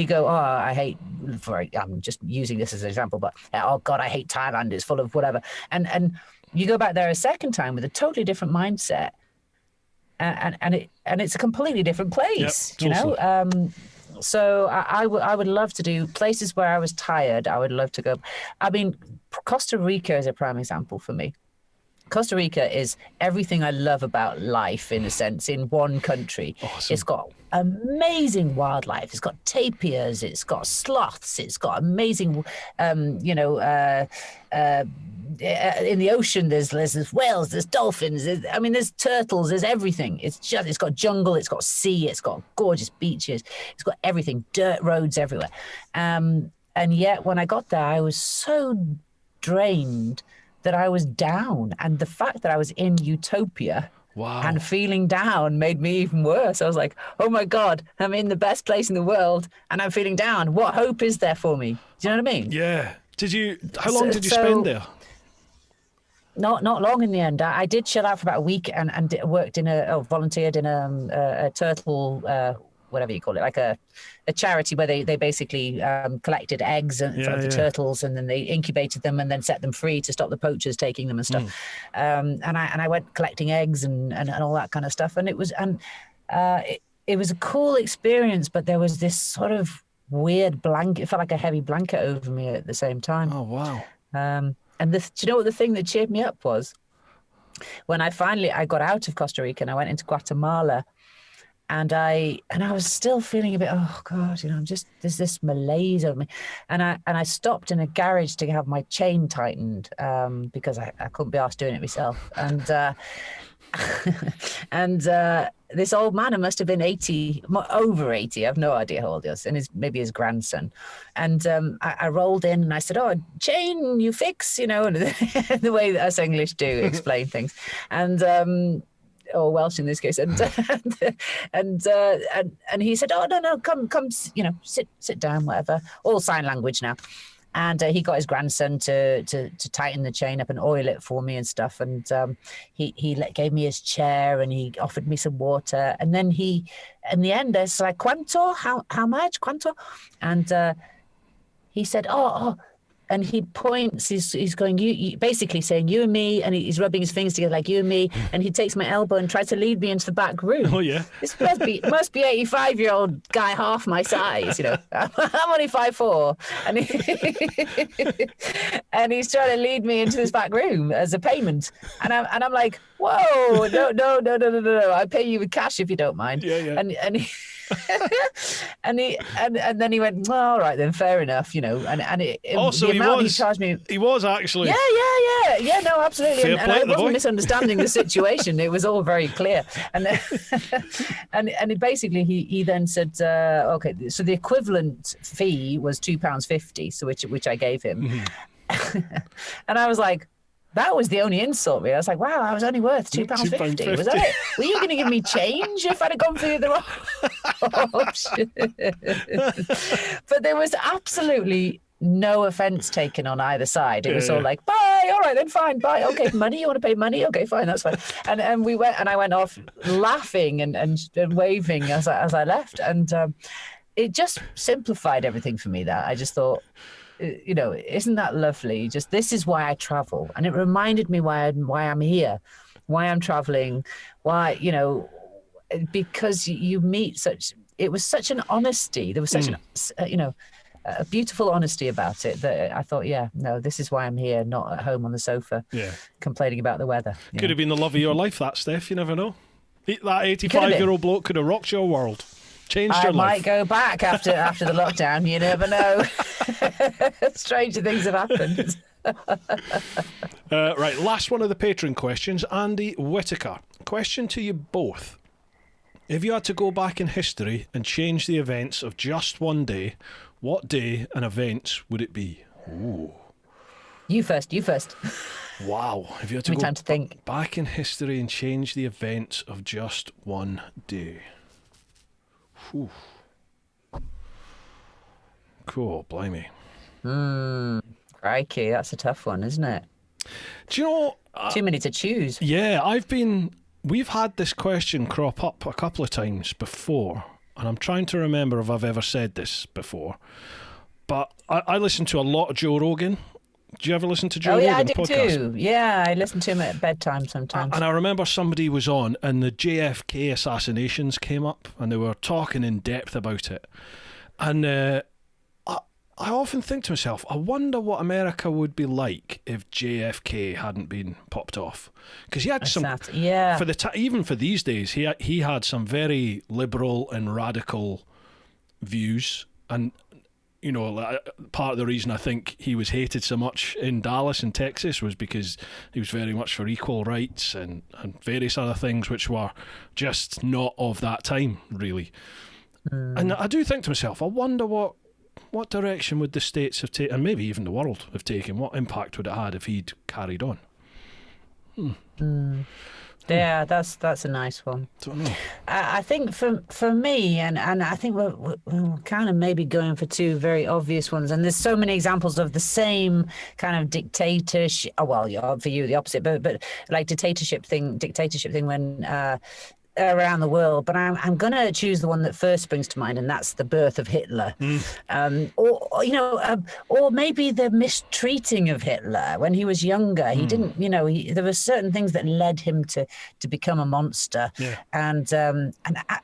go, I'm just using this as an example, but oh God, I hate Thailand, it's full of whatever. And you go back there a second time with a totally different mindset, and it's a completely different place, you know? So I would love to do places where I was tired. I would love to go. I mean, Costa Rica is a prime example for me. Costa Rica is everything I love about life, in a sense, in one country. Awesome. It's got amazing wildlife. It's got tapirs. It's got sloths. It's got amazing, in the ocean, there's whales, there's dolphins. There's turtles. There's everything. It's got jungle. It's got sea. It's got gorgeous beaches. It's got everything. Dirt roads everywhere. And yet, when I got there, I was so drained that I was down, and the fact that I was in utopia and feeling down made me even worse. I was like, oh my God, I'm in the best place in the world and I'm feeling down. What hope is there for me? Do you know what I mean? Yeah. How long did you spend there? Not long in the end. I did chill out for about a week and worked volunteered in a turtle, whatever you call it, like a charity where they basically collected eggs of the turtles, and then they incubated them and then set them free to stop the poachers taking them and stuff. And I went collecting eggs and all that kind of stuff. And it was a cool experience, but there was this sort of weird blanket. It felt like a heavy blanket over me at the same time. Oh, wow. And do you know what the thing that cheered me up was? When I got out of Costa Rica and I went into Guatemala, and I was still feeling a bit, oh God, you know, there's this malaise over me. And I stopped in a garage to have my chain tightened, because I couldn't be asked doing it myself. And this old man, who must have been 80, over 80, I have no idea how old he was, and maybe his grandson. And I rolled in and I said, oh, chain you fix, you know, and the way that us English do explain things. And or Welsh in this case, and he said, "Oh no, come, you know, sit down, whatever." All sign language now, And he got his grandson to tighten the chain up and oil it for me and stuff. And gave me his chair, and he offered me some water. And then in the end, there's like, "Cuánto? How much? Cuánto?" And he said, "Oh." And he points, he's going, you basically saying, "You and me," and he's rubbing his fingers together like, "You and me." And he takes my elbow and tries to lead me into the back room. Oh, yeah. This must be 85-year-old guy half my size, I'm only 5'4", and he's trying to lead me into this back room as a payment. And I'm like, "Whoa, no, I pay you with cash if you don't mind." Yeah. And he and then he went, "Well, all right then, fair enough," Also, the amount he charged me. He was actually. Yeah, no, absolutely. Fair And I play, wasn't misunderstanding the situation. It was all very clear. And he then said, "Okay, so the equivalent fee was £2.50, so which I gave him." And I was like, that was the only insult, really. I was like, wow, I was only worth £2.50. Was that it? Were you going to give me change if I'd have gone through the wrong option? But there was absolutely no offence taken on either side. It was all like, "Bye, all right then, fine, bye. Okay, money, you want to pay money? Okay, fine, that's fine." And I went off laughing and waving as I left. And it just simplified everything for me. That I just thought, isn't that lovely? Just, this is why I travel. And it reminded me why I'm here, why I'm traveling, why, because you meet it was such an honesty. There was such a beautiful honesty about it that I thought, this is why I'm here, not at home on the sofa complaining about the weather. Could have been the love of your life, that, Steph. You never know. That 85-year-old bloke could have rocked your world. Changed your life. I might go back after the lockdown. You never know. Stranger things have happened. Right, last one of the patron questions. Andy Whitaker. Question to you both. If you had to go back in history and change the events of just one day, what day and events would it be? Ooh. You first. Wow. If you had to go time to think. Back in history and change the events of just one day. Whew. Cool, blimey. Crikey, that's a tough one, isn't it? Do you know... Too many to choose. Yeah, we've had this question crop up a couple of times before, and I'm trying to remember if I've ever said this before, but I listen to a lot of Joe Rogan. Do you ever listen to Joe Rogan podcast? Oh, yeah, I do too. Yeah, I listen to him at bedtime sometimes. And I remember somebody was on, and the JFK assassinations came up, and they were talking in depth about it. And I often think to myself, I wonder what America would be like if JFK hadn't been popped off. Because he had even for these days, he had some very liberal and radical views. And part of the reason I think he was hated so much in Dallas and Texas was because he was very much for equal rights and various other things which were just not of that time, really. And I do think to myself, I wonder what direction would the States have taken, and maybe even the world have taken, what impact would it have had if he'd carried on? Yeah, that's a nice one. Don't know. I think for me, and I think we're kind of maybe going for two very obvious ones, and there's so many examples of the same kind of dictatorship. Oh, well, for you the opposite, but like dictatorship thing when around the world. But I'm going to choose the one that first springs to mind, and that's the birth of Hitler. Or maybe the mistreating of Hitler when he was younger. He didn't, there were certain things that led him to become a monster. Yeah. And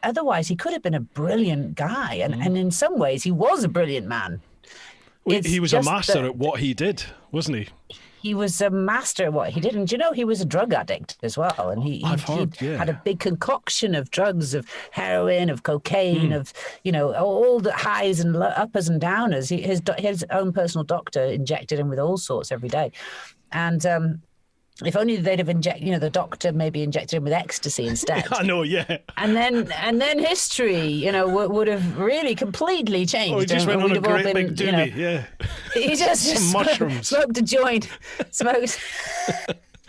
otherwise he could have been a brilliant guy. And in some ways he was a brilliant man. He was a master at what he did, wasn't he? He was a master at what he did. And he was a drug addict as well. And he had a big concoction of drugs, of heroin, of cocaine, of, all the highs and uppers and downers. His own personal doctor injected him with all sorts every day. And if only they'd have the doctor maybe injected him with ecstasy instead. I know, yeah. And then history, would have really completely changed. Oh, he just went on a great big doobie, yeah. He just Some mushrooms. Smoked a joint. Smoked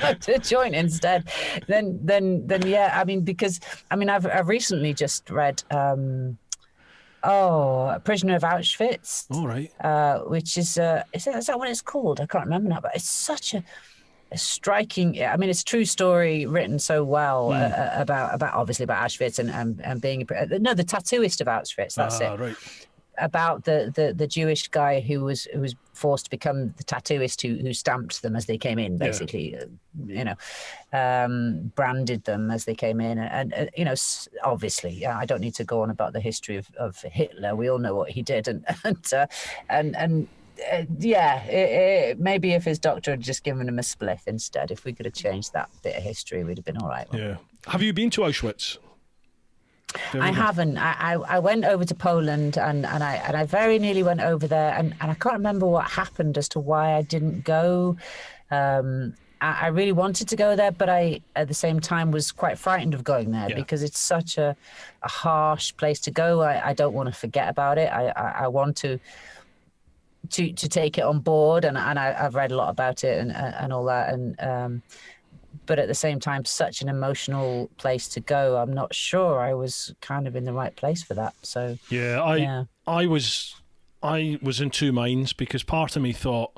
a joint instead. Then yeah. I mean, because I've recently just read. a prisoner of Auschwitz, All right. which is that what it's called? I can't remember now, but it's such a striking. I mean, it's a true story written so well about obviously about Auschwitz and being no, the tattooist of Auschwitz. That's it. Right. About the Jewish guy who was forced to become the tattooist who stamped them as they came in, basically, branded them as they came in, and obviously, I don't need to go on about the history of Hitler. We all know what he did, maybe if his doctor had just given him a spliff instead, if we could have changed that bit of history, we'd have been all right. Yeah. Have you been to Auschwitz? I haven't. I went over to Poland and I very nearly went over there and I can't remember what happened as to why I didn't go. I really wanted to go there, but I at the same time was quite frightened of going there because it's such a harsh place to go. I don't want to forget about it. I want to take it on board and I've read a lot about it and all that and but at the same time, such an emotional place to go. I'm not sure I was kind of in the right place for that. So I was in two minds because part of me thought,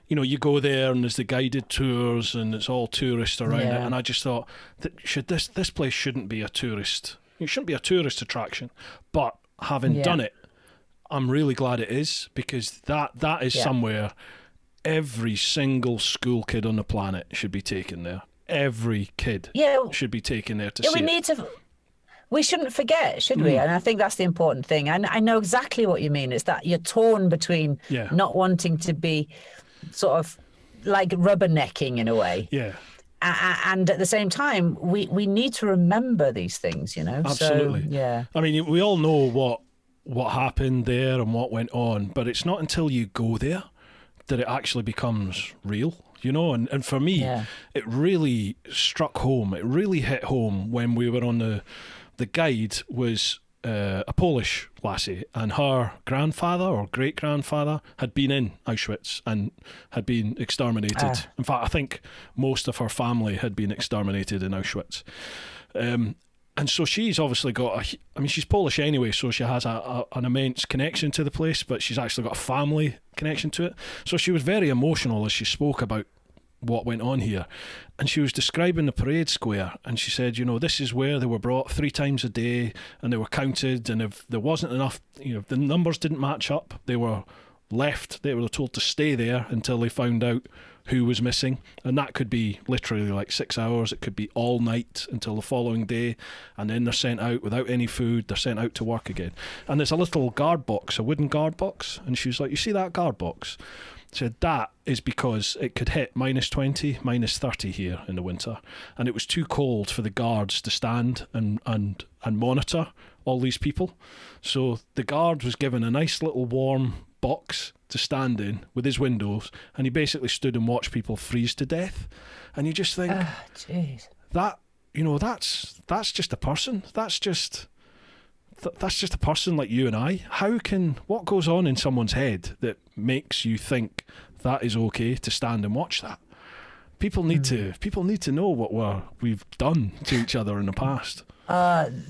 you go there and there's the guided tours and it's all tourists around it, and I just thought that this place shouldn't be a tourist. It shouldn't be a tourist attraction. But having done it, I'm really glad it is because that is somewhere every single school kid on the planet should be taken there. Every kid should be taken there to see we shouldn't forget, should we? And I think that's the important thing. And I know exactly what you mean. It's that you're torn between not wanting to be sort of like rubbernecking in a way. Yeah. And at the same time, we need to remember these things, Absolutely. So, I mean, we all know what happened there and what went on, but it's not until you go there that it actually becomes real. And for me, it really struck home. It really hit home when we were on the guide was a Polish lassie, and her grandfather or great-grandfather had been in Auschwitz and had been exterminated. In fact, I think most of her family had been exterminated in Auschwitz. And so she's obviously got she's Polish anyway, so she has an immense connection to the place, but she's actually got a family connection to it. So she was very emotional as she spoke about what went on here. And she was describing the parade square, and she said, this is where they were brought 3 times a day, and they were counted, and if there wasn't enough, the numbers didn't match up, they were told to stay there until they found out who was missing, and that could be literally like 6 hours, it could be all night until the following day, and then they're sent out without any food, they're sent out to work again. And there's a little guard box, a wooden guard box, and she was like, you see that guard box? She said that is because it could hit -20, -30 here in the winter, and it was too cold for the guards to stand and monitor all these people. So the guard was given a nice little warm box to stand in with his windows, and he basically stood and watched people freeze to death. And you just think, that's just a person. That's just a person like you and I. What goes on in someone's head that makes you think that is okay to stand and watch that? People need to know what we've done to each other in the past.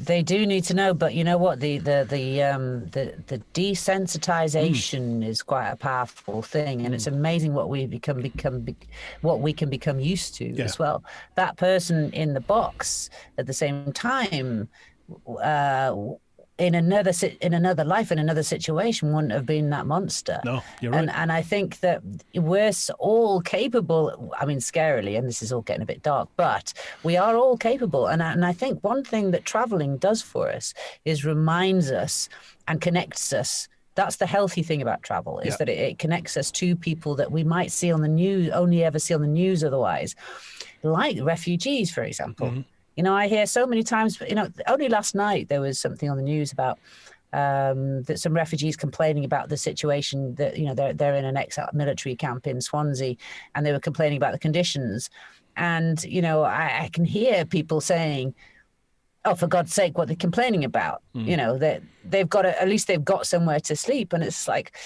They do need to know, but you know what? The desensitization is quite a powerful thing, and it's amazing what we what we can become used to as well. That person in the box at the same time, in another life, in another situation, wouldn't have been that monster. No, you're right. And I think that we're all capable, I mean, scarily, and this is all getting a bit dark, but we are all capable. And I think one thing that traveling does for us is reminds us and connects us. That's the healthy thing about travel, is that it connects us to people that we might see on the news, only ever see on the news otherwise, like refugees, for example. Mm-hmm. I hear so many times, only last night there was something on the news about that some refugees complaining about the situation that, they're in an ex-military camp in Swansea, and they were complaining about the conditions. And, I can hear people saying, oh, for God's sake, what they're complaining about, that they've got at least they've got somewhere to sleep. And it's like,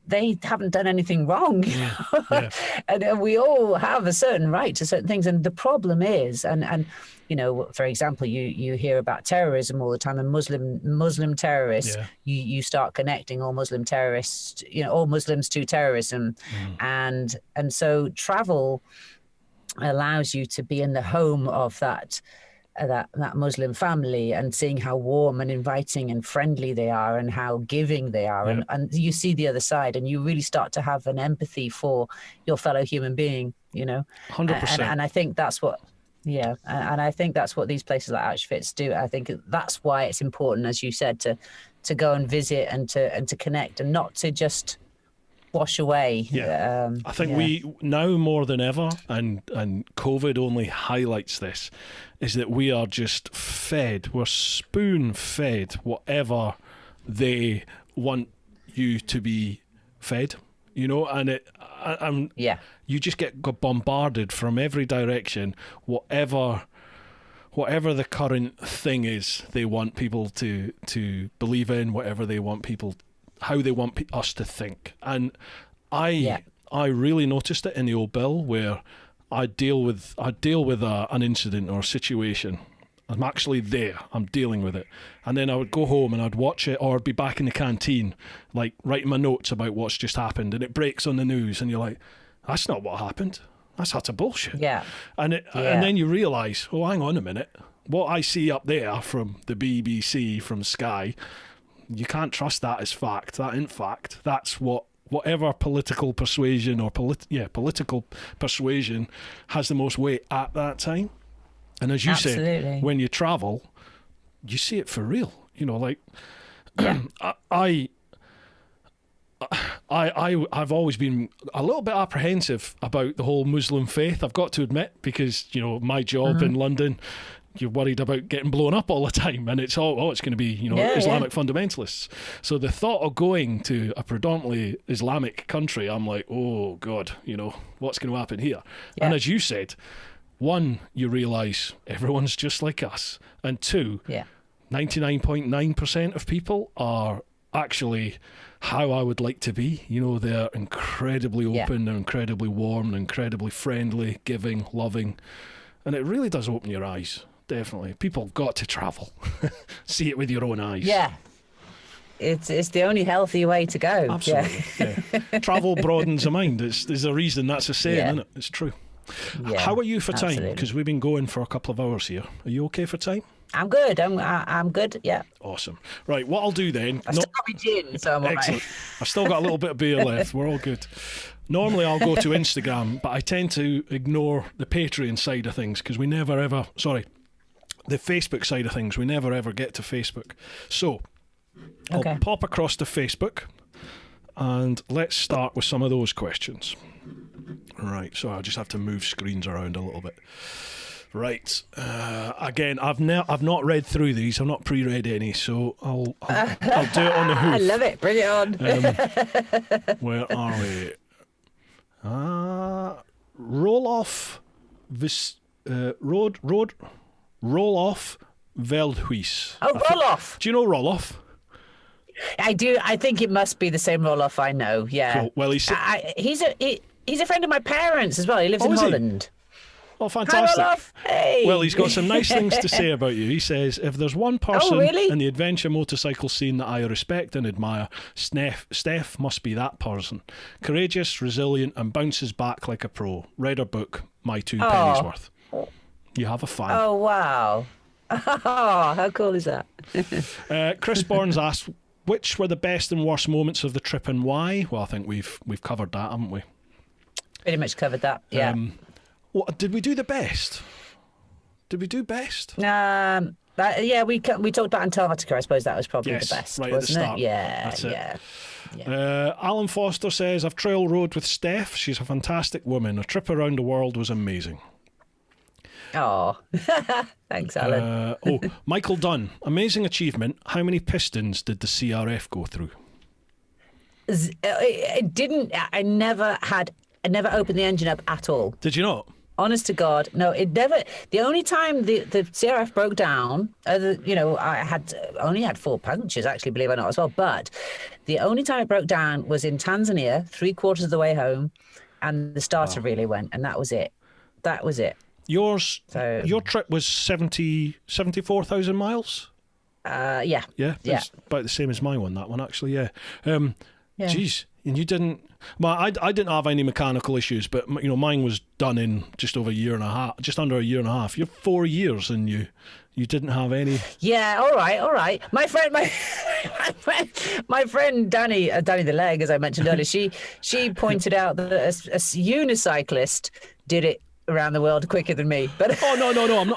they haven't done anything wrong, you know? Yeah. And we all have a certain right to certain things. And the problem is, and you know, for example, you hear about terrorism all the time, and Muslim terrorists. Yeah. You start connecting all Muslim terrorists, you know, all Muslims to terrorism, and so travel allows you to be in the home of that Muslim family and seeing how warm and inviting and friendly they are and how giving they are. Yeah. And you see the other side and you really start to have an empathy for your fellow human being, you know. 100%. And I think that's what, yeah, and I think that's what these places like Auschwitz do. I think that's why it's important, as you said, to go and visit and to connect and not to just wash away. Yeah. I think we now more than ever, and COVID only highlights this, is that we are just fed, we're spoon fed whatever they want you to be fed, you know, and you just get bombarded from every direction, whatever the current thing is they want people to believe in, whatever they want people, how they want us to think. And I really noticed it in the old Bill, where I deal with an incident or a situation. I'm actually there. I'm dealing with it. And then I would go home and I'd watch it, or I'd be back in the canteen, like writing my notes about what's just happened, and it breaks on the news and you're like, that's not what happened. That's utter bullshit. Yeah. And then you realise, oh, hang on a minute. What I see up there from the BBC, from Sky, you can't trust that as fact. That ain't fact. That's whatever political persuasion or political persuasion has the most weight at that time. And as you say, when you travel, you see it for real. You know, like I've always been a little bit apprehensive about the whole Muslim faith, I've got to admit, because, you know, my job in London, you're worried about getting blown up all the time, and it's it's going to be, you know, Islamic fundamentalists. So the thought of going to a predominantly Islamic country, I'm like, oh God, you know, what's going to happen here? Yeah. And as you said, one, you realise everyone's just like us, and two, 99.9% of people are actually how I would like to be. You know, they're incredibly open, they're incredibly warm, they're incredibly friendly, giving, loving, and it really does open your eyes. Definitely. People have got to travel. See it with your own eyes. Yeah. It's the only healthy way to go. Absolutely. Yeah. Travel broadens the mind. There's a reason that's a saying, isn't it? It's true. Yeah, how are you for time? Because we've been going for a couple of hours here. Are you okay for time? I'm good. I'm good. Yeah. Awesome. Right. What I'll do then. I've still got my gin, so I'm all right. I've still got a little bit of beer left. We're all good. Normally I'll go to Instagram, but I tend to ignore the Patreon side of things because the Facebook side of things. We never ever get to Facebook. So I'll pop across to Facebook and let's start with some of those questions. Right. So I'll just have to move screens around a little bit. Right. Again, I've not read through these. I've not pre-read any, so I'll do it on the hoof. I love it. Bring it on. Where are we? Roloff Roloff Veldhuis. Oh, Roloff. Do you know Roloff? I do. I think it must be the same Roloff I know. Yeah. Cool. Well, he's a friend of my parents as well. He lives in Holland. Oh, fantastic. Hi, Roloff. Hey. Well, he's got some nice things to say about you. He says, if there's one person in the adventure motorcycle scene that I respect and admire, Steph must be that person. Courageous, resilient, and bounces back like a pro. Read her book, My Two Pennies Worth. You have a fan. Oh, wow. Oh, how cool is that? Chris Barnes asked, which were the best and worst moments of the trip and why? Well, I think we've covered that, haven't we? Pretty much covered that, yeah. Did we do the best? Did we do best? Yeah, we talked about Antarctica. I suppose that was probably the best, right wasn't at the start. it? Yeah, that's it. Yeah. Alan Foster says, I've trail rode with Steph. She's a fantastic woman. A trip around the world was amazing. Oh, thanks, Alan. Michael Dunn, amazing achievement. How many pistons did the CRF go through? It didn't. I never opened the engine up at all. Did you not? Honest to God, no, it never. The only time the CRF broke down, I only had 4 punctures, actually, believe it or not, as well. But the only time it broke down was in Tanzania, 3/4 of the way home, and the starter really went, and that was it. That was it. Your trip was 74,000 miles? Yeah. Yeah, it's about the same as my one, that one, actually, yeah. Geez, and you didn't... Well, I didn't have any mechanical issues, but, mine was done in just over a year and a half, just under a year and a half. You're 4 years and you didn't have any... Yeah, all right. My friend Danny the Leg, as I mentioned earlier, she pointed out that a unicyclist did it around the world quicker than me. But no,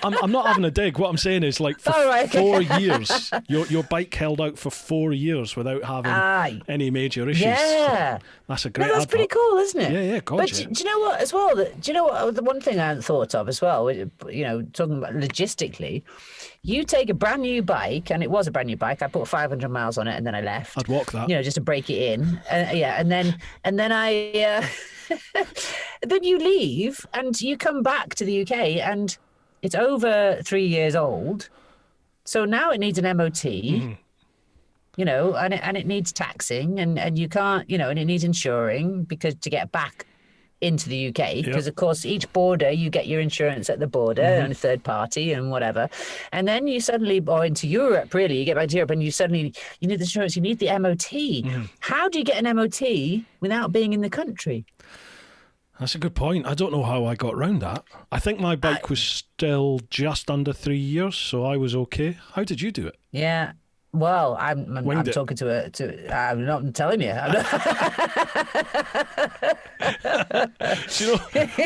I'm not having a dig. What I'm saying is, like, for 4 years, your bike held out for 4 years without having any major issues. Yeah, that's a great. That's pretty cool, isn't it? Yeah, God, But do you know what? As well, do you know what? The one thing I hadn't thought of as well, talking about logistically, you take a brand new bike, and it was a brand new bike. I put 500 miles on it, and then I left. I'd walk that. Just to break it in. And then I. Then you leave and you come back to the UK and it's over 3 years old. So now it needs an MOT, and it needs taxing and you can't, and it needs insuring because to get back into the UK, because of course each border you get your insurance at the border and a third party and whatever. And then you suddenly, or into Europe really, you get back to Europe and you need the insurance, you need the MOT. How do you get an MOT without being in the country? That's a good point. I don't know how I got around that. I think my bike was still just under 3 years, so I was okay. How did you do it? Yeah. Well, I'm talking I'm not telling you.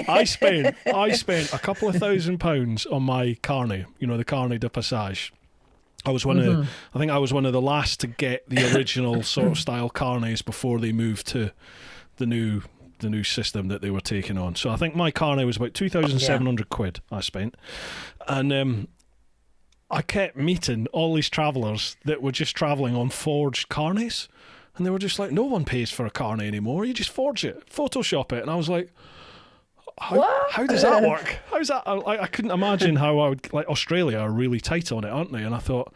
I spent a couple of £1,000 on my carnet, the carnet de passage. I was one of the last to get the original sort of style carnets before they moved to the new system that they were taking on. So I think my carnet was about 2,700 quid I spent. And I kept meeting all these travellers that were just travelling on forged carnets. And they were just like, no one pays for a carnet anymore. You just forge it, Photoshop it. And I was like, how does that work? How's that? I couldn't imagine how I would... Like, Australia are really tight on it, aren't they? And I thought,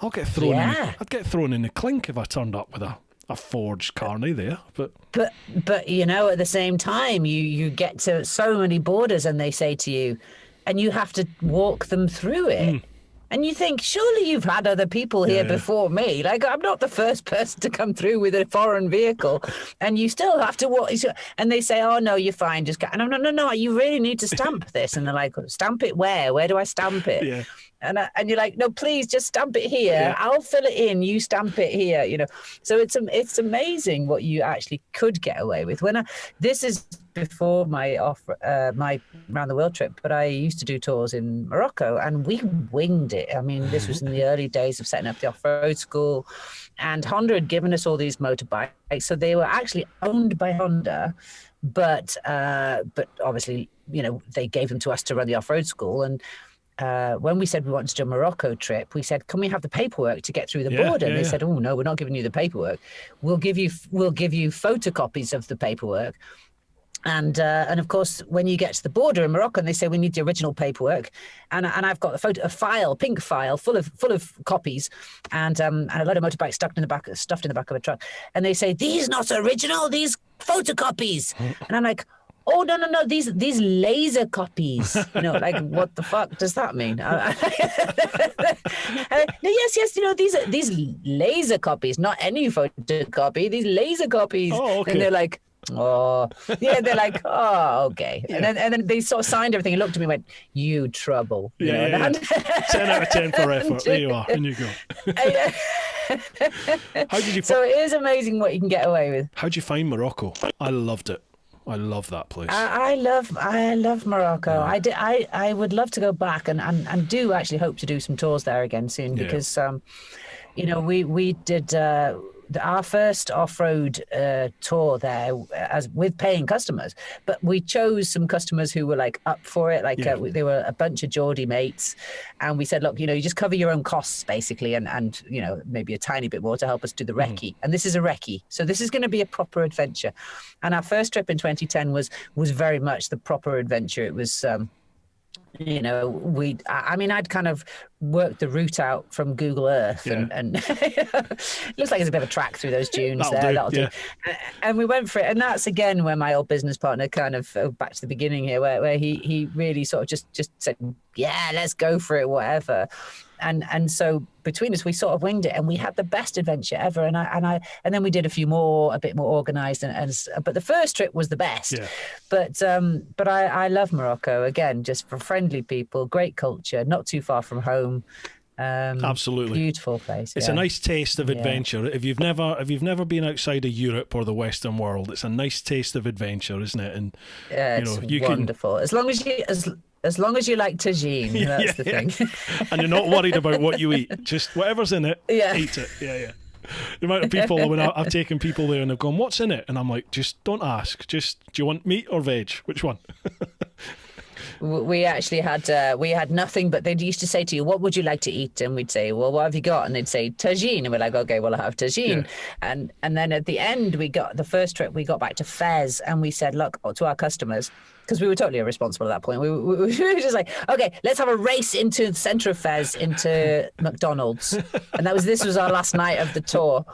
I'd get thrown in the clink if I turned up with a forged carnet there, but at the same time you get to so many borders and they say to you, and you have to walk them through it. And you think, surely you've had other people here before me. Like, I'm not the first person to come through with a foreign vehicle. And you still have to walk. And they say, oh, no, you're fine. Just go. No, you really need to stamp this. And they're like, stamp it where? Where do I stamp it? Yeah. And you're like, no, please just stamp it here. Yeah. I'll fill it in. You stamp it here. So it's amazing what you actually could get away with. This is before my round the world trip, but I used to do tours in Morocco and we winged it. I mean, this was in the early days of setting up the off-road school, and Honda had given us all these motorbikes, so they were actually owned by Honda, but obviously, they gave them to us to run the off-road school. And when we said we wanted to do a Morocco trip, we said, can we have the paperwork to get through the border? And they said, oh no, we're not giving you the paperwork. We'll give you photocopies of the paperwork. And of course, when you get to the border in Morocco, and they say we need the original paperwork, and I've got a pink file full of copies, and a load of motorbikes stuffed in the back of a truck, and they say, these not original, these photocopies, and I'm like, oh no, these laser copies. Like, what the fuck does that mean? Yes, these laser copies, not any photocopy, these laser copies. Oh, okay. And they're like, oh, yeah, they're like, oh, okay. Yeah. And then they sort of signed everything and looked at me and went, you trouble. 10 out of 10 for effort. There you are. In you go. How did you? So it is amazing what you can get away with. How did you find Morocco? I loved it. I love that place. I love Morocco. Yeah. I would love to go back and do actually hope to do some tours there again soon, because we did our first off-road tour there, as with paying customers, but we chose some customers who were like up for it. Like they were a bunch of Geordie mates, and we said, look, you just cover your own costs basically, and maybe a tiny bit more to help us do the recce. And this is a recce, so this is going to be a proper adventure. And our first trip in 2010 was very much the proper adventure. It was. I'd kind of worked the route out from Google Earth, and it looks like there's a bit of a track through those dunes there. That'll do. And we went for it. And that's again where my old business partner kind of, back to the beginning here, where he really sort of just said, yeah, let's go for it, whatever. And so between us, we sort of winged it, and we had the best adventure ever. And then we did a few more, a bit more organized, but the first trip was the best. Yeah. But I love Morocco again, just for friendly people, great culture, not too far from home. Absolutely beautiful place. It's a nice taste of adventure. If you've never been outside of Europe or the Western world, it's a nice taste of adventure, isn't it? And it's wonderful. As long as you like tagine, that's the thing. And you're not worried about what you eat. Just whatever's in it, eat it. Yeah. The amount of people, when I've taken people there and they've gone, what's in it? And I'm like, just don't ask. Just, do you want meat or veg? Which one? We actually had nothing, but they used to say to you, what would you like to eat? And we'd say, well, what have you got? And they'd say tagine, and we're like, okay, well, I have tagine. And then at the end, the first trip we got back to Fez, and we said, look, to our customers, because we were totally irresponsible at that point. We were just like, okay, let's have a race into the center of Fez, into McDonald's. And this was our last night of the tour.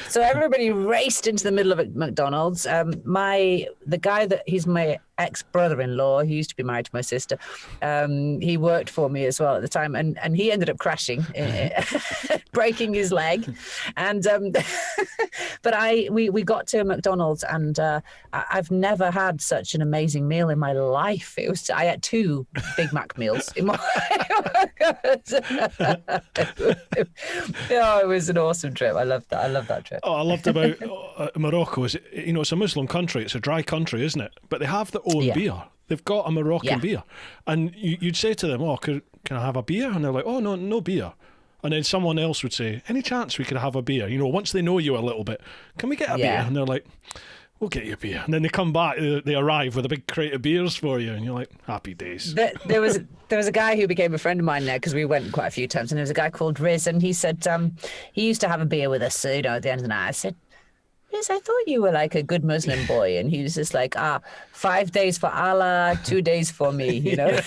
So everybody raced into the middle of McDonald's. The guy he's my ex-brother-in-law, he used to be married to my sister. He worked for me as well at the time, and he ended up crashing, breaking his leg. And but we got to McDonald's, and I've never had such an amazing meal in my life. I had 2 Big Mac meals in my it was an awesome trip. I loved that trip. I loved about Morocco is, it's a Muslim country. It's a dry country, isn't it? But they have their own beer. They've got a Moroccan beer. And you'd say to them, can I have a beer? And they're like, oh, no beer. And then someone else would say, any chance we could have a beer? Once they know you a little bit, can we get a beer? And they're like, we'll get you a beer. And then they come back, they arrive with a big crate of beers for you, and you're like, happy days. There was a guy who became a friend of mine there, because we went quite a few times, and there was a guy called Riz, and he said he used to have a beer with us, at the end of the night. I said, Riz, I thought you were like a good Muslim boy. And he was just like, 5 days for Allah, 2 days for me, I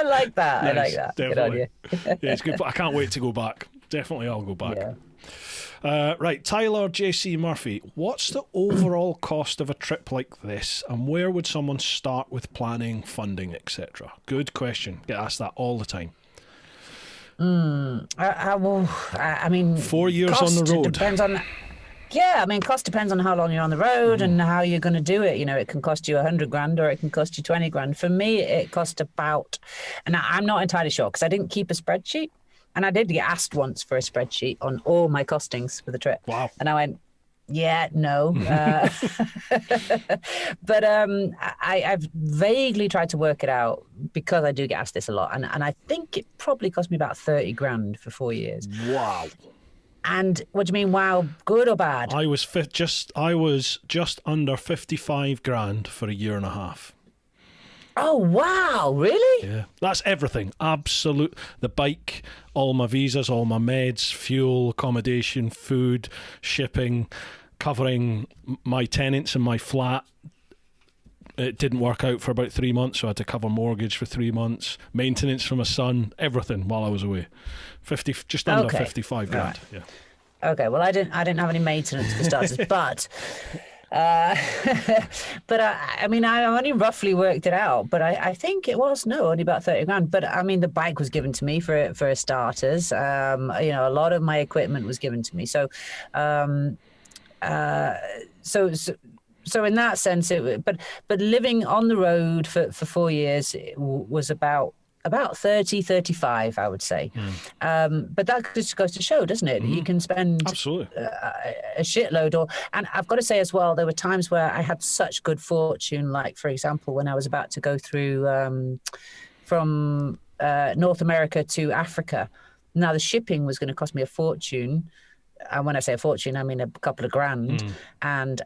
like that. Nice, I like that. Definitely. Good on you. Yeah, it's good. I can't wait to go back. Definitely I'll go back. Yeah. Right, Tyler JC Murphy, what's the overall cost of a trip like this, and where would someone start with planning, funding, etc.? Good question. Get asked that all the time. I mean, 4 years on the road. Depends on. Yeah, I mean, cost depends on how long you're on the road and how you're going to do it. It can cost you 100 grand or it can cost you 20 grand. For me, it cost about, and I'm not entirely sure because I didn't keep a spreadsheet. And I did get asked once for a spreadsheet on all my costings for the trip. Wow. And I went, yeah, no. But I've vaguely tried to work it out because I do get asked this a lot. And I think it probably cost me about 30 grand for 4 years. Wow. And what do you mean, wow, good or bad? I was just under 55 grand for a year and a half. Oh, wow, really? Yeah, that's everything. Absolute. The bike, all my visas, all my meds, fuel, accommodation, food, shipping, covering my tenants in my flat. It didn't work out for about 3 months, so I had to cover mortgage for 3 months, maintenance for my son, everything while I was away. Just under 55 grand. Right. Yeah. Okay, well, I didn't have any maintenance for starters, but I mean, I only roughly worked it out, but I think it was only about 30 grand. But I mean, the bike was given to me for starters. A lot of my equipment was given to me. So in that sense, but living on the road for 4 years was about 30, 35, I would say. But that just goes to show, doesn't it? You can spend absolutely a shitload. And I've got to say as well, there were times where I had such good fortune, like, for example, when I was about to go through from North America to Africa. Now, the shipping was going to cost me a fortune. and when I say a fortune, I mean a couple of grand. And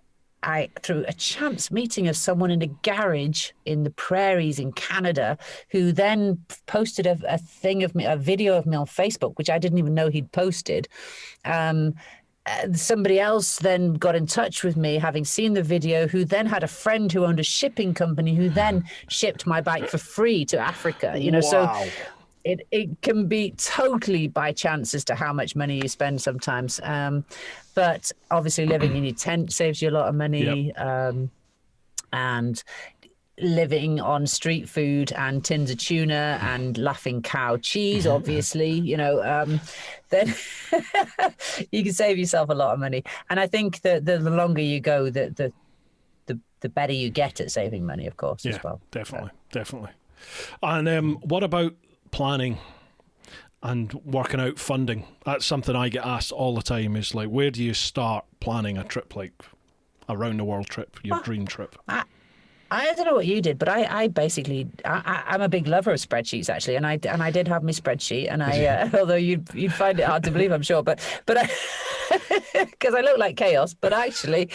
through a chance meeting of someone in a garage in the prairies in Canada, who then posted a thing of me, a video of me on Facebook, which I didn't even know he'd posted. Somebody else then got in touch with me, having seen the video, who then had a friend who owned a shipping company, who then shipped my bike for free to Africa. You know, so it can be totally by chance as to how much money you spend sometimes. But obviously living in your tent saves you a lot of money. And living on street food and tins of tuna and Laughing Cow cheese, obviously, you know, then you can save yourself a lot of money. And I think that the longer you go, the better you get at saving money, of course, as well. Definitely. And what about planning and working out funding? That's something I get asked all the time, is like, where do you start planning a trip, like a round the world trip, your dream trip? I don't know what you did, but I basically I'm a big lover of spreadsheets, actually, and I did have my spreadsheet, and I although you'd find it hard to believe, I'm sure, but I because I look like chaos, but actually,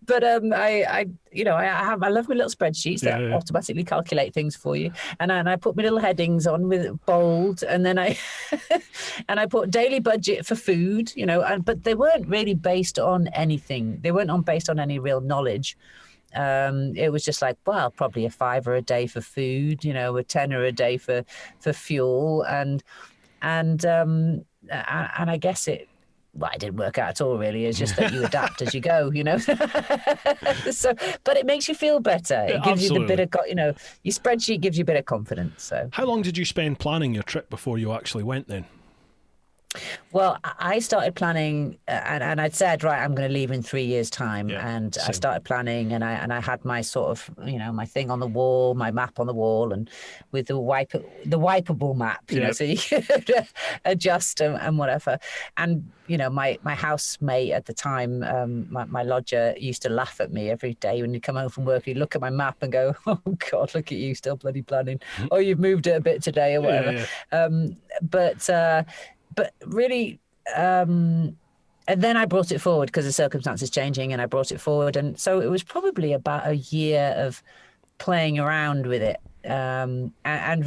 but I love my little spreadsheets that automatically calculate things for you, and I put my little headings on with bold, and then I put daily budget for food, you know, but they weren't really based on anything. They weren't based on any real knowledge. It was just like, well, probably a $5 a day for food, you know, a $10 a day for fuel, and I guess it didn't work out at all, really. It's just that you adapt as you go, you know. So, but it makes you feel better. It gives you the bit of, you know, your spreadsheet gives you a bit of confidence. So, how long did you spend planning your trip before you actually went then? Well, I started planning, and I'd said, right, I'm going to leave in 3 years' time, and I started planning, and I had my sort of, you know, my thing on the wall, my map on the wall, and with the wipeable map, you know, so you could adjust and whatever. And you know, my housemate at the time, my lodger, used to laugh at me every day when he'd come home from work. He'd look at my map and go, "Oh God, look at you, still bloody planning. Oh, you've moved it a bit today or whatever." But really, and then I brought it forward because the circumstances changing, and I brought it forward. And so it was probably about a year of playing around with it. And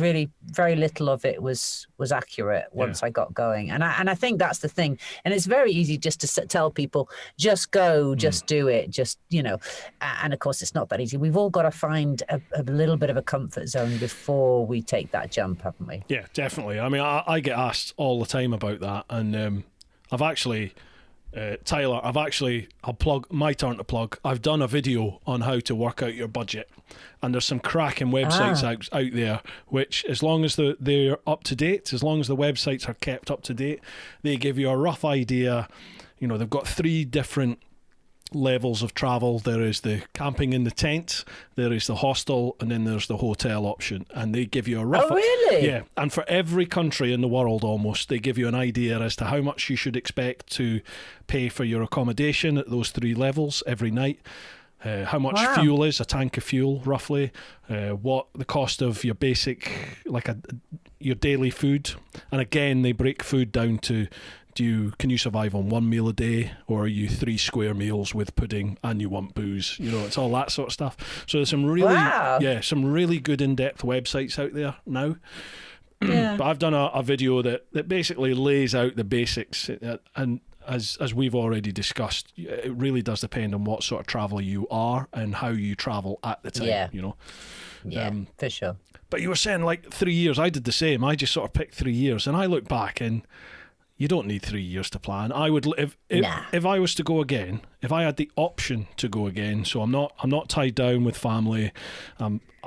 really very little of it was accurate once I got going. And I think that's the thing. And it's very easy just to tell people, just go, just do it, just, you know. And of course, it's not that easy. We've all got to find a little bit of a comfort zone before we take that jump, haven't we? Yeah, definitely. I mean, I get asked all the time about that. And I've actually... Tyler, I'll plug my turn to plug. I've done a video on how to work out your budget, and there's some cracking websites out there, which, as long as they're up to date, as long as the websites are kept up to date, they give you a rough idea. You know, they've got 3 different levels of travel. There is the camping in the tent, there is the hostel, and then there's the hotel option, and they give you a rough... Oh, really? Yeah, and for every country in the world almost, they give you an idea as to how much you should expect to pay for your accommodation at those 3 levels every night, how much fuel is, a tank of fuel roughly, what the cost of your basic, like your daily food. And again, they break food down to, can you survive on 1 meal a day, or are you 3 square meals with pudding and you want booze? You know, it's all that sort of stuff. So there's some really good in-depth websites out there now. Yeah. But I've done a video that basically lays out the basics, and as we've already discussed, it really does depend on what sort of traveller you are and how you travel at the time, you know. Yeah, for sure. But you were saying like 3 years. I did the same. I just sort of picked 3 years, and I look back and you don't need 3 years to plan. I would, if I was to go again, if I had the option to go again, so I'm not tied down with family,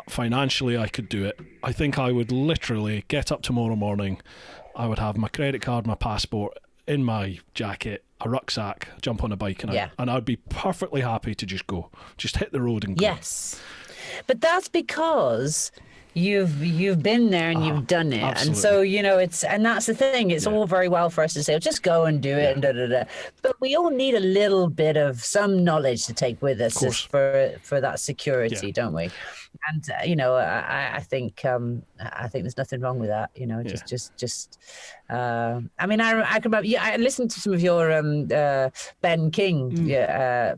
financially I could do it. I think I would literally get up tomorrow morning, I would have my credit card, my passport in my jacket, a rucksack, jump on a bike, and I'd be perfectly happy to just hit the road and go. Yes, but that's because you've been there and you've done it. Absolutely. And so, and that's the thing. It's all very well for us to say, just go and do it and da da da. But we all need a little bit of some knowledge to take with us for that security, don't we? And I think there's nothing wrong with that. I mean, I can remember. I listened to some of your Ben King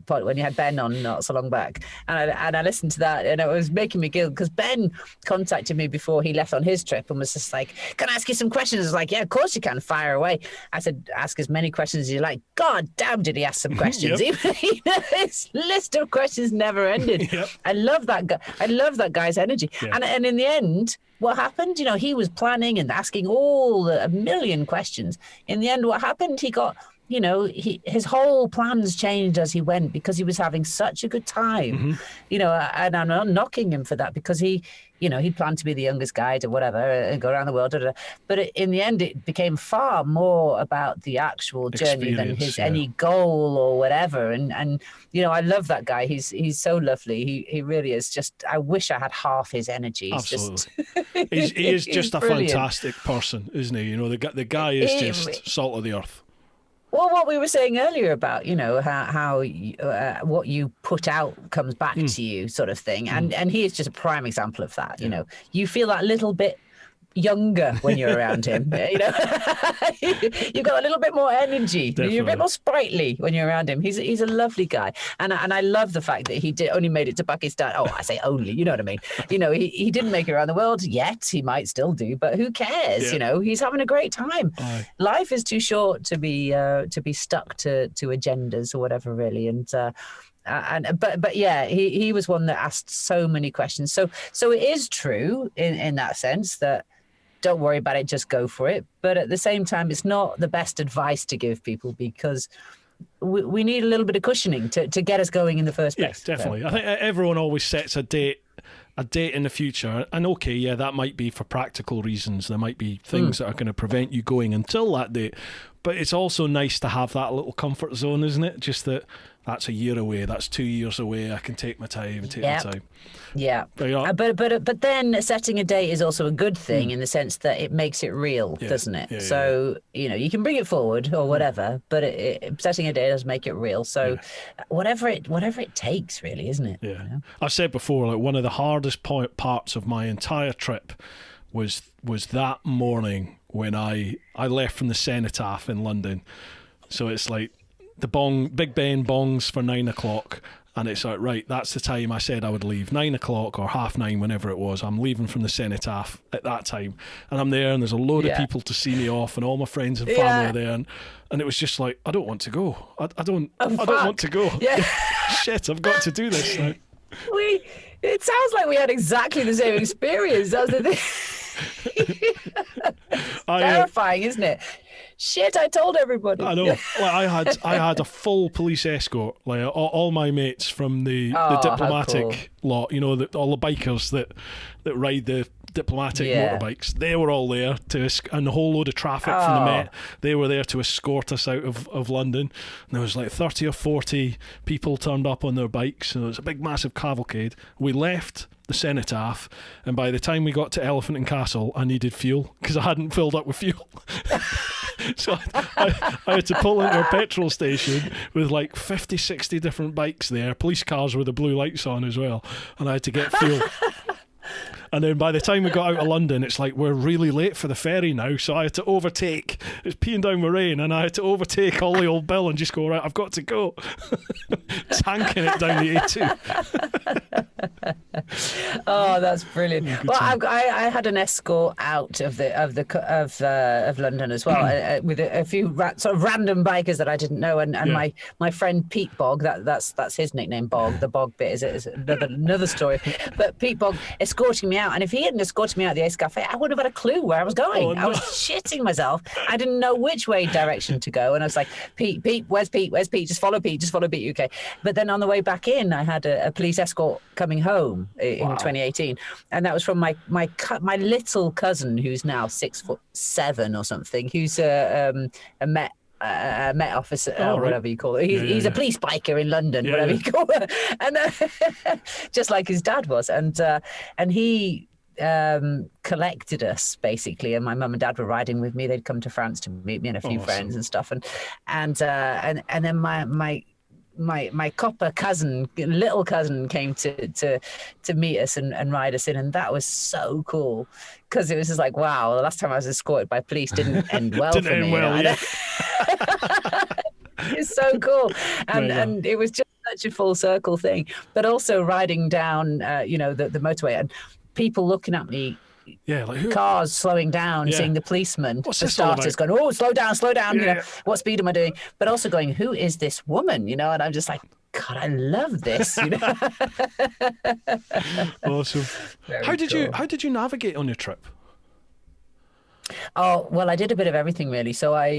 pod when you had Ben on not so long back, and I listened to that, and it was making me giggle because Ben contacted me before he left on his trip and was just like, "Can I ask you some questions?" I was like, "Yeah, of course you can. Fire away." I said, "Ask as many questions as you like." God damn, did he ask some questions? Even his list of questions never ended. I love that guy. I love that guy's energy. And in the end, what happened? He was planning and asking a million questions. In the end, what happened? He got, his whole plans changed as he went because he was having such a good time. And I'm not knocking him for that because he planned to be the youngest guide or whatever and go around the world. But in the end, it became far more about the actual journey than any goal or whatever. And I love that guy. He's so lovely. He really is. Just, I wish I had half his energy. Absolutely. He is just a fantastic person, isn't he? The guy is just salt of the earth. Well, what we were saying earlier about, how what you put out comes back to you, sort of thing. And he is just a prime example of that. You feel that little bit younger when you're around him. You've got a little bit more energy. Definitely. You're a bit more sprightly when you're around him. He's a lovely guy, and I love the fact that he only made it to Pakistan. Oh, I say only, you know what I mean? He didn't make it around the world yet. He might still do, but who cares? He's having a great time. Life is too short to be stuck to agendas or whatever, really. But yeah, he was one that asked so many questions. So it is true in that sense that don't worry about it, just go for it. But at the same time, it's not the best advice to give people because we need a little bit of cushioning to get us going in the first place. Yes, definitely. I think everyone always sets a date in the future, and that might be for practical reasons. There might be things that are going to prevent you going until that date, but it's also nice to have that little comfort zone, isn't it? Just that's a year away, that's 2 years away, I can take my time and take my time. Yeah, but then setting a date is also a good thing in the sense that it makes it real, doesn't it? So you can bring it forward or whatever, but setting a date does make it real. So whatever it takes, really, isn't it? Yeah, I've said before, like one of the hardest parts of my entire trip was that morning when I left from the Cenotaph in London. So it's like the Big Ben bongs for 9 o'clock, and it's like, right, that's the time I said I would leave, 9 o'clock or 9:30, whenever it was. I'm leaving from the Cenotaph at that time, and I'm there, and there's a load of people to see me off, and all my friends and family are there, and it was just like, I don't want to go. I don't want to go. Yeah. Shit, I've got to do this now. It sounds like we had exactly the same experience. That was the thing. Terrifying, isn't it? Shit, I told everybody. I know. Like I had a full police escort. Like all my mates from the diplomatic lot, all the bikers that ride the diplomatic motorbikes, they were all there and a whole load of traffic from the Met. They were there to escort us out of London. And there was like 30 or 40 people turned up on their bikes, and it was a big massive cavalcade. We left the Cenotaph, and by the time we got to Elephant and Castle, I needed fuel because I hadn't filled up with fuel. So I had to pull into a petrol station with like 50, 60 different bikes there, police cars with the blue lights on as well, and I had to get fuel. And then by the time we got out of London, it's like we're really late for the ferry now, so I had to overtake. It's peeing down with rain, and I had to overtake Ollie Old Bill and just go, right, I've got to go. Tanking it down the A2. Oh, that's brilliant. Well, I had an escort out of London as well, with a few sort of random bikers that I didn't know, and my friend Pete Bog, that's his nickname, Bog. The Bog bit is another story. But Pete Bog escorting me out, and if he hadn't escorted me out of the Ace Cafe, I wouldn't have had a clue where I was going. Oh, no. I was shitting myself. I didn't know which direction to go, and I was like, Pete, where's Pete? Just follow Pete, UK. But then on the way back in, I had a police escort coming home in 2018, and that was from my little cousin, who's now 6'7" or something, who's a Met officer, or whatever you call it. He's a police biker in London, whatever you call it, and just like his dad was, and he collected us basically, and my mum and dad were riding with me. They'd come to France to meet me and a few friends and stuff, and then my copper cousin, little cousin, came to meet us and ride us in, and that was so cool because it was just like, wow, the last time I was escorted by police didn't end well Didn't for end me. well, yeah. It's so cool, Right, and it was just such a full circle thing. But also riding down, the motorway and people looking at me. Yeah, like who? Cars slowing down, seeing the policeman, What's for this all starters, about? going, oh, slow down, Yeah. what speed am I doing? But also going, who is this woman, and I'm just like, God, I love this, Awesome. How did you navigate on your trip? Oh, well, I did a bit of everything really. So I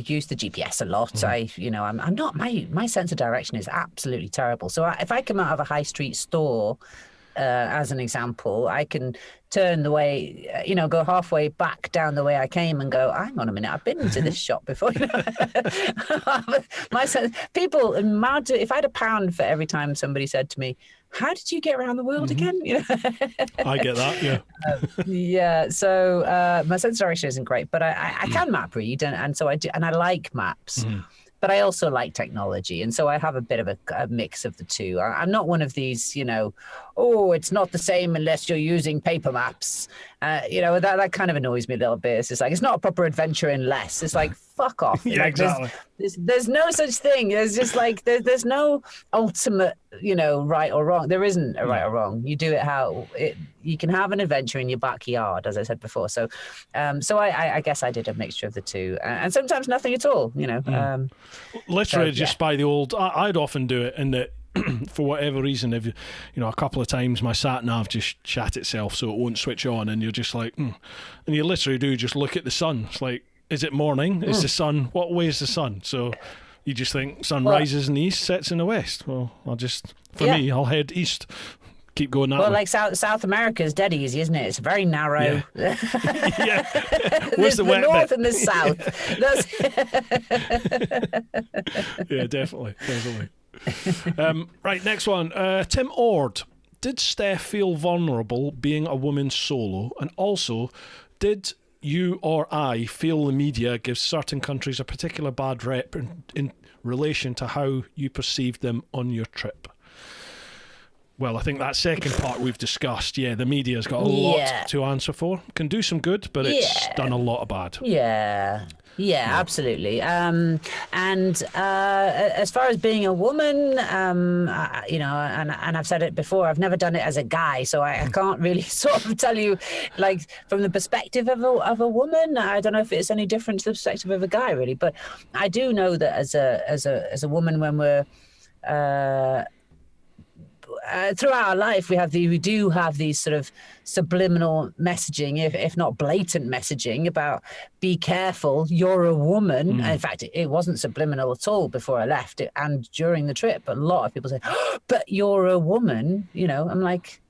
used the GPS a lot. I'm not, my sense of direction is absolutely terrible. So if I come out of a high street store, as an example, I can turn the way, go halfway back down the way I came and go, hang on a minute, I've been into this shop before. My sense, people, if I had £1 for every time somebody said to me, how did you get around the world again? I get that, yeah. Yeah, so my sense of direction isn't great, but I can map read, and so I do, and I like maps. But I also like technology, and so I have a bit of a mix of the two. I'm not one of these, it's not the same unless you're using paper maps. That kind of annoys me a little bit. It's just like, it's not a proper adventure unless. It's like, fuck off. Yeah, like, exactly. There's no such thing. There's just like, there's no ultimate, right or wrong. There isn't a right or wrong. You do it you can have an adventure in your backyard, as I said before. So, I guess I did a mixture of the two, and sometimes nothing at all. Literally, just by the old. I'd often do it in that. For whatever reason, if a couple of times my sat nav just shat itself, so it won't switch on, and you're just like, and you literally do just look at the sun. It's like, is it morning? Is the sun? What way is the sun? So you just think sun rises in the east, sets in the west. Well, me, I'll head east. Keep going that way. Well, like South America is dead easy, isn't it? It's very narrow. Yeah. Where's There's the the north bit? and the south. Yeah, definitely. Right, next one. Tim Ord. Did Steph feel vulnerable being a woman solo? And also, did you or I feel the media gives certain countries a particular bad rep in relation to how you perceived them on your trip? Well, I think that second part we've discussed. Yeah, the media's got a lot to answer for. Can do some good, but it's done a lot of bad. Yeah, absolutely. And as far as being a woman, and I've said it before, I've never done it as a guy, so I can't really sort of tell you, like, from the perspective of a woman. I don't know if it's any different to the perspective of a guy, really. But I do know that as a woman, when we're throughout our life, we do have these sort of subliminal messaging, if not blatant messaging, about be careful, you're a woman. In fact, it wasn't subliminal at all before I left and during the trip. But a lot of people say, but you're a woman. I'm like,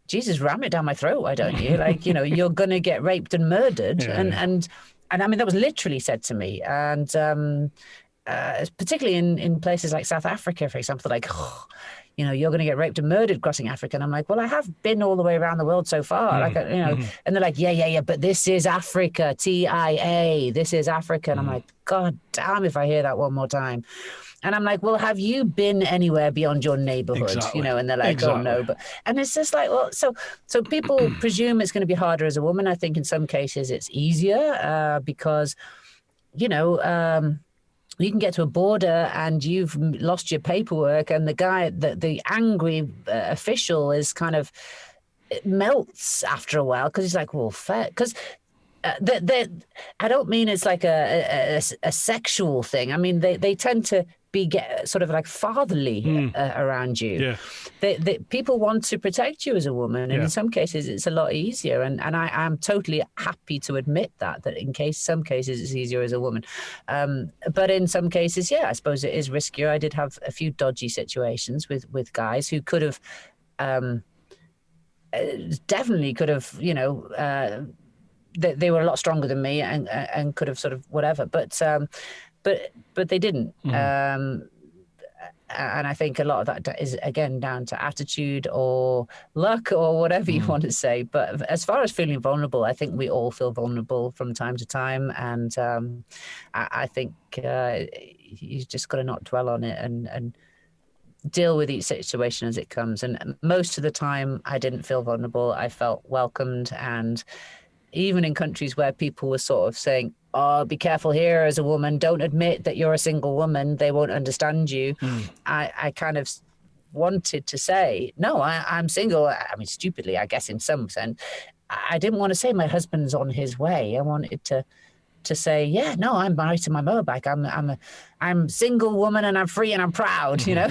Jesus, ram it down my throat, why don't you? Like, you're going to get raped and murdered. And I mean, that was literally said to me. And particularly in places like South Africa, for example, like, you're going to get raped and murdered crossing Africa. And I'm like, well, I have been all the way around the world so far. And they're like, yeah, but this is Africa, TIA, this is Africa. And I'm like, God damn, if I hear that one more time. And I'm like, well, have you been anywhere beyond your neighborhood? Exactly. And they're like, oh no. And it's just like, well, so people presume it's going to be harder as a woman. I think in some cases it's easier because, you can get to a border and you've lost your paperwork, and the guy, the angry official, is kind of, it melts after a while because he's like, well, fair, because I don't mean it's like a sexual thing. I mean, they tend to get sort of like fatherly around you. Yeah. People want to protect you as a woman, and in some cases it's a lot easier. And I'm totally happy to admit that some cases it's easier as a woman. But in some cases, I suppose it is riskier. I did have a few dodgy situations with guys who could have, definitely could have, they were a lot stronger than me and could have sort of whatever, but they didn't. And I think a lot of that is, again, down to attitude or luck or whatever you want to say. But as far as feeling vulnerable, I think we all feel vulnerable from time to time. And I think you just got to not dwell on it and deal with each situation as it comes. And most of the time, I didn't feel vulnerable. I felt welcomed. And even in countries where people were sort of saying, oh, be careful here as a woman, don't admit that you're a single woman, they won't understand you. I kind of wanted to say, no, I'm single. I mean, stupidly, I guess, in some sense. I didn't want to say my husband's on his way. I wanted to say, yeah, no, I'm married to my motorbike. I'm a single woman and I'm free and I'm proud, you know.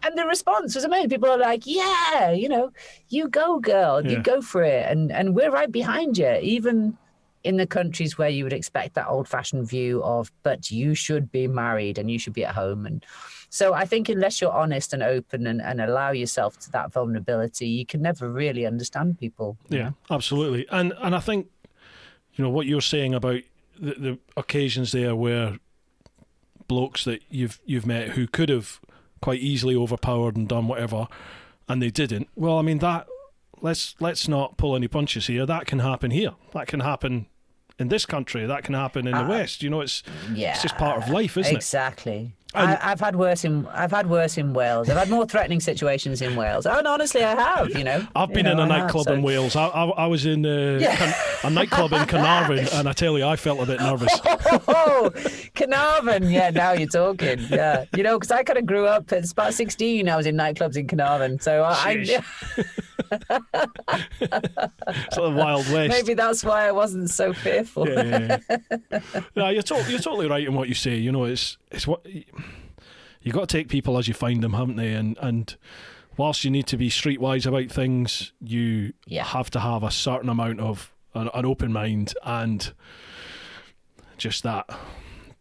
And the response was amazing. People are like, yeah, you know, you go, girl, you go for it. And we're right behind you, even in the countries where you would expect that old-fashioned view of, but you should be married and you should be at home. And so I think unless you're honest and open and allow yourself to that vulnerability, you can never really understand people. Yeah, absolutely. And I think, you know, what you're saying about the occasions there where blokes that you've met who could have quite easily overpowered and done whatever, and they didn't. Well, I mean, that let's not pull any punches here. That can happen here. That can happen in this country. That can happen in the West. You know, it's just part of life, isn't it? Exactly. I've had worse in Wales. I've had more threatening situations in Wales. And honestly, I have. You know, I've been in a nightclub in Wales. I was in a nightclub in Carnarvon, and I tell you, I felt a bit nervous. Oh, Carnarvon. Yeah, now you're talking. Yeah, you know, because I kind of grew up. It's about 16. I was in nightclubs in Carnarvon, so I sort of Wild West. Maybe that's why I wasn't so fearful. Yeah. No, you're totally right in what you say. You know, it's what you got to take people as you find them, haven't they? And whilst you need to be streetwise about things, you have to have a certain amount of an open mind and just that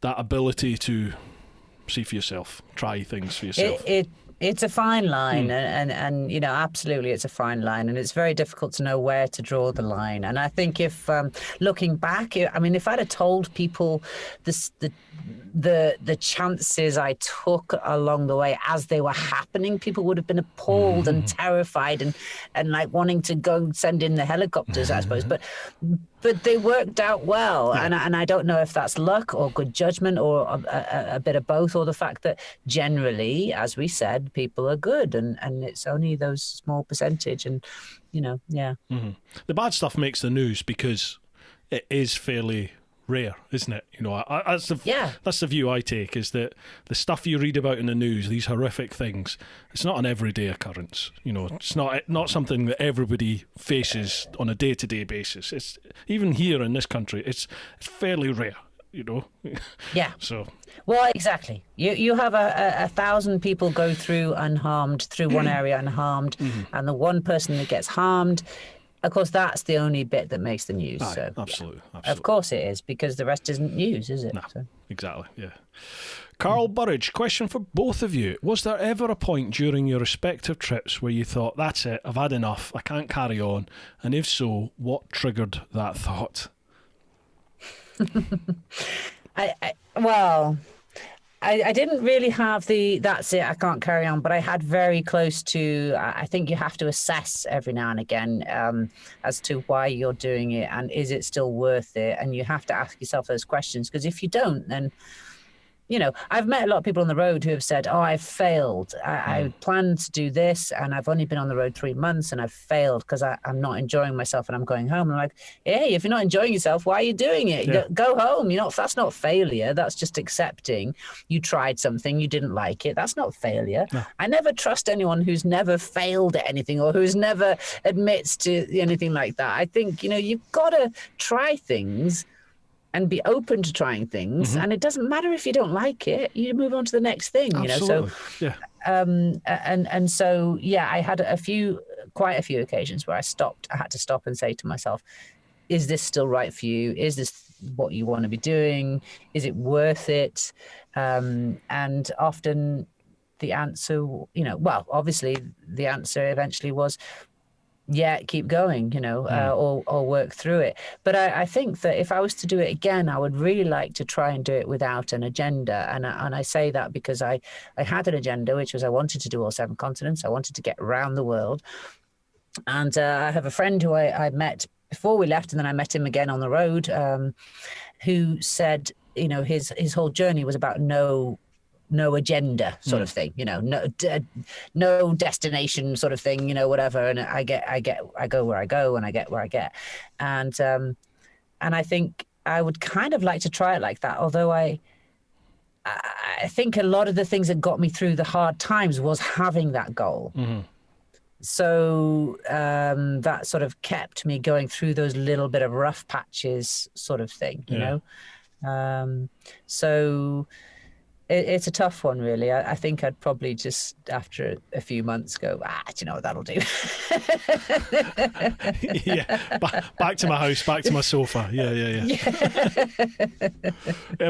ability to see for yourself, try things for yourself. It's a fine line, and you know, absolutely, it's a fine line, and it's very difficult to know where to draw the line. And I think if looking back, I mean, if I'd have told people the chances I took along the way as they were happening, people would have been appalled and terrified and like wanting to go send in the helicopters, I suppose. But they worked out well, and I don't know if that's luck or good judgment or a bit of both, or the fact that generally, as we said, people are good, and it's only those small percentage, and you know, The bad stuff makes the news because it is fairly rare, isn't it? You know, that's the view I take, is that the stuff you read about in the news, these horrific things, it's not an everyday occurrence. You know, it's not something that everybody faces on a day-to-day basis. It's even here in this country, it's fairly rare. You know. Yeah. So. Well, exactly. You have a 1,000 people go through unharmed through one area unharmed, and the one person that gets harmed. Of course, that's the only bit that makes the news. Aye, so, absolutely. Of course it is, because the rest isn't news, is it? No, exactly, yeah. Carl Burridge, question for both of you. Was there ever a point during your respective trips where you thought, that's it, I've had enough, I can't carry on? And if so, what triggered that thought? I didn't really have that's it, I can't carry on, but I had very close to, I think you have to assess every now and again as to why you're doing it and is it still worth it? And you have to ask yourself those questions, because if you don't, then, you know, I've met a lot of people on the road who have said, oh, I've failed. I planned to do this and I've only been on the road 3 months and I've failed because I'm not enjoying myself and I'm going home. And I'm like, hey, if you're not enjoying yourself, why are you doing it? Yeah. Go home. You know, that's not failure. That's just accepting you tried something, you didn't like it. That's not failure. No. I never trust anyone who's never failed at anything or who's never admits to anything like that. I think, you know, you've got to try things and be open to trying things, and it doesn't matter if you don't like it. You move on to the next thing. Absolutely. You know. So, and so, yeah, I had quite a few occasions where I had to stop and say to myself, "Is this still right for you? Is this what you want to be doing? Is it worth it?" And often, the answer, you know, well, obviously, the answer eventually was, yet keep going, or work through it. But I think that if I was to do it again, I would really like to try and do it without an agenda. And I say that because I had an agenda, which was I wanted to do all 7 continents. I wanted to get around the world. And I have a friend who I met before we left, and then I met him again on the road, who said, his whole journey was about no agenda sort of thing, no destination sort of thing, whatever. And I go where I go, and I get where I get. And I think I would kind of like to try it like that. Although I think a lot of the things that got me through the hard times was having that goal. Mm-hmm. So that sort of kept me going through those little bit of rough patches sort of thing, you know? So it's a tough one, really. I think I'd probably just, after a few months, go, do you know what, that'll do. Back to my house, back to my sofa. Yeah.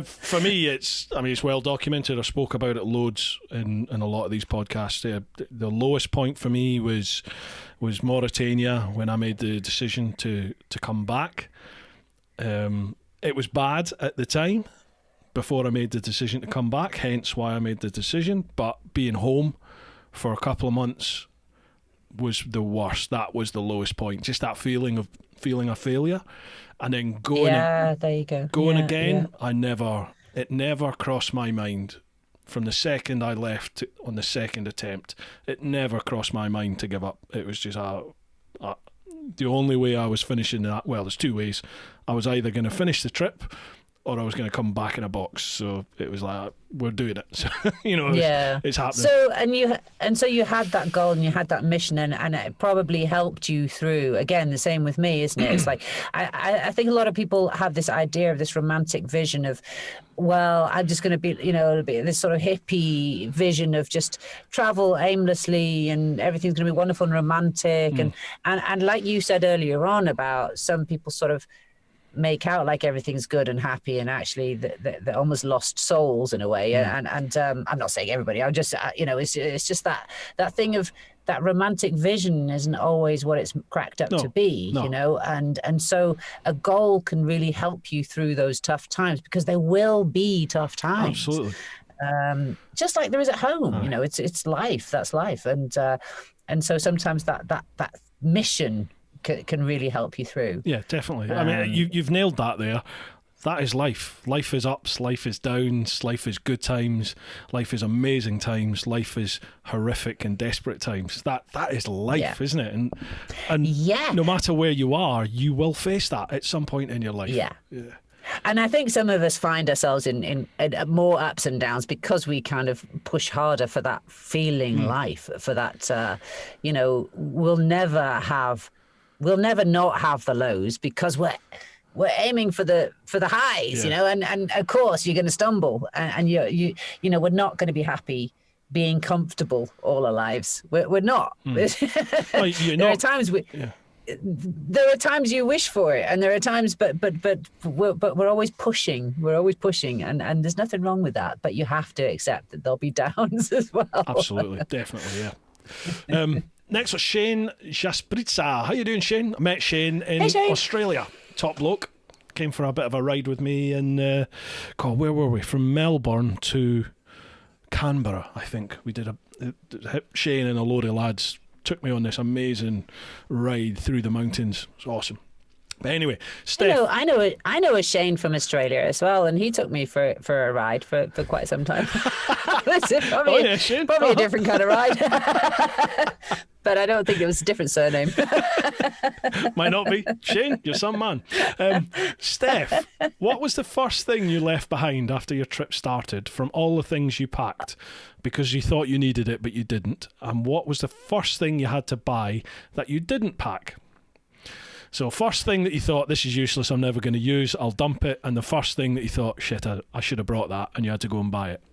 For me, it's well documented. I spoke about it loads in a lot of these podcasts. The lowest point for me was Mauritania, when I made the decision to come back. It was bad at the time, before I made the decision to come back, hence why I made the decision. But being home for a couple of months was the worst. That was the lowest point. Just that feeling of failure, and then going. Yeah, there you go. Going again. Yeah. It never crossed my mind from the second I left on the second attempt. It never crossed my mind to give up. It was just the only way I was finishing that. Well, there's 2 ways. I was either going to finish the trip, or I was going to come back in a box. So it was like, we're doing it. So, it's happening. So you had that goal, and you had that mission, and it probably helped you through. Again, the same with me, isn't it? It's like, I think a lot of people have this idea of this romantic vision of, well, I'm just going to be, it'll be this sort of hippie vision of just travel aimlessly, and everything's going to be wonderful and romantic. And like you said earlier on about some people sort of make out like everything's good and happy, and actually they're almost lost souls in a way. And I'm not saying everybody. I'm just it's just that thing of that romantic vision isn't always what it's cracked up to be. And so a goal can really help you through those tough times, because there will be tough times. Absolutely. Just like there is at home. It's life. That's life. And so sometimes that mission can really help you through. Yeah, definitely. You've nailed that there. That is life. Life is ups, life is downs, life is good times, life is amazing times, life is horrific and desperate times. That is life, isn't it? And no matter where you are, you will face that at some point in your life. Yeah. And I think some of us find ourselves in more ups and downs because we kind of push harder for that feeling life, for that, we'll never not have the lows, because we're aiming for the highs, and of course you're going to stumble, and we're not going to be happy being comfortable all our lives. We're not. Well, there are times there are times you wish for it, and there are times, but we're always pushing. We're always pushing, and there's nothing wrong with that. But you have to accept that there'll be downs as well. Absolutely, definitely, yeah. Next was Shane Jaspritza. How you doing, Shane? I met Shane in Australia. Top bloke. Came for a bit of a ride with me, and where were we? From Melbourne to Canberra, I think. We did Shane and a load of lads took me on this amazing ride through the mountains. It was awesome. But anyway, Steph. I know a Shane from Australia as well, and he took me for a ride for quite some time. Probably a different kind of ride. But I don't think it was a different surname. Might not be. Shane, you're some man. Steph, what was the first thing you left behind after your trip started, from all the things you packed because you thought you needed it but you didn't? And what was the first thing you had to buy that you didn't pack? So first thing that you thought, this is useless, I'm never going to use, I'll dump it. And the first thing that you thought, shit, I should have brought that, and you had to go and buy it.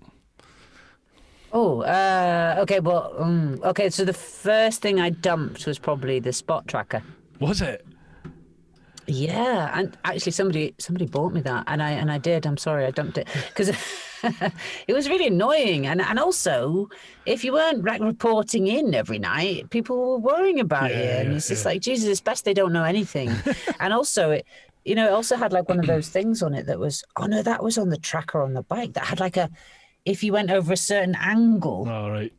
Oh, okay. Well, okay. So the first thing I dumped was probably the spot tracker. Was it? Yeah, and actually somebody bought me that, and I did. I'm sorry, I dumped it because it was really annoying. And also, if you weren't like reporting in every night, people were worrying about you. And it's just like, Jesus, it's best they don't know anything. And also it also had like one of those things on it that was, oh no, that was on the tracker on the bike that had like if you went over a certain angle. All right.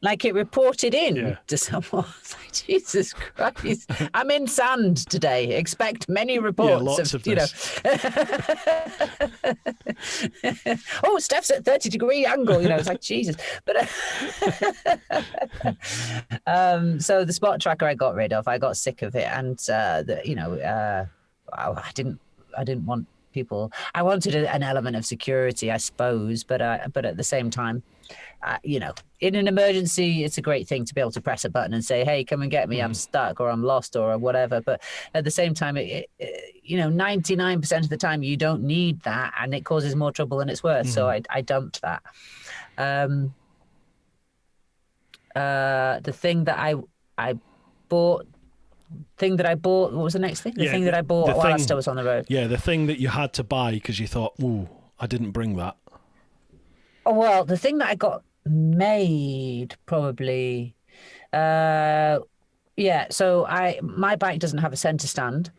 Like it reported in to someone. It's like, Jesus Christ, I'm in sand today. Expect many reports. Lots of this. Oh, Steph's at 30-degree angle. It's like, Jesus. But so the spot tracker I got rid of. I got sick of it, and I didn't want people. I wanted an element of security, I suppose, but at the same time. In an emergency, it's a great thing to be able to press a button and say, hey, come and get me. I'm stuck or I'm lost or whatever. But at the same time, 99% of the time, you don't need that. And it causes more trouble than it's worth. So I dumped that. The thing that I bought. What was the next thing? The thing that I bought whilst I was on the road. Yeah, the thing that you had to buy because you thought, ooh, I didn't bring that. Oh, well, the thing that I got made probably, so my bike doesn't have a center stand.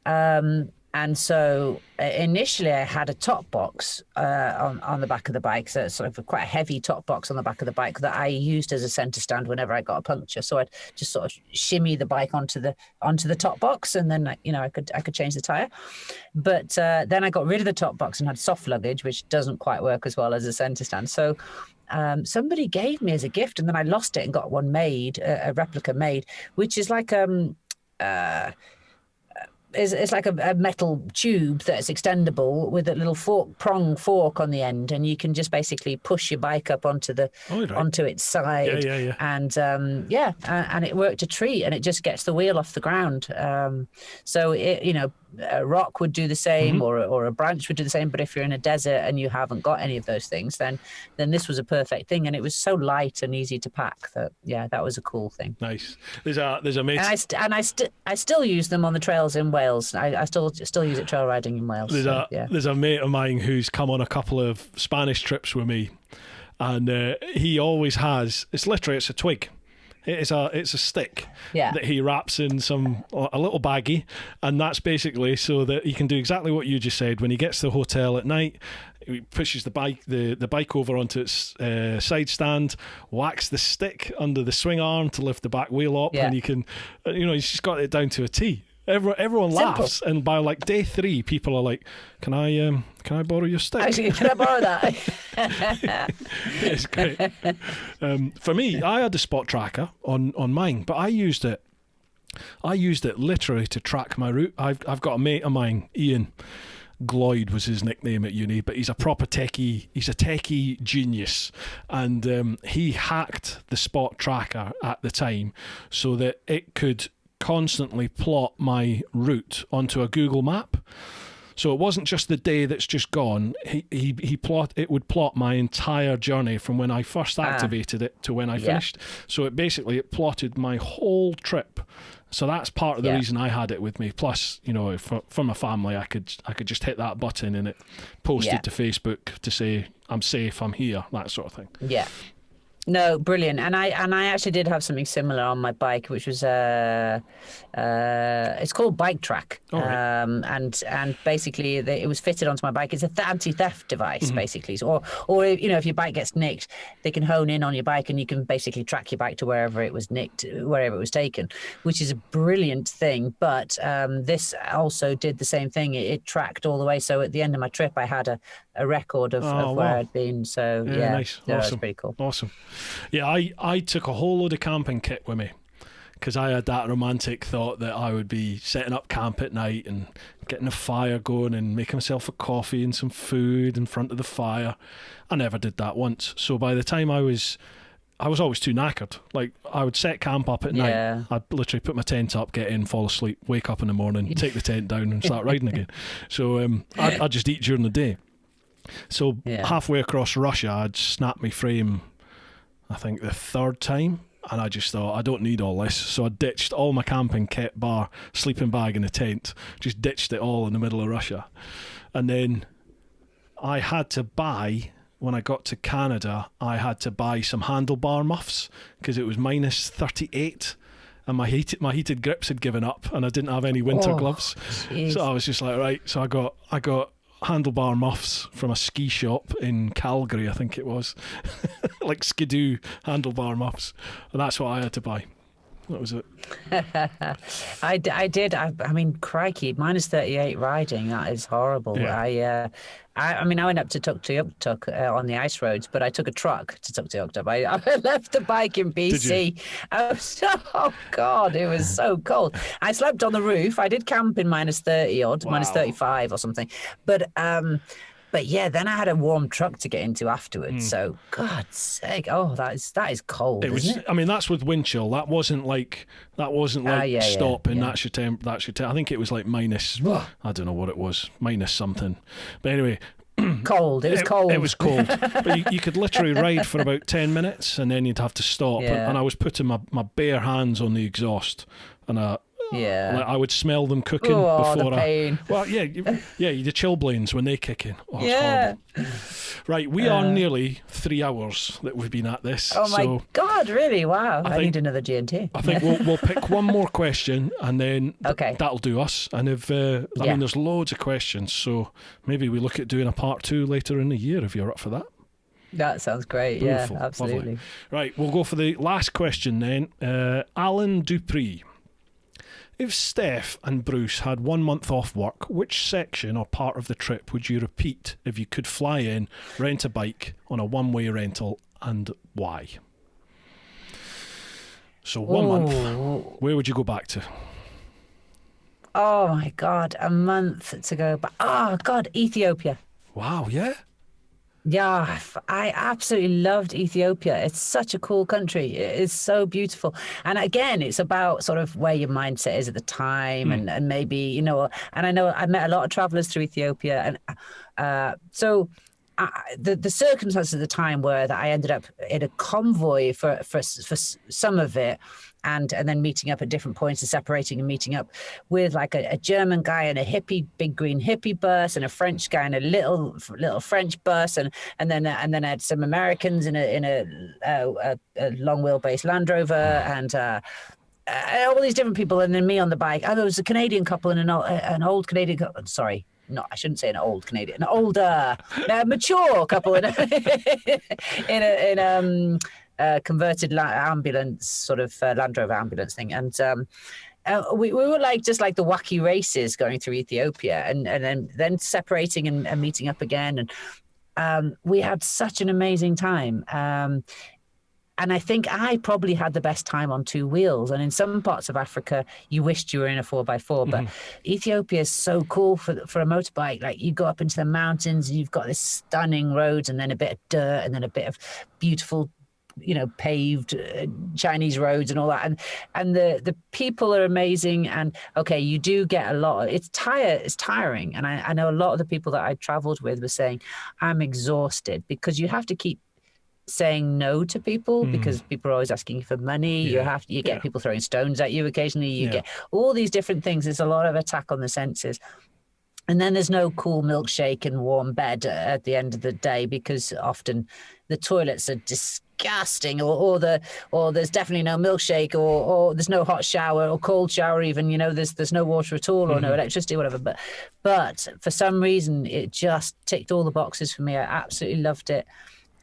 And so initially I had a top box on the back of the bike, so it's sort of quite a heavy top box on the back of the bike that I used as a center stand whenever I got a puncture. So I'd just sort of shimmy the bike onto the top box, and then I could change the tire. But then I got rid of the top box and had soft luggage, which doesn't quite work as well as a center stand. So somebody gave me as a gift, and then I lost it and got one made, a replica made, which is like it's like a metal tube that's extendable with a little prong fork on the end, and you can just basically push your bike up onto its side. And and it worked a treat, and it just gets the wheel off the ground. So a rock would do the same, or a branch would do the same. But if you're in a desert and you haven't got any of those things, then this was a perfect thing, and it was so light and easy to pack that was a cool thing. Nice. There's a mate, and I still use them on the trails in Wales. I still use it trail riding in Wales. There's a mate of mine who's come on a couple of Spanish trips with me, and he always has. It's a twig. It's a stick that he wraps in a little baggie, and that's basically so that he can do exactly what you just said. When he gets to the hotel at night, he pushes the bike over onto its side stand, whacks the stick under the swing arm to lift the back wheel up, and you can, he's just got it down to a T. Everyone laughs, and by like day 3, people are like, "Can I borrow your stick? Actually, can I borrow that?" It's great. For me, I had a spot tracker on mine, but I used it literally to track my route. I've got a mate of mine, Ian Gloyd was his nickname at uni, but he's a proper techie. He's a techie genius, and he hacked the spot tracker at the time so that it could constantly plot my route onto a Google map. So it wasn't just the day that's just gone. It would plot my entire journey from when I first activated it to when I finished. So it plotted my whole trip. So that's part of the reason I had it with me. Plus, from a family, I could just hit that button and it posted to Facebook to say I'm safe, I'm here, that sort of thing. Yeah. No, brilliant. And I actually did have something similar on my bike, which was it's called Bike Track. Oh, right. And basically it was fitted onto my bike. It's a anti-theft device, basically. So, or if your bike gets nicked, they can hone in on your bike and you can basically track your bike to wherever it was nicked, wherever it was taken, which is a brilliant thing. But this also did the same thing. It tracked all the way. So at the end of my trip, I had a record of where I'd been. So nice. That Awesome. was pretty cool. Awesome. Yeah, I took a whole load of camping kit with me because I had that romantic thought that I would be setting up camp at night and getting a fire going and making myself a coffee and some food in front of the fire. I never did that once. So by the time I was always too knackered. Like, I would set camp up at night. I'd literally put my tent up, get in, fall asleep, wake up in the morning, take the tent down and start riding again. So I'd just eat during the day. So halfway across Russia, I'd snapped my frame, I think the 3rd time, and I just thought, I don't need all this. So I ditched all my camping kit, bar, sleeping bag and a tent, just ditched it all in the middle of Russia. And then I had to buy, when I got to Canada, I had to buy some handlebar muffs because it was minus 38 and my heated grips had given up and I didn't have any winter gloves. Geez. So I was just like, right, so I got handlebar muffs from a ski shop in Calgary, I think it was. Like Skidoo handlebar muffs. And that's what I had to buy. That was it. I did. I mean, crikey, minus 38 riding. That is horrible. Yeah. I mean, I went up to Tuktoyaktuk on the ice roads, but I took a truck to Tuktoyaktuk. I left the bike in BC. Oh God, it was so cold. I slept on the roof. I did camp in minus 30 odd, minus 35 or something. But yeah, then I had a warm truck to get into afterwards. So God's sake, that is cold. Isn't it? I mean, that's with wind chill. That wasn't like stop and that's your temp. That's your temp. I think it was like minus. I don't know what it was, minus something. But anyway. Cold. It was cold. It was cold. But you could literally ride for about 10 minutes and then you'd have to stop. Yeah. And I was putting my bare hands on the exhaust and I would smell them cooking before the pain. The chilblains when they kick in. It's horrible. Right, we are nearly 3 hours that we've been at this. Oh my God, really? Wow. I need another G&T. I think we'll pick one more question and then that'll do us. And if I mean, there's loads of questions, so maybe we look at doing a part 2 later in the year if you're up for that. That sounds great. Beautiful. Yeah, absolutely. Lovely. Right, we'll go for the last question then. Alan Dupree. If Steph and Bruce had 1 month off work, which section or part of the trip would you repeat if you could fly in, rent a bike on a one-way rental, and why? So 1 month, where would you go back to? Oh my God, a month to go back. Oh God, Ethiopia. Wow, yeah? Yeah, I absolutely loved Ethiopia. It's such a cool country. It is so beautiful. And again, it's about sort of where your mindset is at the time and maybe, and I know I met a lot of travelers through Ethiopia. And so the circumstances at the time were that I ended up in a convoy for some of it. And then meeting up at different points and separating and meeting up with like a German guy in a big green hippie bus and a French guy in a little French bus and then I had some Americans in a long wheelbase Land Rover and all these different people and then me on the bike. Oh, there was a Canadian couple and an old Canadian couple. Sorry. No, I shouldn't say an old Canadian, an older, mature couple in a converted ambulance, sort of Land Rover ambulance thing. And we were just like the wacky races going through Ethiopia and then separating and meeting up again. And we had such an amazing time. And I think I probably had the best time on two wheels. And in some parts of Africa, you wished you were in a 4x4. But Ethiopia is so cool for a motorbike. Like you go up into the mountains, and you've got this stunning roads, and then a bit of dirt, and then a bit of beautiful, paved Chinese roads and all that. And the people are amazing. And okay, you do get a lot. It's tiring. And I know a lot of the people that I traveled with were saying, I'm exhausted, because you have to keep saying no to people because people are always asking you for money. You get people throwing stones at you occasionally. You get all these different things. There's a lot of attack on the senses. And then there's no cool milkshake and warm bed at the end of the day, because often the toilets are disgusting, or there's definitely no milkshake, or there's no hot shower or cold shower even. There's no water at all, or no electricity, whatever. But for some reason, it just ticked all the boxes for me. I absolutely loved it.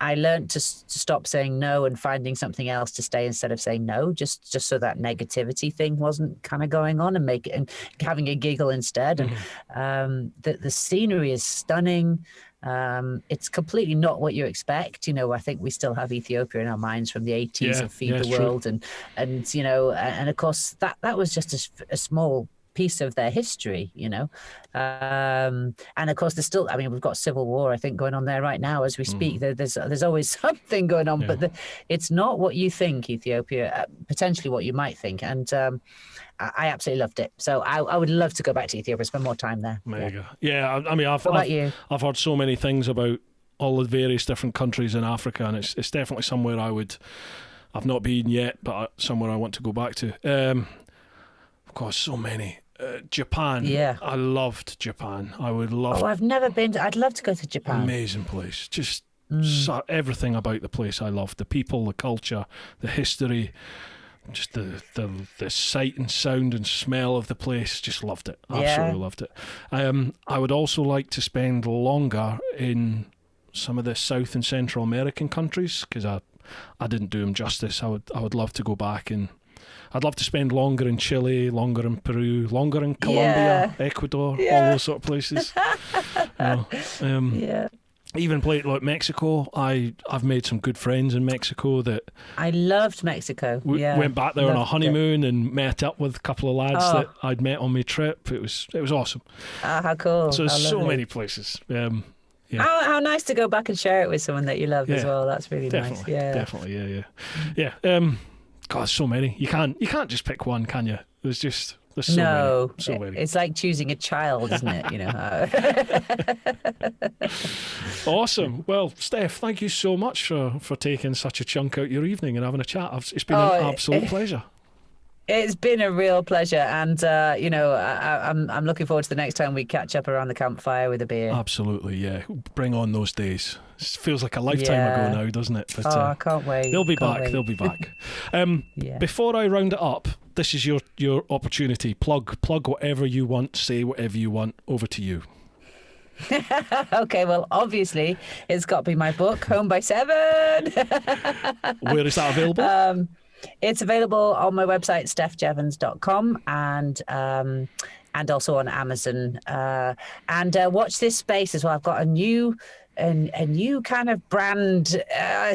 I learned to stop saying no and finding something else to stay instead of saying no, just so that negativity thing wasn't kind of going on, and having a giggle instead. And the scenery is stunning. It's completely not what you expect. I think we still have Ethiopia in our minds from the 80s and Feed the World. True. And of course that was just a small piece of their history, and of course there's still, we've got civil war, I think, going on there right now as we speak. There's always something going on, but it's not what you think, Ethiopia, potentially what you might think. And I absolutely loved it. So I would love to go back to Ethiopia, spend more time there. Mega. Yeah, I've heard so many things about all the various different countries in Africa, and it's definitely somewhere I've not been yet, but somewhere I want to go back to. Of course, so many. Japan. Yeah. I loved Japan. I would love. Oh, I've never been. I'd love to go to Japan. Amazing place. Just everything about the place I loved. The people, the culture, the history, just the sight and sound and smell of the place. Just loved it. Absolutely loved it. I would also like to spend longer in some of the South and Central American countries, because I didn't do them justice. I would love to go back, and I'd love to spend longer in Chile, longer in Peru, longer in Colombia, Ecuador, all those sort of places. Even like Mexico. I've made some good friends in Mexico that I loved Mexico. Went back there on a honeymoon and met up with a couple of lads that I'd met on my trip. It was awesome. How cool! So there's so many places. How nice to go back and share it with someone that you love as well. That's really nice. Yeah, definitely. Yeah. God, so many. You can't just pick one, can you? There's so many. It's like choosing a child, isn't it? You know. Awesome. Well, Steph, thank you so much for taking such a chunk out your evening and having a chat. It's been an absolute pleasure. It's been a real pleasure, and I'm looking forward to the next time we catch up around the campfire with a beer. Absolutely, yeah. Bring on those days. It feels like a lifetime ago now, doesn't it? But, I can't wait. They'll be back. They'll be back. Before I round it up, this is your opportunity. Plug whatever you want. Say whatever you want. Over to you. Okay, well, obviously, it's got to be my book, Home by 7. Where is that available? It's available on my website, stephjeavons.com, and also on Amazon. And watch this space as well. I've got a new kind of brand,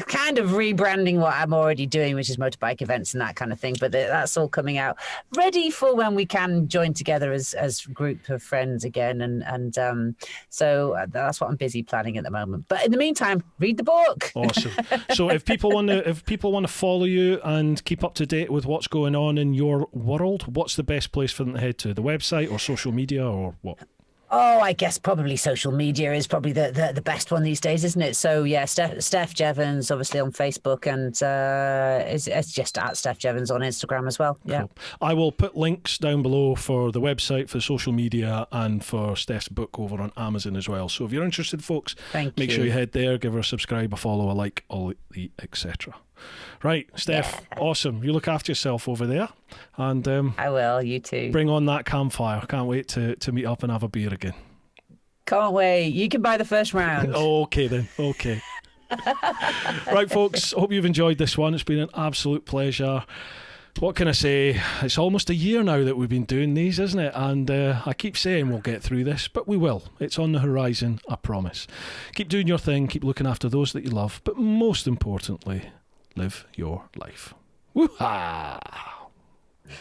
kind of rebranding what I'm already doing, which is motorbike events and that kind of thing. But that's all coming out, ready for when we can join together as a group of friends again. And so that's what I'm busy planning at the moment. But in the meantime, read the book. Awesome. So if people want to follow you and keep up to date with what's going on in your world, what's the best place for them to head to? The website or social media or what? Oh, I guess probably social media is probably the best one these days, isn't it? So yeah, Steph Jeavons, obviously on Facebook, and it's just at Steph Jeavons on Instagram as well. Yeah, cool. I will put links down below for the website, for social media, and for Steph's book over on Amazon as well. So if you're interested, folks, make sure you head there, give her a subscribe, a follow, a like, all the etc. Right, Steph, awesome. You look after yourself over there. And I will, you too. Bring on that campfire. Can't wait to meet up and have a beer again. Can't wait. You can buy the first round. Okay then, okay. Right, folks, hope you've enjoyed this one. It's been an absolute pleasure. What can I say? It's almost a year now that we've been doing these, isn't it? And I keep saying we'll get through this, but we will. It's on the horizon, I promise. Keep doing your thing, keep looking after those that you love, but most importantly, live your life. Woo-ha!